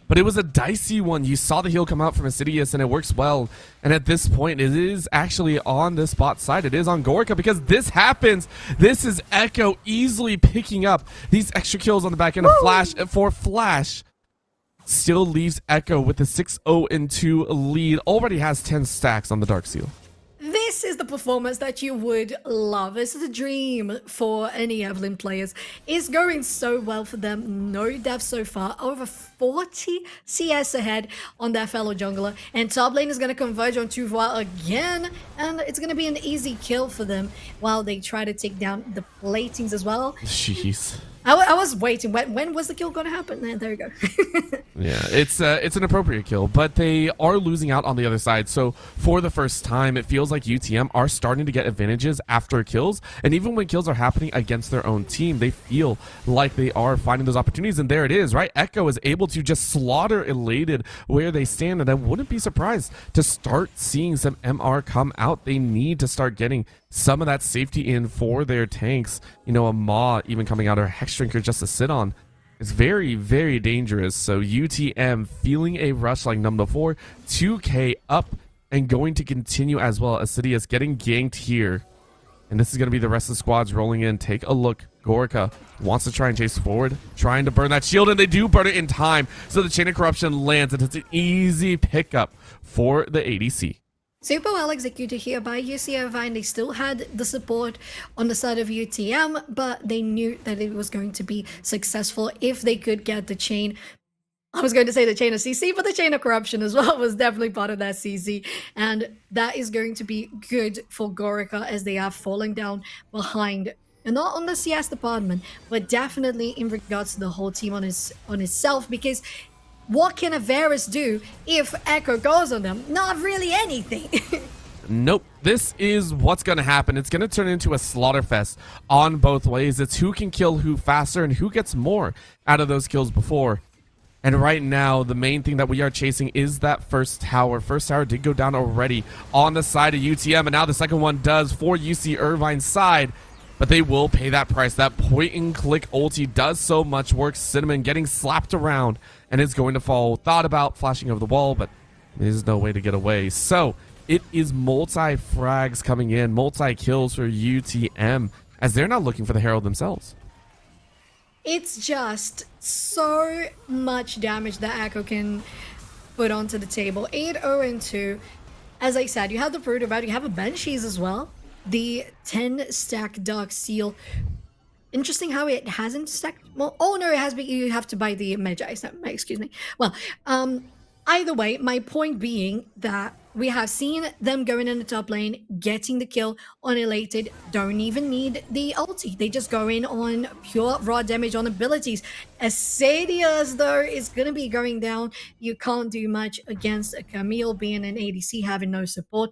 But it was a dicey one. You saw the heal come out from Assidious, and it works well. And at this point, it is actually on this bot side. It is on Gorka because this happens. This is Echo easily picking up these extra kills on the back end of Flash. For Flash, still leaves Echo with the 6-0-2 lead. Already has 10 stacks on the Dark Seal. This is the performance that you would love. This is a dream for any Evelyn players. It's going so well for them. No deaths so far. Over 40 CS ahead on their fellow jungler. And top lane is going to converge on Tuvois again. And it's going to be an easy kill for them while they try to take down the platings as well. Jeez. I was waiting. When was the kill going to happen? There we go. Yeah, it's an appropriate kill, but they are losing out on the other side. So for the first time, it feels like UTM are starting to get advantages after kills. And even when kills are happening against their own team, they feel like they are finding those opportunities. And there it is, right? Echo is able to just slaughter Elated where they stand. And I wouldn't be surprised to start seeing some MR come out. They need to start getting some of that safety in for their tanks. You know, a Maw even coming out, or a Hex Drinker just to sit on. It's very, very dangerous. So UTM feeling a rush like none before. 2K up and going to continue as well. Assidious getting ganked here. And this is going to be the rest of the squads rolling in. Take a look. Gorka wants to try and chase forward, trying to burn that shield, and they do burn it in time. So the Chain of Corruption lands, and it's an easy pickup for the ADC. Super well executed here by UC Irvine. They still had the support on the side of UTM, but they knew that it was going to be successful if they could get the chain. I was going to say the chain of CC, but the chain of corruption as well was definitely part of that CC. And that is going to be good for Gorica as they are falling down behind. And not on the CS department, but definitely in regards to the whole team on itself, because what can a Varus do if Echo goes on them? Not really anything. Nope. This is what's going to happen. It's going to turn into a slaughterfest on both ways. It's who can kill who faster and who gets more out of those kills before. And right now, the main thing that we are chasing is that first tower. First tower did go down already on the side of UTM, and now the second one does for UC Irvine's side. But they will pay that price. That point-and-click ulti does so much work. Cinnamon getting slapped around, and it's going to fall. Thought about flashing over the wall, but there's no way to get away. So it is multi-frags coming in, multi-kills for UTM, as they're not looking for the Herald themselves. It's just so much damage that Echo can put onto the table. 8-0-2. As I said, you have the Brood about, you have a Banshees as well. The 10 stack Dark Seal. Interesting how it hasn't stacked. Well, oh no, it has, but you have to buy the Magi. Excuse me. Well, either way, my point being that we have seen them going in the top lane, getting the kill on Elated, don't even need the ulti. They just go in on pure raw damage on abilities. Asadias, though, is going to be going down. You can't do much against a Camille being an ADC, having no support.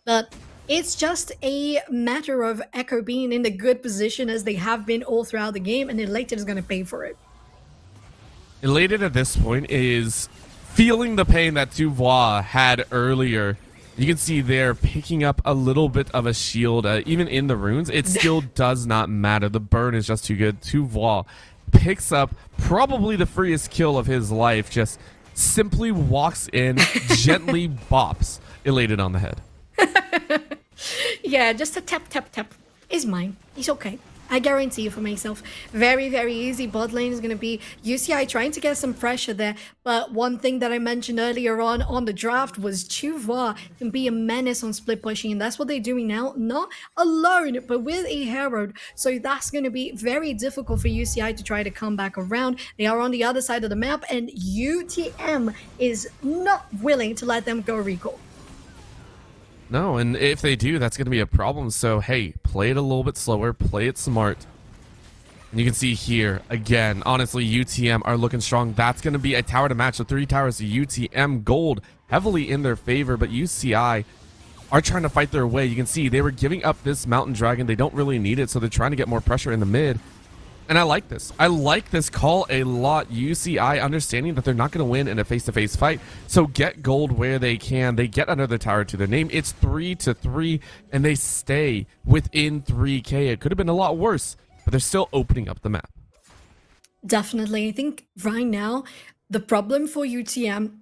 But it's just a matter of Echo being in the good position as they have been all throughout the game, and Elated is going to pay for it. Elated at this point is feeling the pain that Tuvois had earlier. You can see they're picking up a little bit of a shield, even in the runes. It still does not matter. The burn is just too good. Tuvois picks up probably the freest kill of his life. Just simply walks in, gently bops Elated on the head. Yeah, just a tap, tap, tap is mine. It's okay. I guarantee you for myself. Very, very easy. Bot lane is going to be UCI trying to get some pressure there. But one thing that I mentioned earlier on the draft was Tuvois can be a menace on split pushing. And that's what they're doing now. Not alone, but with a Herald. So that's going to be very difficult for UCI to try to come back around. They are on the other side of the map. And UTM is not willing to let them go recall. No, and if they do, that's going to be a problem. So, hey, play it a little bit slower, play it smart. And you can see here, again, honestly, UTM are looking strong. That's going to be a tower to match. So 3 towers to UTM, gold heavily in their favor, but UCI are trying to fight their way. You can see they were giving up this Mountain Dragon. They don't really need it, so they're trying to get more pressure in the mid. And I like this. I like this call a lot. UCI understanding that they're not going to win in a face-to-face fight. So get gold where they can. They get another tower to their name. It's 3-3, and they stay within 3K. It could have been a lot worse, but they're still opening up the map. Definitely. I think right now, the problem for UTM,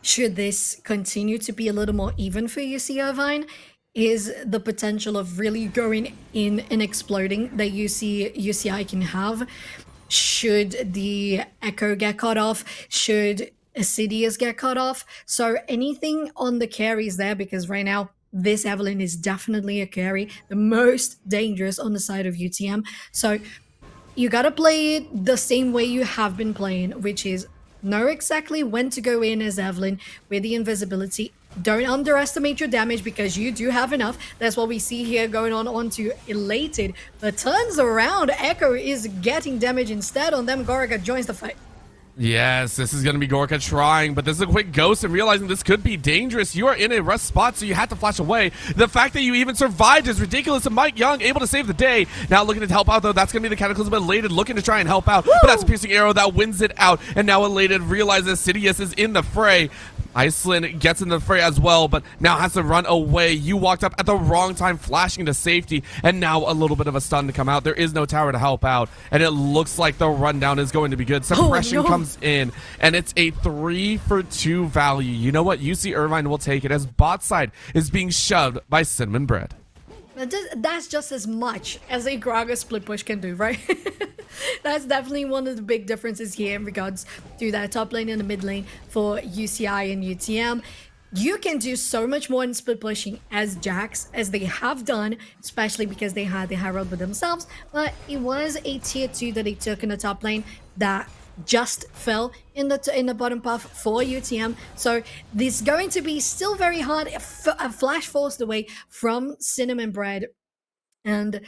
should this continue to be a little more even for UC Irvine, is the potential of really going in and exploding that UCI can have. Should the Echo get cut off? Should Asadias get cut off? So anything on the carries there, because right now this Evelyn is definitely a carry, the most dangerous on the side of UTM. So you gotta play it the same way you have been playing, which is know exactly when to go in as Evelyn with the invisibility. Don't underestimate your damage because you do have enough. That's what we see here going on to Elated. But turns around, Echo is getting damage instead on them. Gorica joins the fight. Yes, this is going to be Gorka trying, but this is a quick ghost and realizing this could be dangerous. You are in a rough spot, so you have to flash away. The fact that you even survived is ridiculous, and Mike Young able to save the day. Now looking to help out, though. That's going to be the Cataclysm. Elated looking to try and help out, but that's a piercing arrow that wins it out. And now Elated realizes Sidious is in the fray. Iceland gets in the fray as well, but now has to run away. You walked up at the wrong time, flashing to safety, and now a little bit of a stun to come out. There is no tower to help out, and it looks like the rundown is going to be good. Suppression comes in, and it's a 3-for-2 value. You know what? UC Irvine will take it as bot side is being shoved by Cinnamon Bread. That's just as much as a Gragas split push can do, right? That's definitely one of the big differences here in regards to that top lane and the mid lane for UCI and UTM. You can do so much more in split pushing as Jax, as they have done, especially because they had the Herald with themselves, but it was a tier 2 that they took in the top lane that just fell in the bottom path for UTM. So this is going to be still very hard, a flash forced away from Cinnamon Bread. And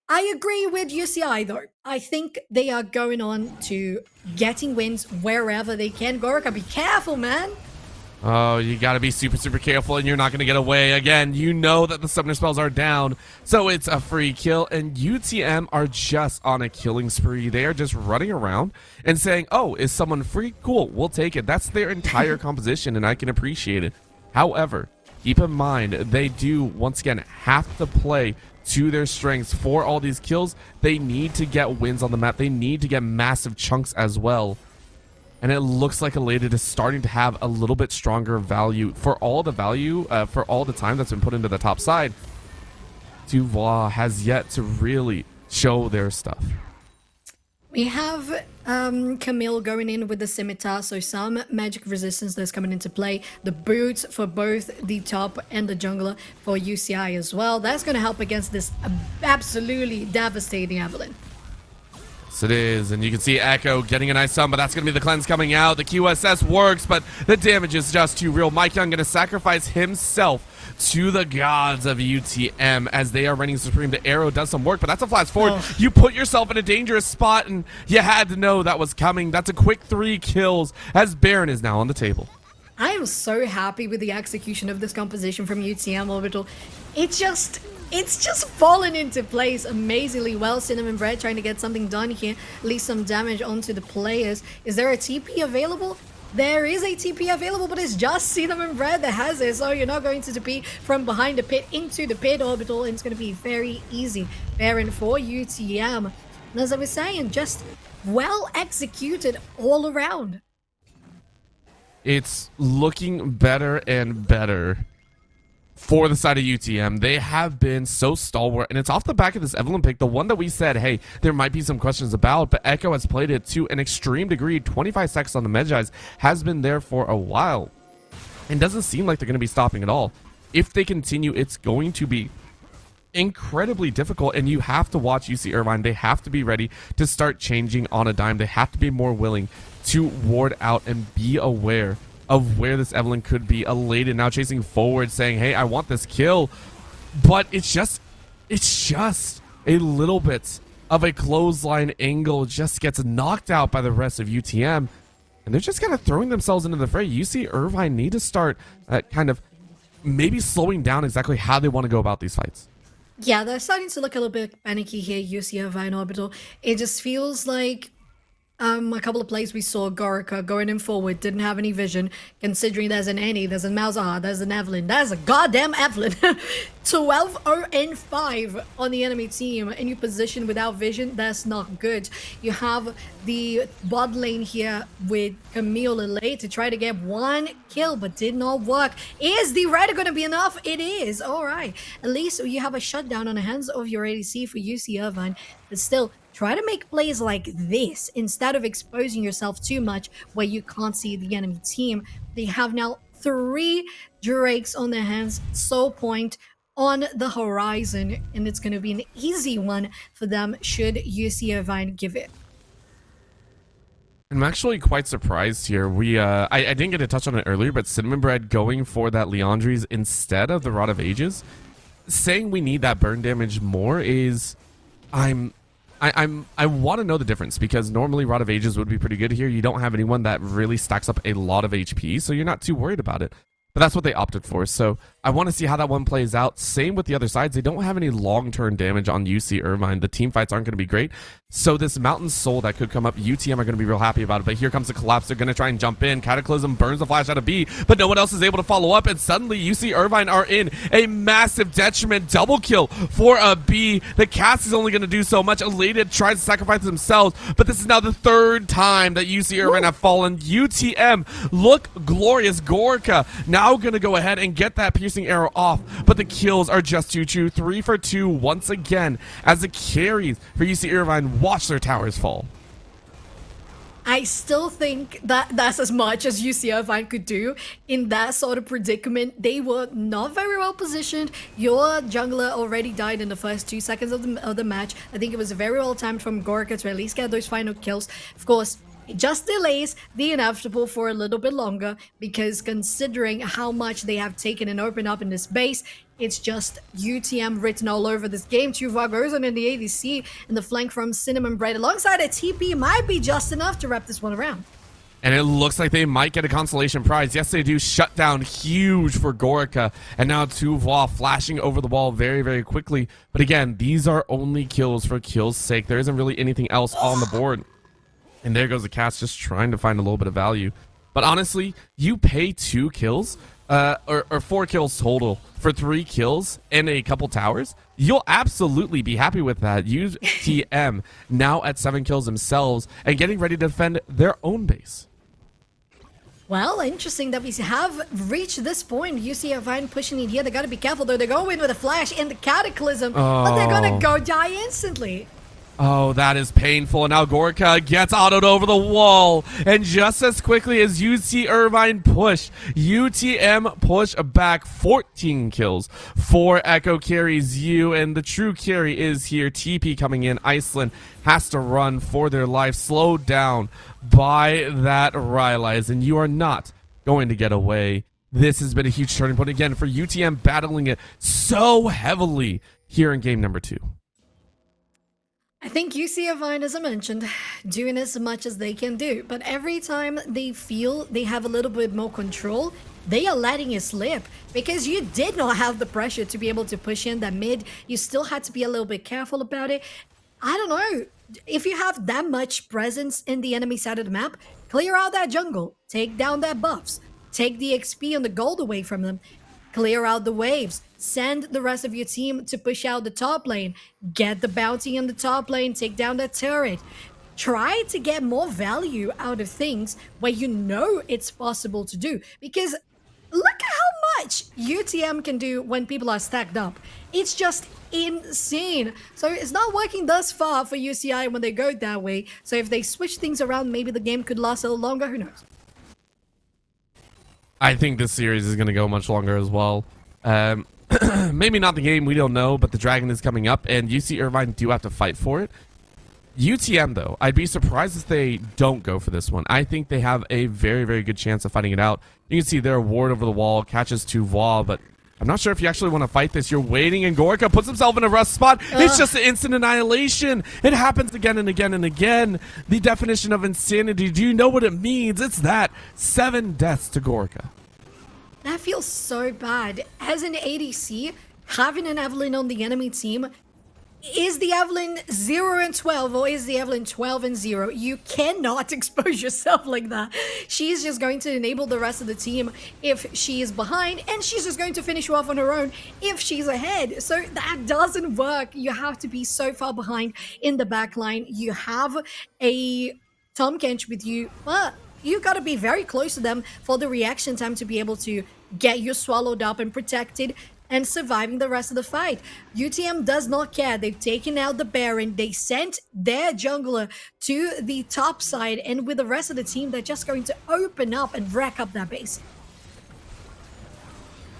I agree with UCI though. I think they are going on to getting wins wherever they can. Gorica, be careful, man. Oh, you gotta be super, super careful, and you're not gonna get away. Again, you know that the summoner spells are down, so it's a free kill, and UTM are just on a killing spree. They are just running around and saying, oh, is someone free? Cool, we'll take it. That's their entire composition, and I can appreciate it. However, keep in mind, they do, once again, have to play to their strengths for all these kills. They need to get wins on the map. They need to get massive chunks as well. And it looks like Elated is starting to have a little bit stronger value for all the time that's been put into the top side. Duvois has yet to really show their stuff. We have Camille going in with the scimitar, so some magic resistance that's coming into play. The boots for both the top and the jungler for UCI as well. That's going to help against this absolutely devastating Evelynn. Yes, it is, and you can see Echo getting a nice stun, but that's going to be the cleanse coming out. The QSS works, but the damage is just too real. Mike Young going to sacrifice himself to the gods of UTM as they are reigning supreme. The arrow does some work, but that's a flash forward. Oh. You put yourself in a dangerous spot, and you had to know that was coming. That's a quick 3 kills as Baron is now on the table. I am so happy with the execution of this composition from UTM Orbital. It's just fallen into place amazingly well. Cinnamon Bread trying to get something done here, at least some damage onto the players. Is there a TP available? There is a TP available, but it's just Cinnamon Bread that has it, so you're not going to TP from behind the pit into the pit Orbital, and it's going to be very easy Baron for UTM. And as I was saying, just well executed all around. It's looking better and better for the side of UTM. They have been so stalwart, and it's off the back of this Evelynn pick, the one that we said, hey, there might be some questions about, but Echo has played it to an extreme degree. 25 seconds on the Medjais has been there for a while, and doesn't seem like they're going to be stopping at all. If they continue, it's going to be incredibly difficult, and you have to watch UC Irvine. They have to be ready to start changing on a dime. They have to be more willing to ward out and be aware of where this Evelynn could be. Elated now chasing forward, saying, hey, I want this kill, but it's just a little bit of a clothesline angle, just gets knocked out by the rest of UTM, and they're just kind of throwing themselves into the fray. UC Irvine need to start kind of maybe slowing down exactly how they want to go about these fights. Yeah, they're starting to look a little bit panicky here, UC Irvine Orbital. It just feels like a couple of plays we saw Gorica going in forward, didn't have any vision, considering there's an Annie, there's a Malzahar, there's an Evelynn, there's a goddamn Evelynn. 12-0-5 on the enemy team, and you position without vision, that's not good. You have the bot lane here with Camille Lele to try to get 1 kill, but did not work. Is the red going to be enough? It is. All right. At least you have a shutdown on the hands of your ADC for UC Irvine, but still, try to make plays like this instead of exposing yourself too much where you can't see the enemy team. They have now 3 Drakes on their hands, Soul Point on the horizon, and it's going to be an easy one for them should UC Irvine give it. I'm actually quite surprised here. I didn't get to touch on it earlier, but Cinnamon Bread going for that Leandri's instead of the Rod of Ages, saying we need that burn damage more is... I want to know the difference, because normally Rod of Ages would be pretty good here. You don't have anyone that really stacks up a lot of HP, so you're not too worried about it. But that's what they opted for, so I want to see how that one plays out. Same with the other sides. They don't have any long-term damage on UC Irvine. The team fights aren't going to be great. So this Mountain Soul that could come up, UTM are going to be real happy about it. But here comes the collapse. They're going to try and jump in. Cataclysm burns the flash out of B, but no one else is able to follow up. And suddenly UC Irvine are in a massive detriment. Double kill for a B. The cast is only going to do so much. Elated tries to sacrifice themselves, but this is now the 3rd time that UC Irvine have fallen. UTM look glorious. Gorica now now going to go ahead and get that piercing arrow off, but the kills are just too true. 3 for 2 once again as the carries for UC Irvine watch their towers fall. I still think that that's as much as UC Irvine could do in that sort of predicament. They were not very well positioned. Your jungler already died in the first 2 seconds of the match. I think it was very well timed from Gorka to at least get those final kills. Of course, it just delays the inevitable for a little bit longer, because considering how much they have taken and opened up in this base, it's just UTM written all over this game. Tuva goes on in the ADC, and the flank from Cinnamon Bread alongside a TP might be just enough to wrap this one around. And it looks like they might get a consolation prize. Yes, they do. Shut down huge for Gorica. And now Tuva flashing over the wall very, very quickly. But again, these are only kills for kills' sake. There isn't really anything else on the board. And there goes the Cats just trying to find a little bit of value. But honestly, you pay 2 kills, or 4 kills total for 3 kills and a couple towers, you'll absolutely be happy with that. UTM now at 7 kills themselves and getting ready to defend their own base. Well, interesting that we have reached this point. UC Irvine pushing in here. They gotta be careful though. They go in with a flash and the Cataclysm, but they're gonna go die instantly. Oh, that is painful. And now Gorka gets autoed over the wall. And just as quickly as UC Irvine push, UTM push back 14 kills. 4 Echo carries you, and the true carry is here. TP coming in. Iceland has to run for their life. Slowed down by that Rylai's, and you are not going to get away. This has been a huge turning point again for UTM, battling it so heavily here in game number 2. I think UC Irvine, as I mentioned, doing as much as they can do, but every time they feel they have a little bit more control, they are letting it slip, because you did not have the pressure to be able to push in that mid. You still had to be a little bit careful about it. I don't know, if you have that much presence in the enemy side of the map, clear out that jungle, take down their buffs, take the XP and the gold away from them, clear out the waves, send the rest of your team to push out the top lane, get the bounty in the top lane, take down that turret. Try to get more value out of things where you know it's possible to do, because look at how much UTM can do when people are stacked up. It's just insane. So it's not working thus far for UCI when they go that way. So if they switch things around, maybe the game could last a little longer, who knows? I think this series is going to go much longer as well. Maybe not the game, we don't know, but the Dragon is coming up, and UC Irvine do have to fight for it. UTM, though, I'd be surprised if they don't go for this one. I think they have a very, very good chance of fighting it out. You can see their ward over the wall catches Tuva, but I'm not sure if you actually want to fight this. You're waiting, and Gorka puts himself in a rough spot. It's just an instant annihilation. It happens again and again and again. The definition of insanity, do you know what it means? It's that. 7 deaths to Gorka. That feels so bad. As an ADC, having an Evelynn on the enemy team, is the Evelynn 0-12 or is the Evelynn 12-0? You cannot expose yourself like that. She's just going to enable the rest of the team if she is behind, and she's just going to finish you off on her own if she's ahead. So that doesn't work. You have to be so far behind in the back line. You have a Tom Kench with you, but you got to be very close to them for the reaction time to be able to get you swallowed up and protected and surviving the rest of the fight. UTM does not care. They've taken out the Baron. They sent their jungler to the top side, and with the rest of the team, they're just going to open up and wreck up that base.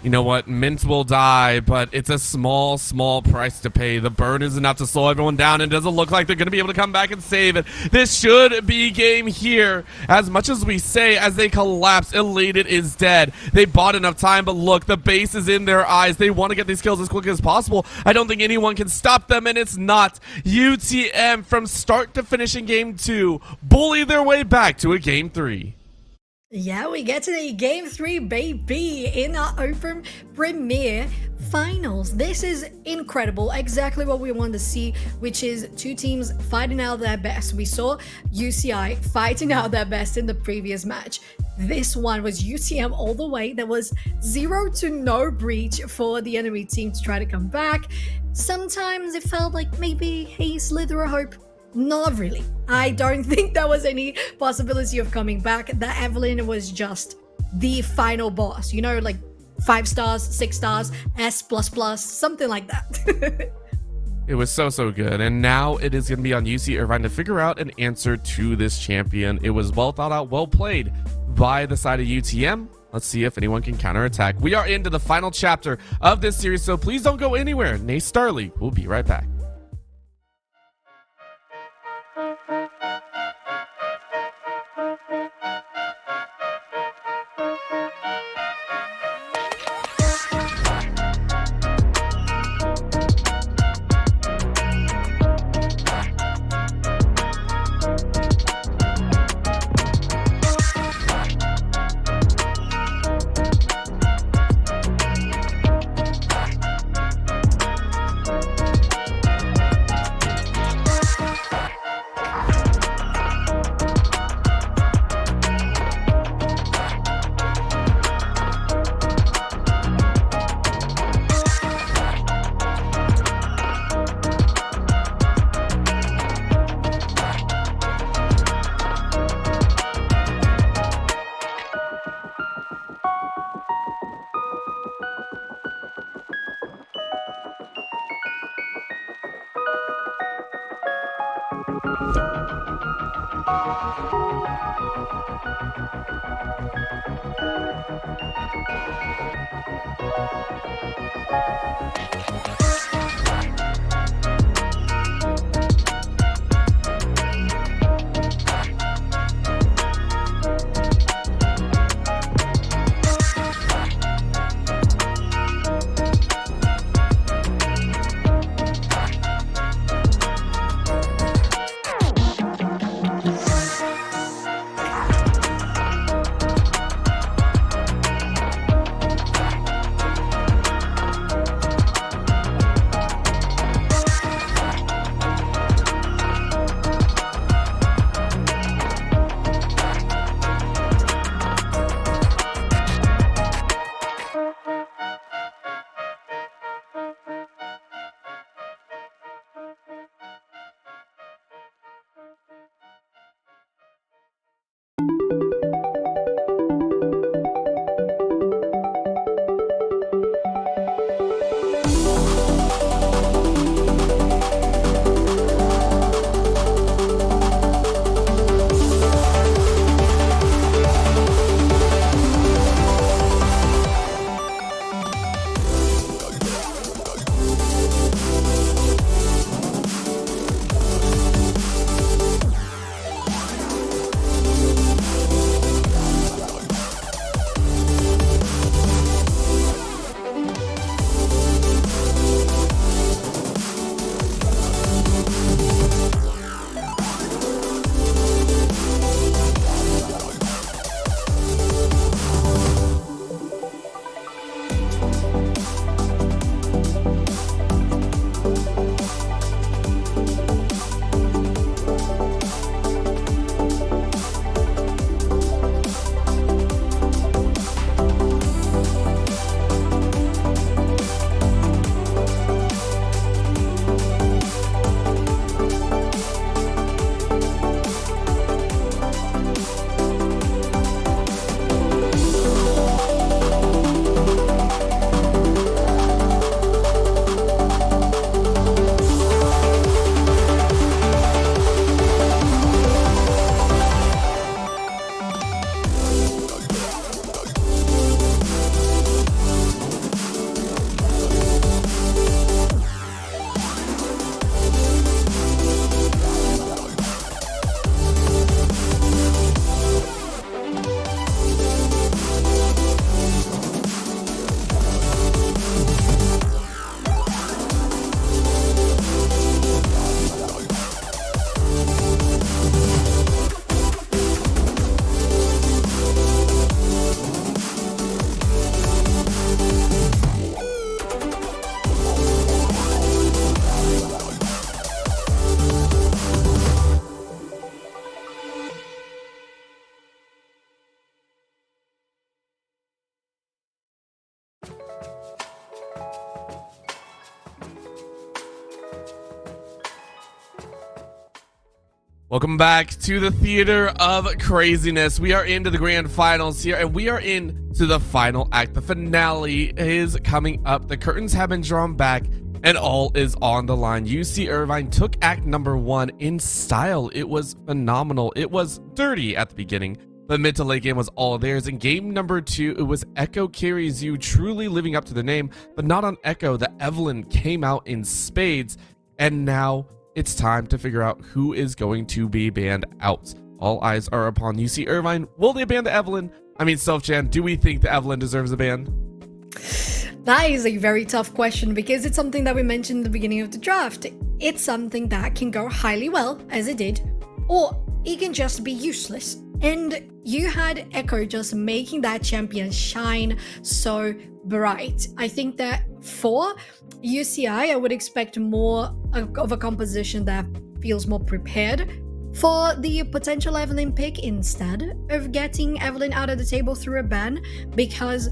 You know what? Mint will die, but it's a small, small price to pay. The burn is enough to slow everyone down, and it doesn't look like they're going to be able to come back and save it. This should be game here. As much as we say, as they collapse, Elated is dead. They bought enough time, but look, the base is in their eyes. They want to get these kills as quickly as possible. I don't think anyone can stop them, and it's not. UTM, from start to finish in game 2, bully their way back to a game 3. Yeah, we get to the Game 3, baby, in our Open Premiere Finals. This is incredible. Exactly what we want to see, which is 2 teams fighting out their best. We saw UCI fighting out their best in the previous match. This one was UTM all the way. There was 0 to no breach for the enemy team to try to come back. Sometimes it felt like maybe a slither of hope. Not really. I don't think there was any possibility of coming back. That Evelynn was just the final boss, you know, like 5 stars, 6 stars, S++, something like that. It was so good, and now it is going to be on UC Irvine to figure out an answer to this champion. It was well thought out, well played by the side of UTM. Let's see if anyone can counterattack. We are into the final chapter of this series, so please don't go anywhere. NACE Starleague, we'll be right back. Welcome back to the theater of craziness. We are into the grand finals here, and we are into the final act. The finale is coming up. The curtains have been drawn back, and all is on the line. UC Irvine took act number 1 in style. It was phenomenal. It was dirty at the beginning, but mid to late game was all theirs. In game number 2, it was Echo carries you, truly living up to the name, but not on Echo. The Evelyn came out in spades, and now it's time to figure out who is going to be banned out. All eyes are upon UC Irvine. Will they ban the Evelyn? I mean, Self-Chan, do we think the Evelyn deserves a ban? That is a very tough question because it's something that we mentioned in the beginning of the draft. It's something that can go highly well, as it did, or it can just be useless. And you had Echo just making that champion shine so bright. I think that for UCI, I would expect more of a composition that feels more prepared for the potential Evelyn pick instead of getting Evelyn out of the table through a ban, because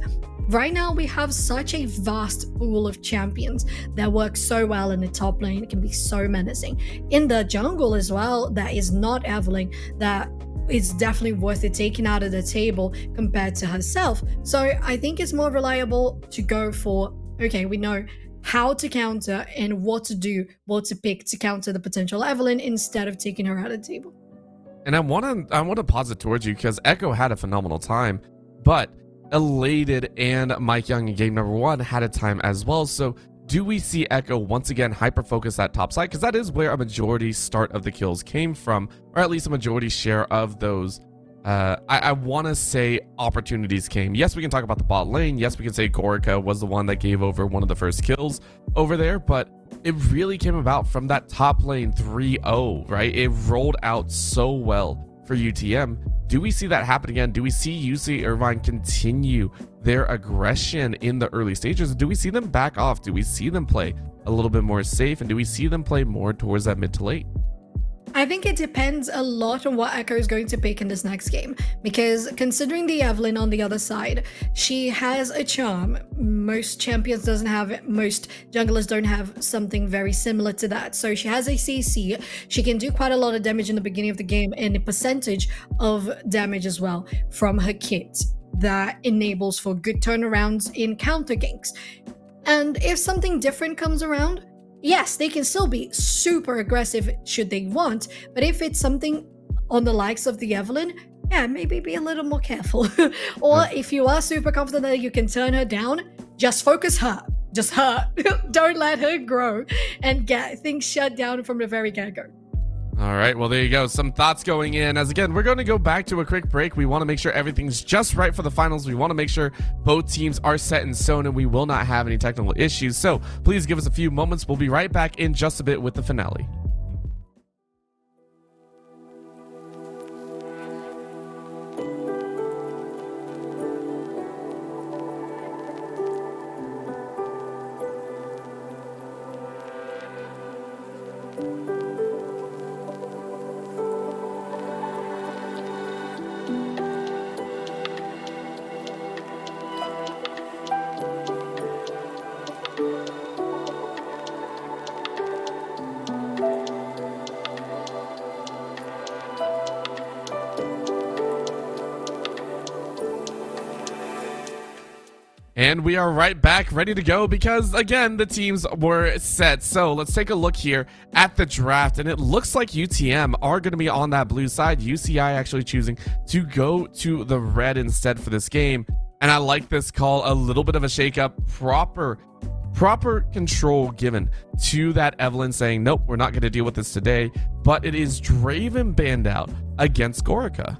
right now we have such a vast pool of champions that work so well in the top lane. It can be so menacing. In the jungle as well, that is not Evelyn, that it's definitely worth it taking out of the table compared to herself. So I think it's more reliable to go for, okay, we know how to counter and what to do, what to pick to counter the potential Evelyn instead of taking her out of the table. And I want to pause it towards you because Echo had a phenomenal time, but Elated and Mike Young in game number 1 had a time as well. So do we see Echo once again hyper-focus that top side? Because that is where a majority start of the kills came from, or at least a majority share of those. I want to say opportunities came. Yes, we can talk about the bot lane. Yes, we can say Gorica was the one that gave over one of the first kills over there, but it really came about from that top lane 3-0, right? It rolled out so well for UTM. Do we see that happen again? Do we see UC Irvine continue their aggression in the early stages? Do we see them back off? Do we see them play a little bit more safe? And do we see them play more towards that mid to late? I think it depends a lot on what Echo is going to pick in this next game, because considering the Evelyn on the other side, she has a charm. Most champions doesn't have it. Most junglers don't have something very similar to that. So she has a CC. She can do quite a lot of damage in the beginning of the game and a percentage of damage as well from her kit that enables for good turnarounds in counter ganks. And if something different comes around, yes, they can still be super aggressive should they want, but if it's something on the likes of the Evelyn, yeah, maybe be a little more careful. Or if you are super confident that you can turn her down, just focus her. Just her. Don't let her grow and get things shut down from the very get-go. All right, well, there you go. Some thoughts going in. As again, we're going to go back to a quick break. We want to make sure everything's just right for the finals. We want to make sure both teams are set in stone and we will not have any technical issues. So please give us a few moments. We'll be right back in just a bit with the finale. And we are right back, ready to go, because again, the teams were set. So let's take a look here at the draft, and it looks like UTM are going to be on that blue side. UCI actually choosing to go to the red instead for this game. And I like this call, a little bit of a shakeup, proper control given to that Evelyn saying, nope, we're not going to deal with this today. But it is Draven banned out against Gorica.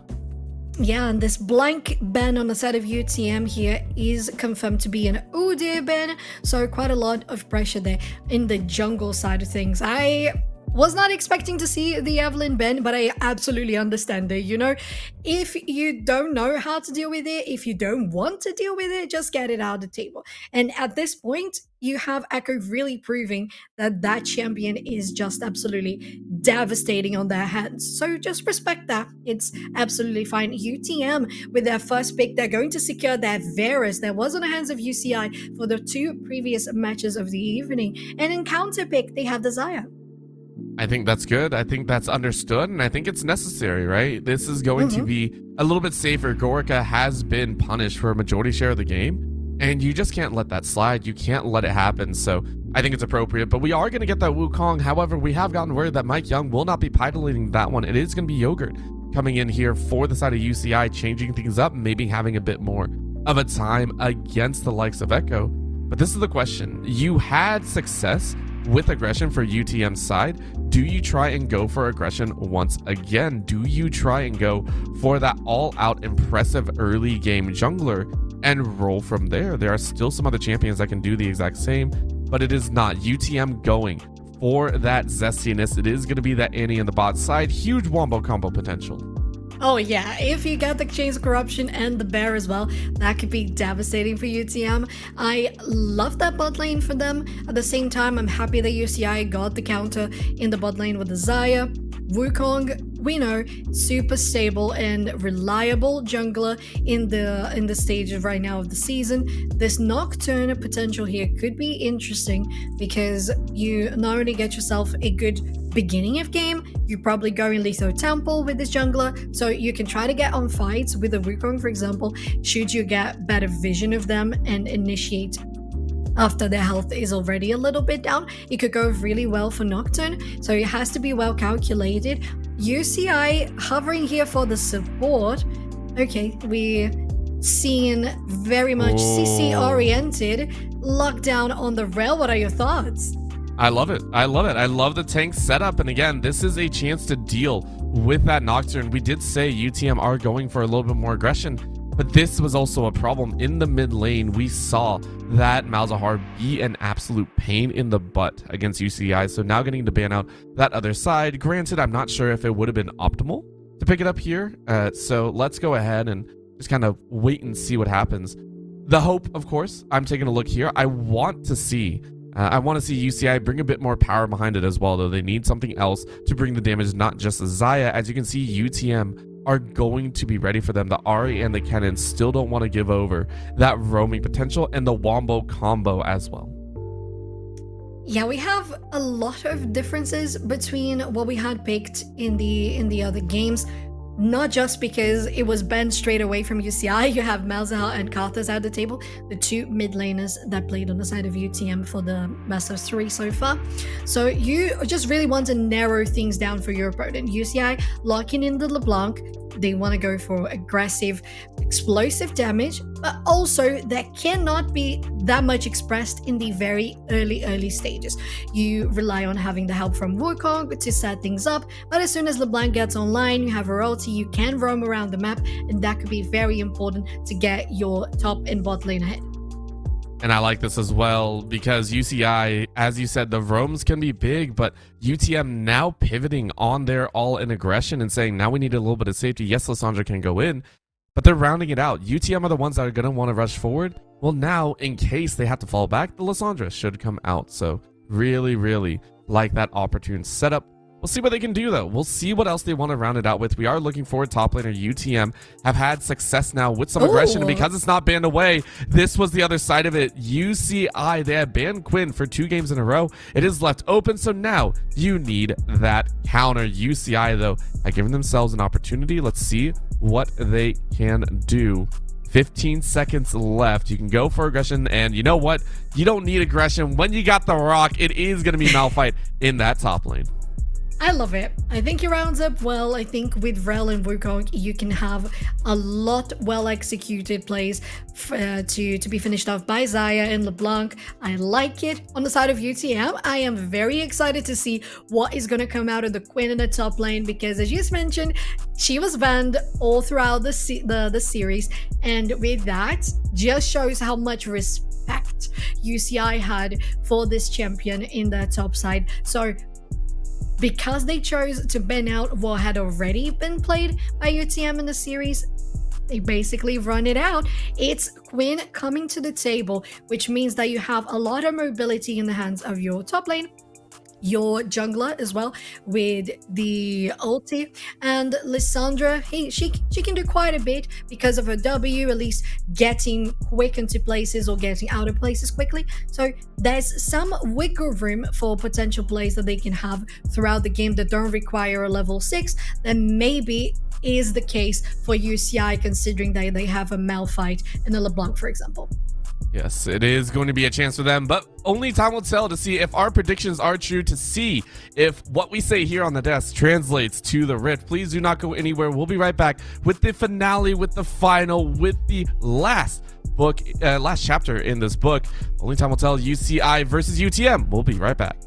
Yeah, and this blank ban on the side of UTM here is confirmed to be an Udyr ban, so quite a lot of pressure there in the jungle side of things. I was not expecting to see the Evelyn ban, but I absolutely understand it. You know, if you don't know how to deal with it, if you don't want to deal with it, just get it out of the table. And at this point, you have Echo really proving that that champion is just absolutely devastating on their hands. So just respect that. It's absolutely fine. UTM, with their first pick, they're going to secure their Varus that was on the hands of UCI for the 2 previous matches of the evening. And in counter pick, they have the Xayah. I think that's good. I think that's understood, and I think it's necessary, right? This is going to be a little bit safer. Gorica has been punished for a majority share of the game, and you just can't let that slide. You can't let it happen, so I think it's appropriate. But we are going to get that Wukong. However, we have gotten word that Mike Young will not be piloting that one. It is going to be Yogurt coming in here for the side of UCI, changing things up, maybe having a bit more of a time against the likes of Echo. But this is the question. You had success with aggression for UTM's side. Do you try and go for aggression once again? Do you try and go for that all-out impressive early game jungler and roll from there? There are still some other champions that can do the exact same, but it is not. UTM going for that zestiness. It is going to be that Annie in the bot side. Huge wombo combo potential. Oh yeah, if you get the Chains of Corruption and the Bear as well, that could be devastating for UTM. I love that bot lane for them. At the same time, I'm happy that UCI got the counter in the bot lane with the Xayah. Wukong, we know, super stable and reliable jungler in the stages right now of the season. This Nocturne potential here could be interesting because you not only get yourself a good beginning of game, you probably go in Litho Temple with this jungler, so you can try to get on fights with a Wukong, for example, should you get better vision of them and initiate after their health is already a little bit down. It could go really well for Nocturne, so it has to be well calculated. UCI hovering here for the support. Okay, we're seeing very much CC oriented. Lockdown on the rail. What are your thoughts? I love it. I love it. I love the tank setup. And again, this is a chance to deal with that Nocturne. We did say UTM are going for a little bit more aggression, but this was also a problem in the mid lane. We saw that Malzahar be an absolute pain in the butt against UCI. So now getting to ban out that other side. Granted, I'm not sure if it would have been optimal to pick it up here. So let's go ahead and just kind of wait and see what happens. The hope, of course, I'm taking a look here. I want to see UCI bring a bit more power behind it as well, though. They need something else to bring the damage, not just the Xayah. As you can see, UTM are going to be ready for them. The Ahri and the Kennen still don't want to give over that roaming potential and the wombo combo as well. Yeah, we have a lot of differences between what we had picked in the other games. Not just because it was banned straight away from UCI. You have Malzahar and Karthus at the table, the two mid laners that played on the side of UTM for the best of 3 so far. So you just really want to narrow things down for your opponent. UCI locking in the LeBlanc. They want to go for aggressive, explosive damage, but also that cannot be that much expressed in the very early stages. You rely on having the help from Wukong to set things up, but as soon as LeBlanc gets online, you have her ulti, you can roam around the map, and that could be very important to get your top and bot lane ahead. And I like this as well because UCI, as you said, the roams can be big, but UTM now pivoting on their all-in aggression and saying, now we need a little bit of safety. Yes, Lissandra can go in, but they're rounding it out. UTM are the ones that are going to want to rush forward. Well, now, in case they have to fall back, the Lissandra should come out. So really, really like that opportune setup. We'll see what they can do, though. We'll see what else they want to round it out with. We are looking forward. Top laner UTM have had success now with some aggression. And because it's not banned away, this was the other side of it. UCI, they had banned Quinn for 2 games in a row. It is left open, so now you need that counter. UCI, though, have given themselves an opportunity. Let's see what they can do. 15 seconds left. You can go for aggression, and you know what? You don't need aggression. When you got the rock, it is going to be Malphite in that top lane. I love it. I think he rounds up well. I think with Rel and Wukong, you can have a lot well-executed plays to be finished off by Xayah and LeBlanc. I like it. On the side of UTM, I am very excited to see what is going to come out of the Quinn in the top lane because, as you just mentioned, she was banned all throughout the series, and with that, just shows how much respect UCI had for this champion in their top side. So because they chose to ban out what had already been played by UTM in the series, they basically run it out. It's Quinn coming to the table, which means that you have a lot of mobility in the hands of your top lane. your jungler as well with the ulti. And Lissandra, she can do quite a bit because of her W, at least getting quick into places or getting out of places quickly. So there's some wiggle room for potential plays that they can have throughout the game that don't require a level 6, then maybe is the case for UCI, considering that they have a Malphite and a LeBlanc, for example. Yes, it is going to be a chance for them, but only time will tell to see if our predictions are true, to see if what we say here on the desk translates to the Rift. Please do not go anywhere. We'll be right back with the finale, with the final, with the last chapter in this book. Only time will tell. UCI versus UTM. We'll be right back.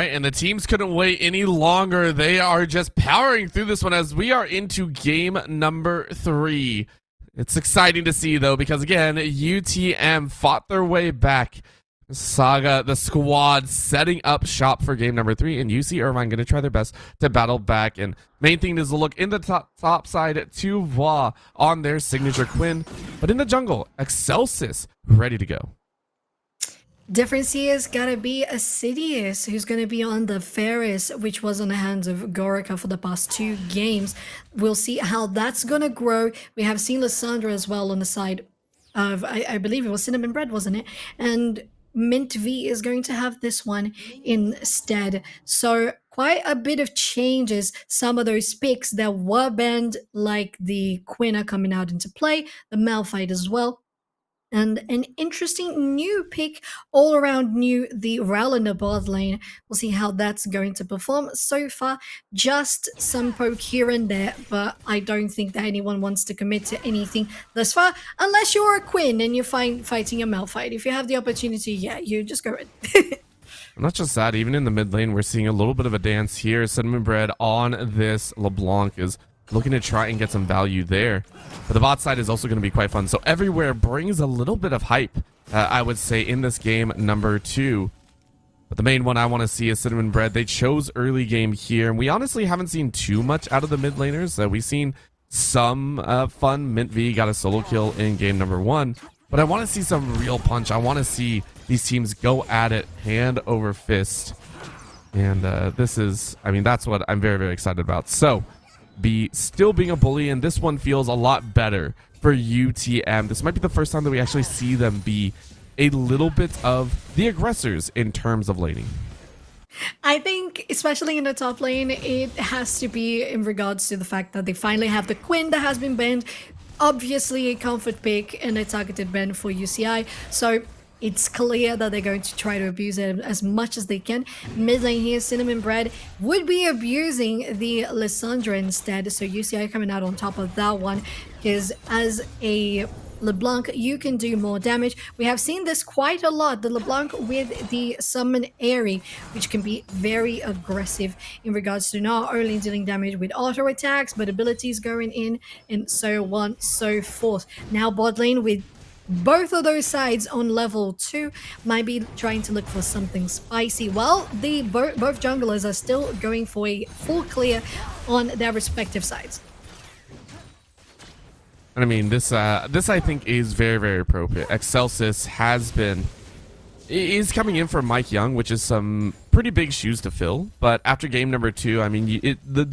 right, and the teams couldn't wait any longer. They are just powering through this one as we are into game number 3. It's exciting to see, though, because, again, UTM fought their way back. Saga, the squad, setting up shop for game number 3, and UC Irvine going to try their best to battle back. And main thing is to look in the top side to Voix on their signature Quinn, but in the jungle, Excelsis ready to go. Difference here is gotta be Assidious, who's gonna be on the Ferris, which was on the hands of Gorica for the past 2 games. We'll see how that's gonna grow. We have seen Lissandra as well on the side of, I believe it was Cinnamon Bread, wasn't it? And Mint V is going to have this one instead. So quite a bit of changes. Some of those picks that were banned, like the Quinn, are coming out into play, the Malphite as well. And an interesting new pick, all around new, the Rel in the bot lane. We'll see how that's going to perform. So far, just some poke here and there, but I don't think that anyone wants to commit to anything thus far, unless you're a Quinn and you're fighting a Malphite. If you have the opportunity, yeah, you just go in. Not just that, even in the mid lane, we're seeing a little bit of a dance here. Cinnamon Bread on this LeBlanc is looking to try and get some value there. But the bot side is also going to be quite fun. So everywhere brings a little bit of hype, I would say, in this game number 2. But the main one I want to see is Cinnamon Bread. They chose early game here, and we honestly haven't seen too much out of the mid laners. We've seen some fun. Mint V got a solo kill in game number 1. But I want to see some real punch. I want to see these teams go at it hand over fist. And this is, I mean, that's what I'm very, very excited about. So, still being a bully, and this one feels a lot better for UTM. This might be the first time that we actually see them be a little bit of the aggressors in terms of laning. I think, especially in the top lane, it has to be in regards to the fact that they finally have the Quinn that has been banned. Obviously a comfort pick and a targeted ban for UCI, so it's clear that they're going to try to abuse it as much as they can. Mid lane here, Cinnamon Bread would be abusing the Lissandra instead, so UCI coming out on top of that one, because as a LeBlanc, you can do more damage. We have seen this quite a lot, the LeBlanc with the Summon Airy, which can be very aggressive in regards to not only dealing damage with auto attacks, but abilities going in, and so on, so forth. Now bot lane with both of those sides on level 2 might be trying to look for something spicy. Well, both junglers are still going for a full clear on their respective sides. And I mean, this I think is very, very appropriate. Excelsis is coming in for Mike Young, which is some pretty big shoes to fill. But after game number 2, I mean, the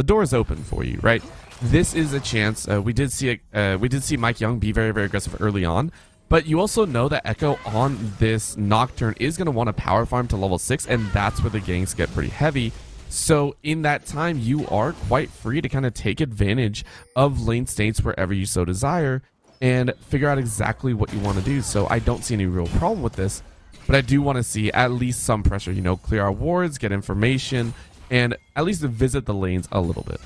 door is open for you, right? This is a chance. We did see Mike Young be very, very aggressive early on, but you also know that Echo on this Nocturne is going to want to power farm to level 6, and that's where the ganks get pretty heavy. So in that time, you are quite free to kind of take advantage of lane states wherever you so desire and figure out exactly what you want to do. So I don't see any real problem with this, but I do want to see at least some pressure, you know, clear our wards, get information, and at least visit the lanes a little bit.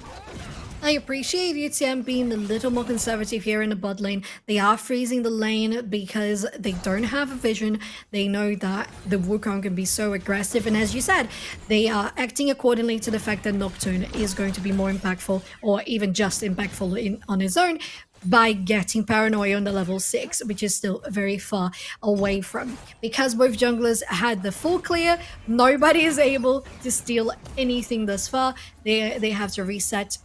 I appreciate UTM being a little more conservative here in the bot lane. They are freezing the lane because they don't have a vision. They know that the Wukong can be so aggressive. And as you said, they are acting accordingly to the fact that Nocturne is going to be more impactful, or even just impactful on his own, by getting Paranoia on the level 6, which is still very far away from. Because both junglers had the full clear, nobody is able to steal anything thus far. They have to reset.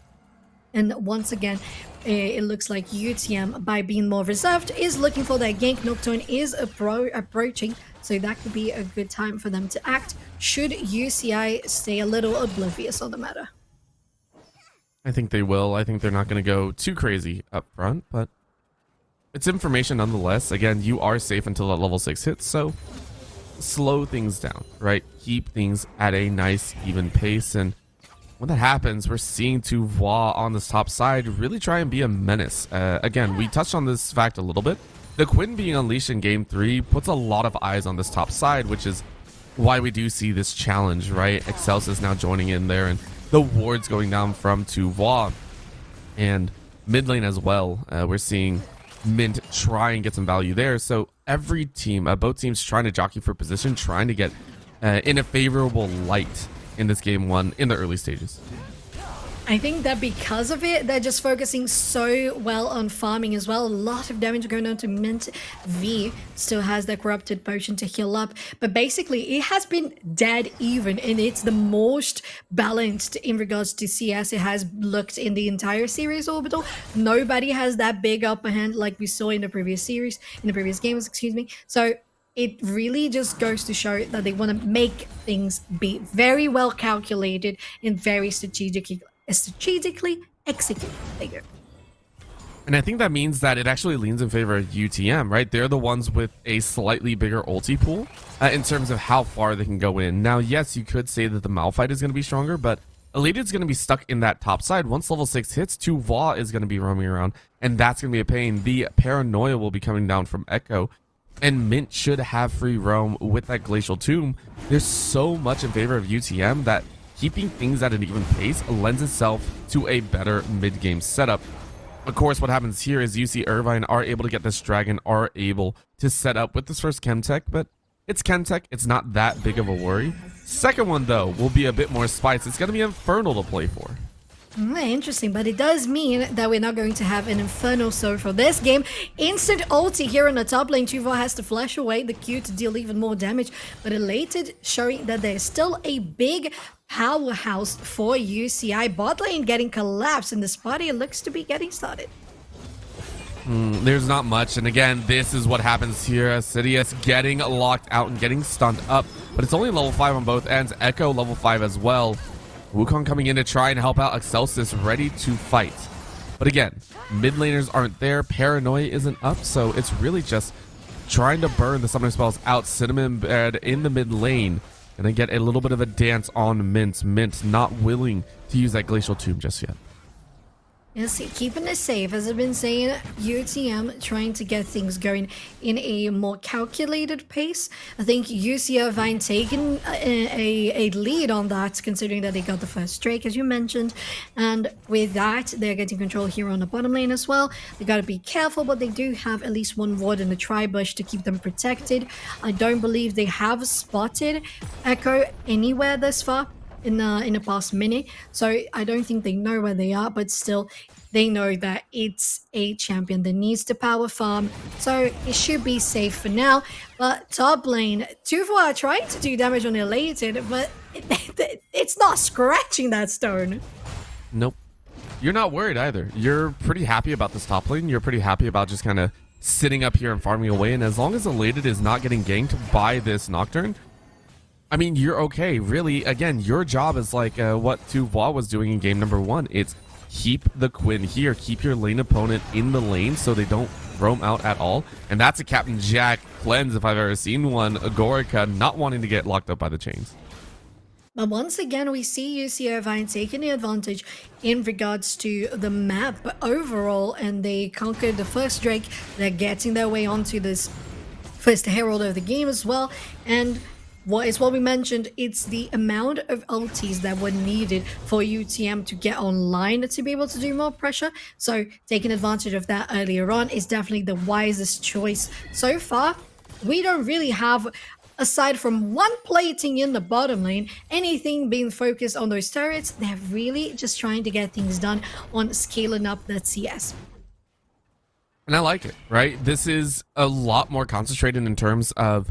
And once again, it looks like UTM, by being more reserved, is looking for that gank. Nocturne is approaching, so that could be a good time for them to act, should UCI stay a little oblivious on the matter. I think they will. I think they're not going to go too crazy up front, but it's information nonetheless. Again, you are safe until that level 6 hits, so slow things down, right? Keep things at a nice, even pace, and when that happens, we're seeing Voix on this top side really try and be a menace. Again, we touched on this fact a little bit. The Quinn being unleashed in game 3 puts a lot of eyes on this top side, which is why we do see this challenge, right? Excelsis is now joining in there, and the wards going down from Voix. And mid lane as well, we're seeing Mint try and get some value there. So every team, both teams trying to jockey for position, trying to get in a favorable light in this game one in the early stages. I think that because of it, they're just focusing so well on farming as well. A lot of damage going on to Mint. V still has the corrupted potion to heal up, but basically it has been dead even, and it's the most balanced in regards to CS it has looked in the entire series orbital. Nobody has that big upper hand like we saw in the previous series, in the previous games, excuse me. So it really just goes to show that they want to make things be very well calculated and very strategically executed. There you go. And I think that means that it actually leans in favor of UTM, right? They're the ones with a slightly bigger ulti pool in terms of how far they can go in. Now, yes, you could say that the Malphite is going to be stronger, but Elated's going to be stuck in that top side. Once level 6 hits, Tuva is going to be roaming around, and that's going to be a pain. The Paranoia will be coming down from Echo, and Mint should have free roam with that Glacial Tomb. There's so much in favor of UTM that keeping things at an even pace lends itself to a better mid-game setup. Of course, what happens here is you see Irvine are able to get this dragon, are able to set up with this first Chemtech, but it's Chemtech. It's not that big of a worry. Second one, though, will be a bit more spice. It's going to be Infernal to play for. Interesting, but it does mean that we're not going to have an Infernal so for this game. Instant ulti here on the top lane. Tuva has to flash away the Q to deal even more damage, but Elated showing that there's still a big powerhouse for UCI. Bot lane getting collapsed, and this party looks to be getting started. There's not much, and again, this is what happens here. Sidious getting locked out and getting stunned up, but it's only level 5 on both ends. Echo level 5 as well. Wukong coming in to try and help out. Excelsis ready to fight. But again, mid laners aren't there. Paranoia isn't up, so it's really just trying to burn the summoning spells out. Cinnamon Bed in the mid lane. And then get a little bit of a dance on Mint. Mint not willing to use that Glacial Tomb just yet. Yes, keeping it safe, as I've been saying, UTM trying to get things going in a more calculated pace. I think UC Irvine taking a lead on that, considering that they got the first Drake, as you mentioned. And with that, they're getting control here on the bottom lane as well. They got to be careful, but they do have at least one ward in the tri-bush to keep them protected. I don't believe they have spotted Echo anywhere this far in the past minute, so I don't think they know where they are, but still they know that it's a champion that needs to power farm, so it should be safe for now. But top lane, Tuva are trying to do damage on Elated, but it's not scratching that stone. Nope. You're not worried either. You're pretty happy about this top lane. You're pretty happy about just kind of sitting up here and farming away, and as long as Elated is not getting ganked by this Nocturne, I mean, you're okay. Really, again, your job is like what Tuva was doing in game number 1. It's keep the Quinn here. Keep your lane opponent in the lane so they don't roam out at all. And that's a Captain Jack cleanse if I've ever seen one. Agorica not wanting to get locked up by the chains. But once again, we see UC Irvine taking the advantage in regards to the map overall, and they conquered the first Drake. They're getting their way onto this first Herald of the game as well. And what we mentioned, it's the amount of ultis that were needed for UTM to get online to be able to do more pressure. So taking advantage of that earlier on is definitely the wisest choice. So far, we don't really have, aside from one plating in the bottom lane, anything being focused on those turrets. They're really just trying to get things done on scaling up that CS. And I like it, right? This is a lot more concentrated in terms of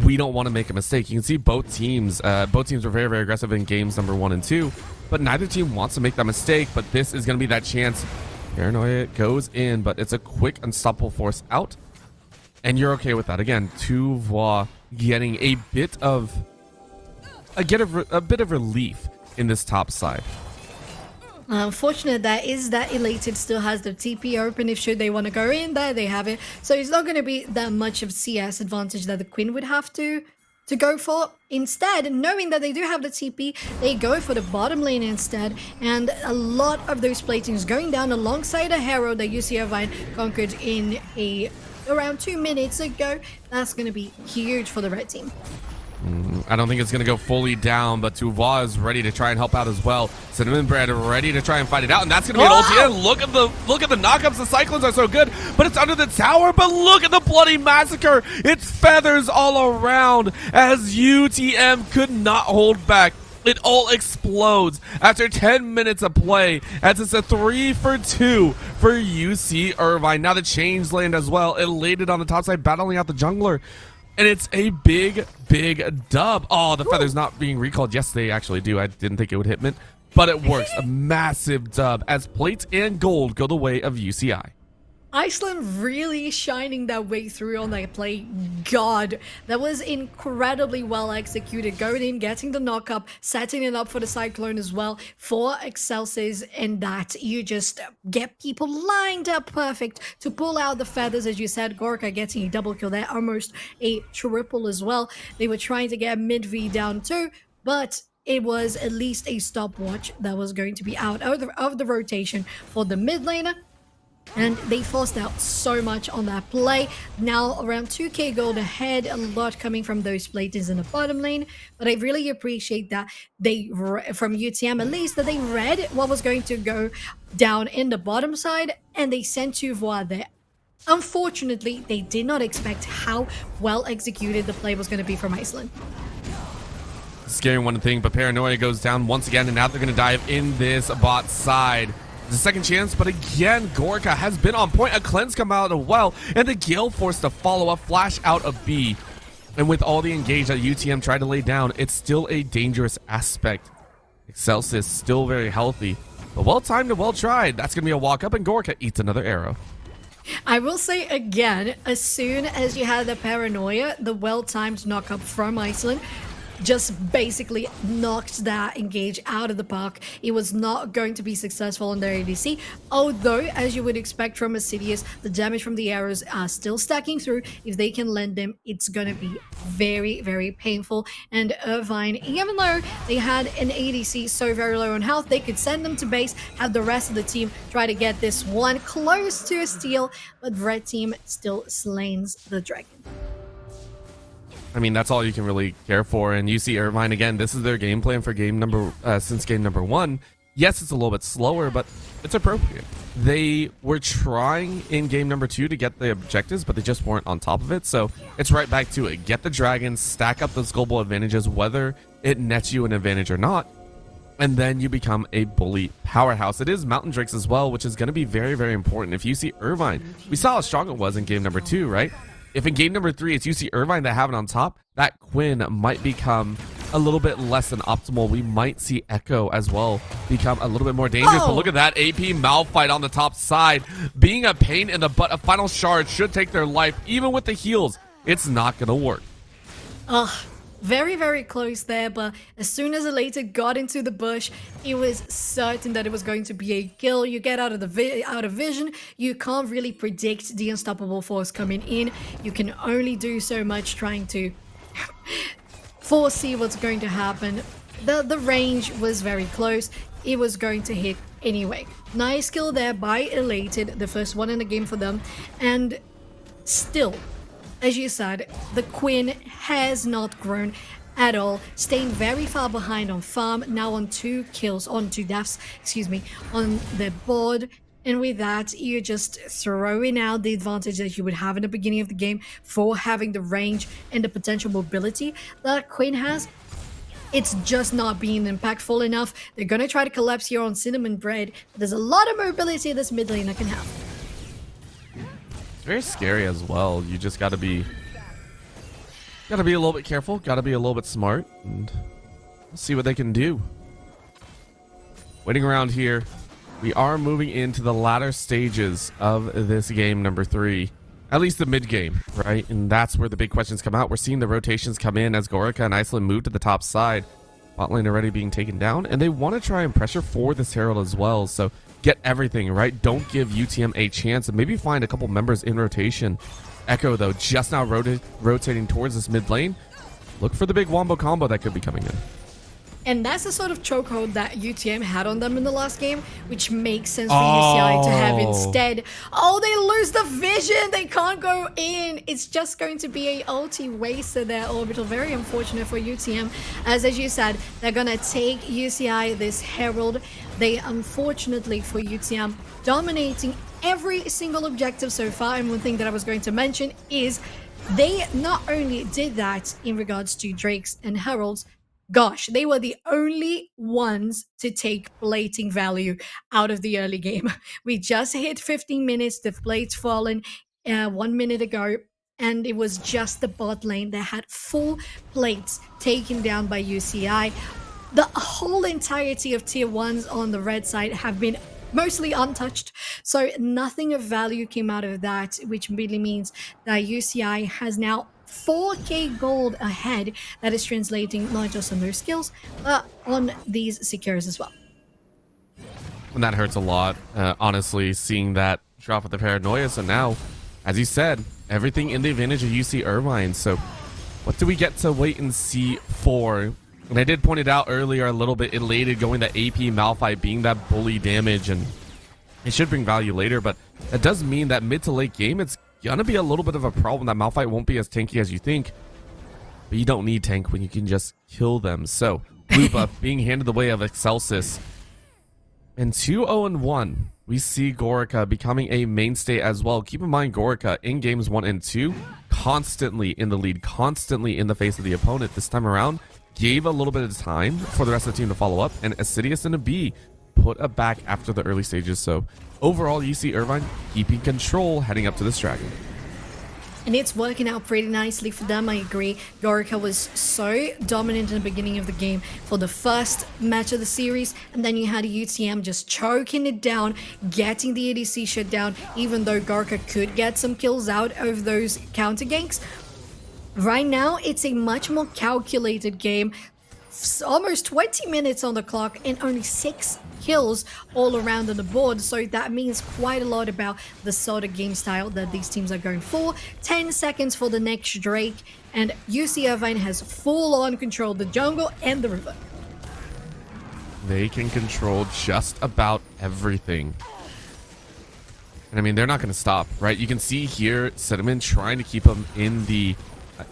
we don't want to make a mistake. You can see both teams were very, very aggressive in games number 1 and 2, but neither team wants to make that mistake. But this is going to be that chance. Paranoia goes in, but it's a quick unstoppable force out, and you're okay with that. Again, Tuva getting a bit of relief in this top side. Unfortunate that is that Elated still has the TP open. If should they want to go in there, they have it. So it's not going to be that much of CS advantage that the Queen would have to go for. Instead, knowing that they do have the TP, they go for the bottom lane instead. And a lot of those platings going down alongside a Herald that UC Irvine conquered in around 2 minutes ago. That's going to be huge for the red team. I don't think it's going to go fully down, but Tuva is ready to try and help out as well. Cinnamon Bread ready to try and fight it out, and that's going to be an ulti in. Look at the knockups. The Cyclones are so good, but it's under the tower. But look at the bloody massacre. It's feathers all around as UTM could not hold back. It all explodes after 10 minutes of play as it's a 3 for 2 for UC Irvine. Now the chains land as well. Elated on the top side, battling out the jungler. And it's a big dub. Oh, the feather's not being recalled. Yes, they actually do. I didn't think it would hit mint, but it works. A massive dub as plates and gold go the way of UCI. Iceland really shining that way through on that play. God, that was incredibly well executed. Going in, getting the knock up, setting it up for the Cyclone as well for Excelsis, and that you just get people lined up perfect to pull out the feathers. As you said, Gorka getting a double kill there, almost a triple as well. They were trying to get mid V down too, but it was at least a stopwatch that was going to be out of the rotation for the mid laner. And they forced out so much on that play. Now around 2k gold ahead, a lot coming from those platers in the bottom lane. But I really appreciate that they, from UTM at least, that they read what was going to go down in the bottom side and they sent Tuvois there. Unfortunately, they did not expect how well executed the play was going to be from Iceland. Scary one thing, but Paranoia goes down once again, and now they're going to dive in this bot side. The second chance, but again, Gorka has been on point. A cleanse come out of well, and the Gale forced to follow up, flash out of B. And with all the engage that UTM tried to lay down, it's still a dangerous aspect. Excelsis still very healthy, but well timed and well tried. That's going to be a walk up, and Gorka eats another arrow. I will say again, as soon as you had the Paranoia, the well-timed knock up from Iceland just basically knocked that engage out of the park. It was not going to be successful on their ADC, although as you would expect from Assidious, the damage from the arrows are still stacking through. If they can lend them, it's going to be very painful. And Irvine, even though they had an ADC so very low on health, they could send them to base, have the rest of the team try to get this one close to a steal, but red team still slains the dragon. I mean, that's all you can really care for. And you see Irvine again, this is their game plan for since game number 1. Yes, it's a little bit slower, but it's appropriate. They were trying in game number 2 to get the objectives, but they just weren't on top of it. So it's right back to it. Get the dragons, stack up those global advantages, whether it nets you an advantage or not. And then you become a bully powerhouse. It is Mountain Drakes as well, which is going to be very important. If you see Irvine, we saw how strong it was in game number 2, right? If in game number 3 it's UC Irvine that have it on top, that Quinn might become a little bit less than optimal. We might see Echo as well become a little bit more dangerous. But look at that AP Malphite on the top side, being a pain in the butt. A final shard should take their life. Even with the heals, it's not going to work. Very close there, but as soon as Elated got into the bush, it was certain that it was going to be a kill. You get out of vision, you can't really predict the unstoppable force coming in. You can only do so much trying to foresee what's going to happen. The range was very close. It was going to hit anyway. Nice kill there by Elated, the first one in the game for them, and still, as you said, the Quinn has not grown at all, staying very far behind on farm, now on 2 kills, on 2 deaths, on the board. And with that, you're just throwing out the advantage that you would have in the beginning of the game for having the range and the potential mobility that Quinn has. It's just not being impactful enough. They're going to try to collapse here on Cinnamon Bread, but there's a lot of mobility this mid laner can have. Very scary as well. You just gotta be a little bit careful, gotta be a little bit smart, and we'll see what they can do. Waiting around here, we are moving into the latter stages of this game number 3, at least the mid game, right? And that's where the big questions come out. We're seeing the rotations come in as Gorka and Iceland move to the top side. Bot lane already being taken down, and they want to try and pressure for this Herald as well. So get everything right. Don't give UTM a chance, and maybe find a couple members in rotation. Echo, though, just now rotating towards this mid lane. Look for the big wombo combo that could be coming in. And that's the sort of chokehold that UTM had on them in the last game, which makes sense for UCI to have instead. Oh, they lose the vision. They can't go in. It's just going to be a ulti wasted there, Orbital. Very unfortunate for UTM. As you said, they're going to take UCI this Herald. They, unfortunately for UTM, dominating every single objective so far. And one thing that I was going to mention is they not only did that in regards to Drakes and Heralds, gosh, they were the only ones to take plating value out of the early game. We just hit 15 minutes, the plates fallen 1 minute ago, and it was just the bot lane that had full plates taken down by UCI. The whole entirety of tier 1s on the red side have been mostly untouched, so nothing of value came out of that, which really means that UCI has now 4k gold ahead. That is translating not just on their skills, but on these secures as well. And that hurts a lot, honestly, seeing that drop of the paranoia. So now, as you said, everything in the advantage of UC Irvine. So what do we get to wait and see for? And I did point it out earlier, a little bit elated going that AP Malphite being that bully damage, and it should bring value later, but that does mean that mid to late game, it's gonna be a little bit of a problem. That Malphite won't be as tanky as you think, but you don't need tank when you can just kill them. So blue buff being handed the way of Excelsis. And 2-0-1, we see Gorica becoming a mainstay as well. Keep in mind, Gorica in games 1 and 2, constantly in the lead, constantly in the face of the opponent. This time around, gave a little bit of time for the rest of the team to follow up, and Assidious and a B put a back after the early stages. So overall, you see Irvine keeping control heading up to this dragon. And it's working out pretty nicely for them, I agree. Gorica was so dominant in the beginning of the game for the first match of the series, and then you had UTM just choking it down, getting the ADC shut down, even though Gorica could get some kills out of those counter ganks. Right now, it's a much more calculated game. Almost 20 minutes on the clock and only 6 kills all around on the board. So that means quite a lot about the sort of game style that these teams are going for. 10 seconds for the next Drake, and UC Irvine has full-on control the jungle and the river. They can control just about everything. And I mean, they're not going to stop, right? You can see here, Cinnamon trying to keep them in the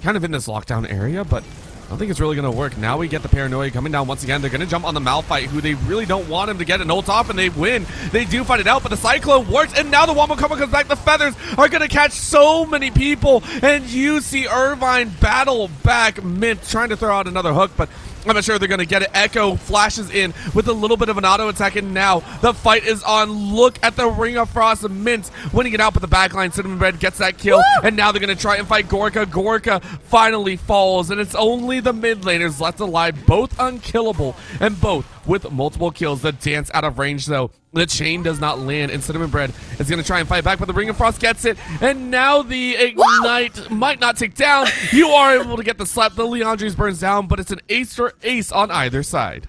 kind of in this lockdown area, but I don't think it's really going to work. Now we get the paranoia coming down once again. They're going to jump on the Malphite, who they really don't want him to get an ult off, and they win. They do fight it out, but the Cyclone works, and now the Wombo comes back. The Feathers are going to catch so many people, and you see Irvine battle back. Mint trying to throw out another hook, but I'm not sure they're going to get it. Echo flashes in with a little bit of an auto attack, and now the fight is on. Look at the Ring of Frost. Mint winning it out, but the backline, Cinnamon Bread gets that kill. Woo! And now they're going to try and fight Gorica. Gorica finally falls, and it's only the mid laners left alive, both unkillable and both with multiple kills. The dance out of range, though. The chain does not land, and Cinnamon Bread is going to try and fight back, but the Ring of Frost gets it, and now the Ignite might not take down. You are able to get the slap. The Leandres burns down, but it's an ace for ace on either side.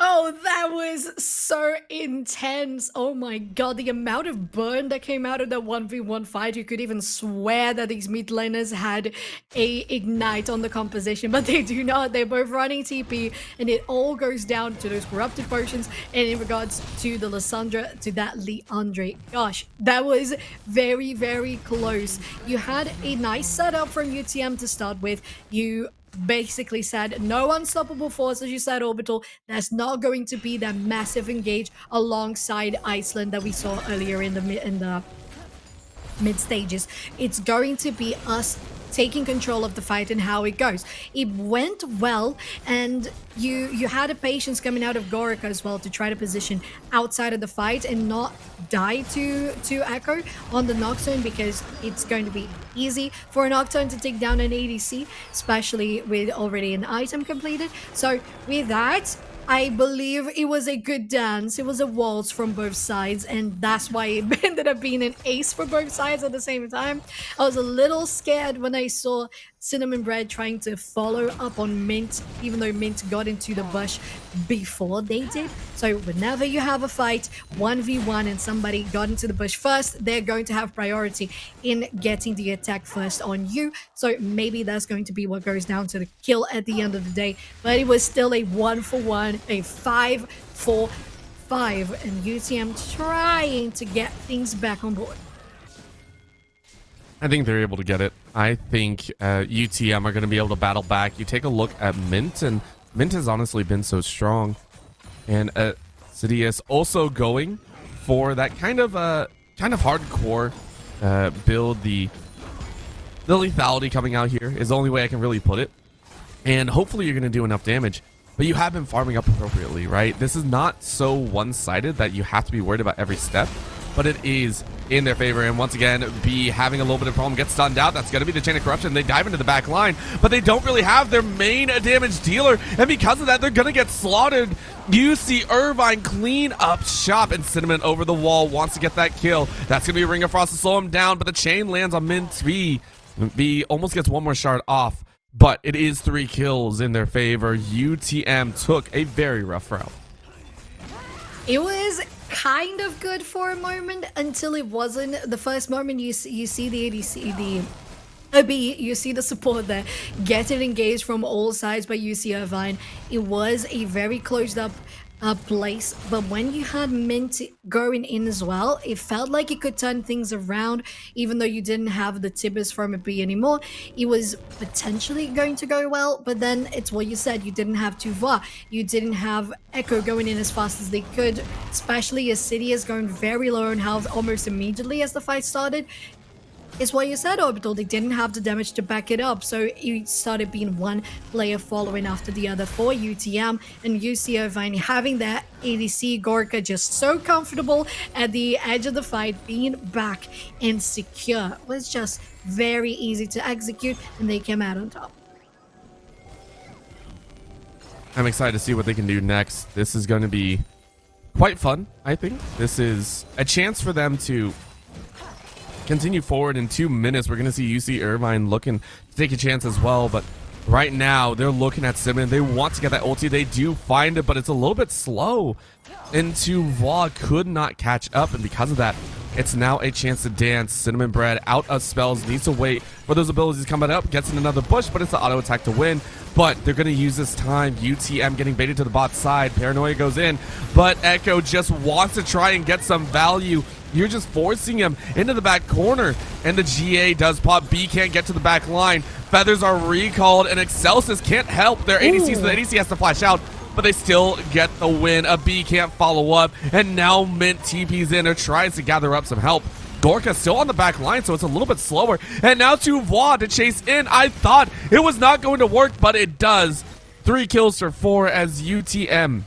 Oh, that was so intense. Oh my god, the amount of burn that came out of the 1v1 fight. You could even swear that these mid laners had a ignite on the composition, but they do not. They're both running TP, and it all goes down to those corrupted potions. And in regards to the Lissandra, to that Leandre, gosh, that was very, very close. You had a nice setup from UTM to start with. You basically said no unstoppable force, as you said, Orbital. There's not going to be that massive engage alongside Iceland that we saw earlier in the mid stages. It's going to be us taking control of the fight and how it goes. It went well, and you had a patience coming out of Gorica as well to try to position outside of the fight and not die to Echo on the Nocturne, because it's going to be easy for a Nocturne to take down an ADC, especially with already an item completed. So with that, I believe it was a good dance. It was a waltz from both sides, and that's why it ended up being an ace for both sides at the same time. I was a little scared when I saw Cinnamon Bread trying to follow up on Mint, even though Mint got into the bush before they did. So whenever you have a fight 1v1 and somebody got into the bush first, they're going to have priority in getting the attack first on you. So maybe that's going to be what goes down to the kill at the end of the day. But it was still a 1-for-1, a 5-for-5, and UTM trying to get things back on board. I think they're able to get it. I think UTM are going to be able to battle back. You take a look at Mint, and Mint has honestly been so strong. And Sidious also going for that kind of hardcore build. The lethality coming out here is the only way I can really put it. And hopefully you're going to do enough damage. But you have been farming up appropriately, right? This is not so one-sided that you have to be worried about every step. But it is in their favor. And once again, B having a little bit of problem, gets stunned out. That's going to be the chain of corruption. They dive into the back line, but they don't really have their main damage dealer. And because of that, they're going to get slaughtered. You see Irvine clean up shop, and Cinnamon over the wall wants to get that kill. That's going to be a Ring of Frost to slow him down, but the chain lands on Mint B. B almost gets one more shard off, but it is 3 kills in their favor. UTM took a very rough route. It was kind of good for a moment until it wasn't. The first moment you see the ADC, you see the support there, getting engaged from all sides by UC Irvine. It was a very closed up place, but when you had Mint going in as well, it felt like it could turn things around. Even though you didn't have the Tibbers from a B anymore, it was potentially going to go well. But then it's what you said, you didn't have Tuva, you didn't have Echo going in as fast as they could, especially as City is going very low on health almost immediately as the fight started. It's what you said, Orbital. They didn't have the damage to back it up, so it started being one player following after the other for UTM, and UC Irvine having that ADC Gorka just so comfortable at the edge of the fight, being back and secure was just very easy to execute, and they came out on top. I'm excited to see what they can do next. This is going to be quite fun, I think. This is a chance for them to continue forward. In 2 minutes. We're going to see UC Irvine looking to take a chance as well, but right now they're looking at Cinnamon. They want to get that ulti. They do find it, but it's a little bit slow, and Tuva could not catch up, and because of that, it's now a chance to dance. Cinnamon Bread out of spells, needs to wait for those abilities coming up, gets in another bush, but it's the auto attack to win. But they're going to use this time. UTM getting baited to the bot side. Paranoia goes in, but Echo just wants to try and get some value. You're just forcing him into the back corner, and the GA does pop. B can't get to the back line. Feathers are recalled, and Excelsis can't help their ADC, so the ADC has to flash out, but they still get the win. A B can't follow up, and now Mint TP's in or tries to gather up some help. Gorka still on the back line, so it's a little bit slower. And now Tuva to chase in. I thought it was not going to work, but it does. 3 kills for 4 as UTM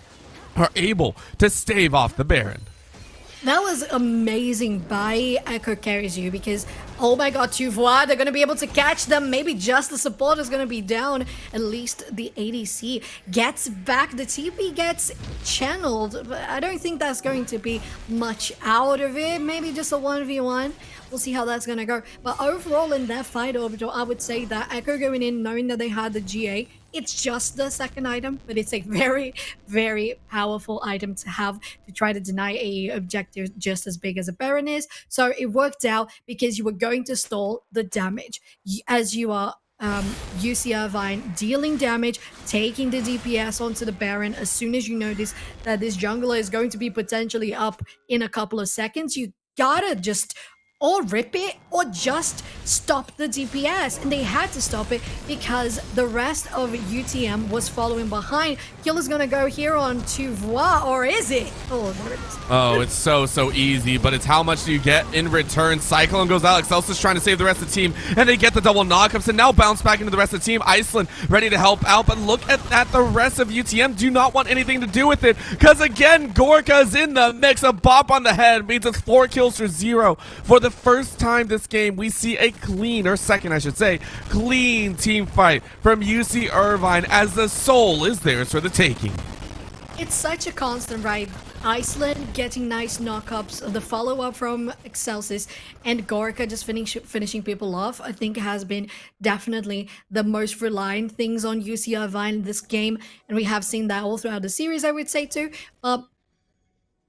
are able to stave off the Baron. That was amazing by Echo Carries You, because oh my god, Tuvois, they're going to be able to catch them. Maybe just the support is going to be down. At least the ADC gets back. The TP gets channeled, but I don't think that's going to be much out of it. Maybe just a 1v1. We'll see how that's going to go. But overall in that fight, Orbital, I would say that Echo going in knowing that they had the GA, it's just the second item, but it's a very, very powerful item to have to try to deny a objective just as big as a Baron is. So it worked out because you were going to stall the damage as you are UC Irvine dealing damage, taking the DPS onto the Baron. As soon as you notice that this jungler is going to be potentially up in a couple of seconds, you gotta just or rip it or just stop the DPS, and they had to stop it because the rest of UTM was following behind. Killer's gonna go here on Tuvois, or is it? Oh, there it is. Oh, it's so easy, but it's how much do you get in return. Cyclone goes out. Excelsis trying to save the rest of the team, and they get the double knockups, and now bounce back into the rest of the team. Iceland ready to help out, but look at that. The rest of UTM do not want anything to do with it, because again, Gorka's in the mix. A bop on the head means it's 4 kills for 0. For the first time this game, we see a clean, or second I should say, clean team fight from UC Irvine as the soul is theirs for the taking. It's such a constant, right? Iceland getting nice knockups, the follow-up from Excelsis, and Gorka just finishing people off, I think has been definitely the most reliant things on UC Irvine in this game, and we have seen that all throughout the series, I would say too.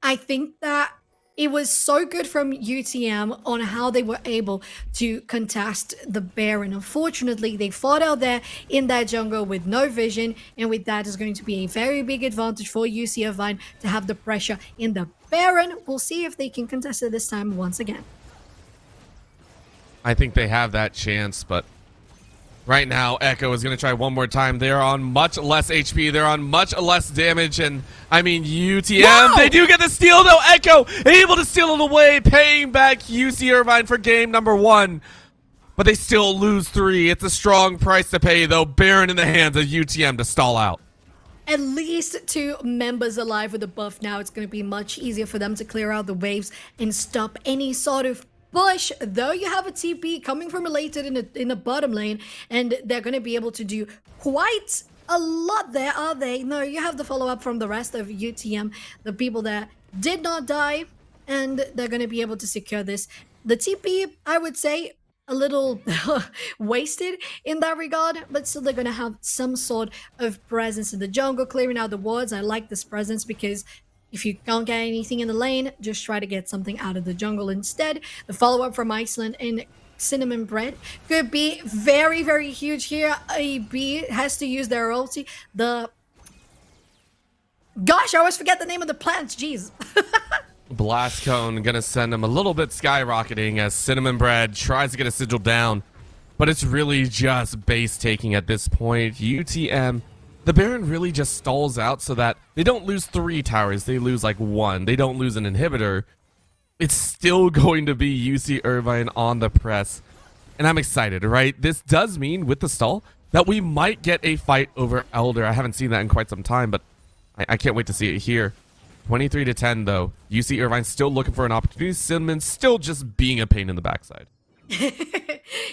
I think that it was so good from UTM on how they were able to contest the Baron. Unfortunately, they fought out there in that jungle with no vision, and with that is going to be a very big advantage for UC Irvine to have the pressure in the Baron. We'll see if they can contest it this time once again. I think they have that chance, but right now, Echo is going to try one more time. They're on much less HP. They're on much less damage. And, I mean, UTM, Whoa! They do get the steal, though. Echo able to steal it away, paying back UC Irvine for game number 1. But they still lose 3. It's a strong price to pay, though. Baron in the hands of UTM to stall out. At least 2 members alive with the buff now. It's going to be much easier for them to clear out the waves and stop any sort of push, though you have a TP coming from Elated in the bottom lane, and they're going to be able to do quite a lot there, are they? No, you have the follow-up from the rest of UTM, the people that did not die, and they're going to be able to secure this. The TP, I would say, a little wasted in that regard, but still they're going to have some sort of presence in the jungle, clearing out the wards. I like this presence because if you can't get anything in the lane, just try to get something out of the jungle instead. The follow-up from Iceland and Cinnamon Bread could be very, very huge here. AB has to use their ulti. Gosh, I always forget the name of the plants. Jeez. Blast Cone gonna send him a little bit skyrocketing as Cinnamon Bread tries to get a sigil down, but it's really just base taking at this point. UTM, the Baron really just stalls out so that they don't lose 3 towers, they lose like 1. They don't lose an inhibitor. It's still going to be UC Irvine on the press, and I'm excited, right? This does mean with the stall that we might get a fight over Elder. I haven't seen that in quite some time, but I can't wait to see it here. 23-10 though. UC Irvine still looking for an opportunity. Cinnamon still just being a pain in the backside.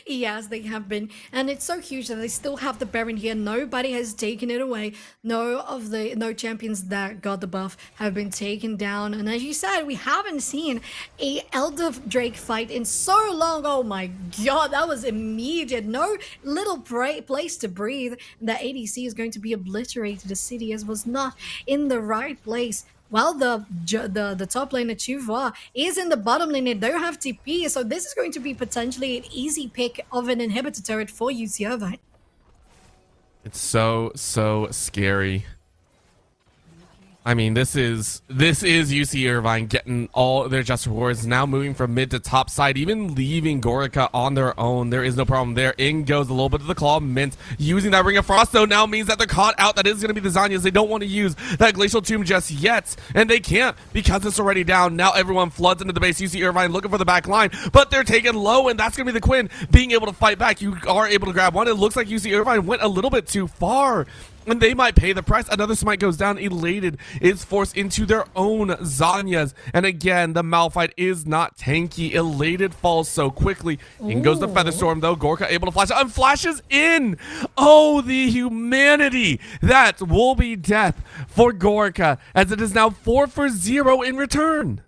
Yes, they have been, and it's so huge that they still have the Baron here. Nobody has taken it away. No champions that got the buff have been taken down, and as you said, we haven't seen a Elder Drake fight in so long. Oh my god, that was immediate. No little place to breathe. The ADC is going to be obliterated. The city as was not in the right place. Well, the top laner Chuva is in the bottom lane. They don't have TP, so this is going to be potentially an easy pick of an inhibitor turret for UC Irvine. It's so scary. I mean, this is UC Irvine getting all their just rewards, now moving from mid to top side, even leaving Gorica on their own. There is no problem there. In goes a little bit of the Claw Mint. Using that Ring of Frost, though, now means that they're caught out. That is going to be the Zanyas. They don't want to use that Glacial Tomb just yet, and they can't because it's already down. Now everyone floods into the base. UC Irvine looking for the back line, but they're taken low, and that's going to be the Quinn being able to fight back. You are able to grab one. It looks like UC Irvine went a little bit too far, and they might pay the price. Another smite goes down. Elated is forced into their own Zanyas. And again, the Malphite is not tanky. Elated falls so quickly. In goes the Featherstorm, though. Gorka able to flash out and flashes in. Oh, the humanity. That will be death for Gorka, as it is now 4 for 0 in return.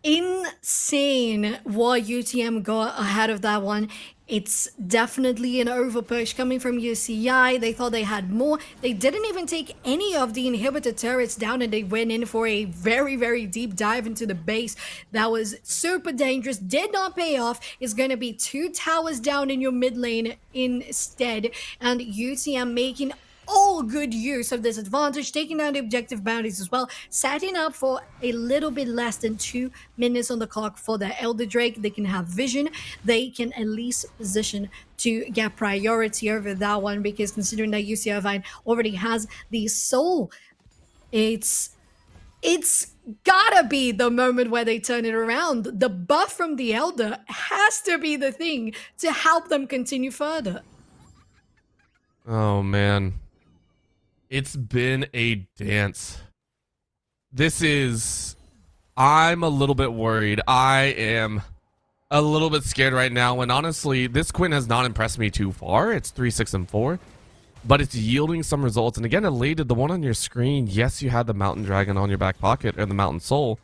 Insane what UTM got ahead of that one. It's definitely an overpush coming from UCI. They thought they had more. They didn't even take any of the inhibitor turrets down, and they went in for a very, very deep dive into the base. That was super dangerous. Did not pay off. It's going to be 2 towers down in your mid lane instead. And UTM making all good use of this advantage, taking down the objective bounties as well, setting up for a little bit less than 2 minutes on the clock for the Elder Drake. They can have vision. They can at least position to get priority over that one, because considering that UC Irvine already has the soul, it's gotta be the moment where they turn it around. The buff from the Elder has to be the thing to help them continue further. Oh, man. It's been a dance. I'm a little bit worried. I am a little bit scared right now, and honestly, this Quinn has not impressed me too far. It's 3-6-4. but it's yielding some results. And again, elated, the one on your screen, yes, you had the Mountain Dragon on your back pocket, or the Mountain Soul.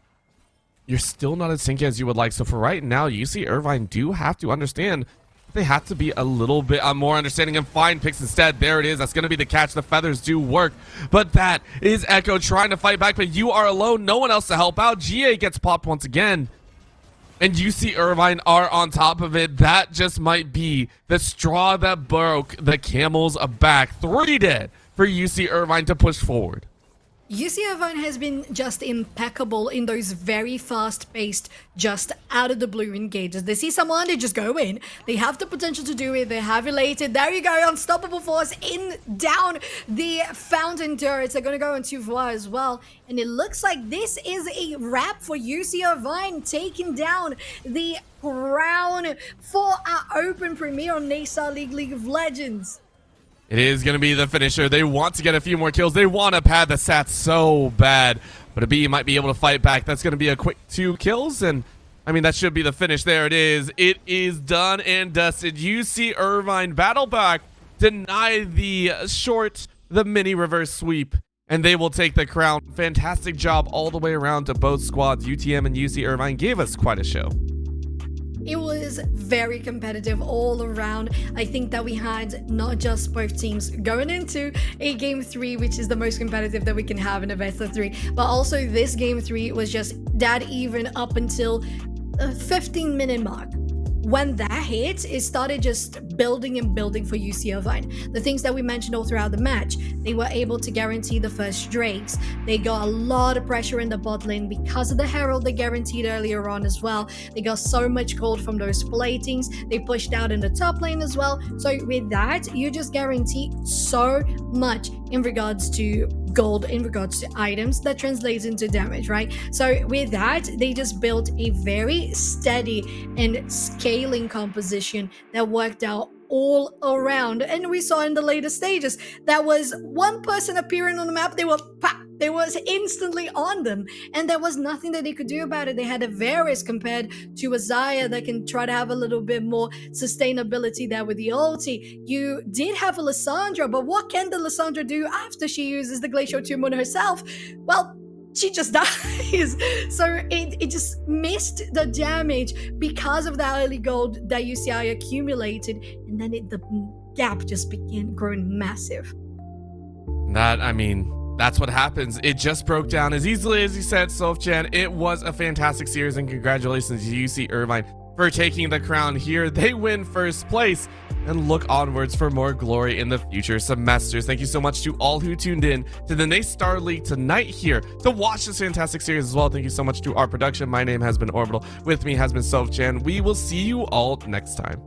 You're still not as sync as you would like. So for right now, UC Irvine do have to understand they have to be a little bit more understanding and find picks instead. There it is. That's going to be the catch. The feathers do work, but that is Echo trying to fight back, but you are alone. No one else to help out. GA gets popped once again, and UC Irvine are on top of it. That just might be the straw that broke the camel's back. 3 dead for UC Irvine to push forward. UC Irvine has been just impeccable in those very fast-paced, just out-of-the-blue engages. They see someone, they just go in. They have the potential to do it. They have elated. There you go, unstoppable force in down the fountain turrets. They're going to go on 2-4 as well. And it looks like this is a wrap for UC Irvine, taking down the crown for our open premiere on NACE Starleague League of Legends. It is going to be the finisher. They want to get a few more kills. They want to pad the stats so bad. But a B might be able to fight back. That's going to be a quick 2 kills. And, I mean, that should be the finish. There it is. It is done and dusted. UC Irvine battle back. Deny the mini reverse sweep. And they will take the crown. Fantastic job all the way around to both squads. UTM and UC Irvine gave us quite a show. It was very competitive all around. I think that we had not just both teams going into a game 3, which is the most competitive that we can have in a best of 3, but also this game 3 was just dead even up until the 15-minute mark. When that hit, it started just building and building for UC Irvine. The things that we mentioned all throughout the match, they were able to guarantee the first Drakes. They got a lot of pressure in the bot lane because of the Herald they guaranteed earlier on as well. They got so much gold from those platings. They pushed out in the top lane as well. So with that, you just guarantee so much in regards to gold, in regards to items that translates into damage, right? So with that, they just built a very steady and scaling composition that worked out all around. And we saw in the later stages that was one person appearing on the map, they was instantly on them, and there was nothing that they could do about it. They had a Varus compared to a Xayah that can try to have a little bit more sustainability there with the ulti. You did have a Lissandra, but what can the Lissandra do after she uses the Glacial Tomb on herself? Well, she just dies. So it just missed the damage because of that early gold that UCI accumulated, and then the gap just began growing massive. That's what happens. It just broke down as easily as you said, Sofjan. It was a fantastic series, and congratulations to UC Irvine for taking the crown here. They win first place and look onwards for more glory in the future semesters. Thank you so much to all who tuned in to the NACE Starleague tonight here to watch this fantastic series as well. Thank you so much to our production. My name has been Orbital. With me has been Sofjan. We will see you all next time.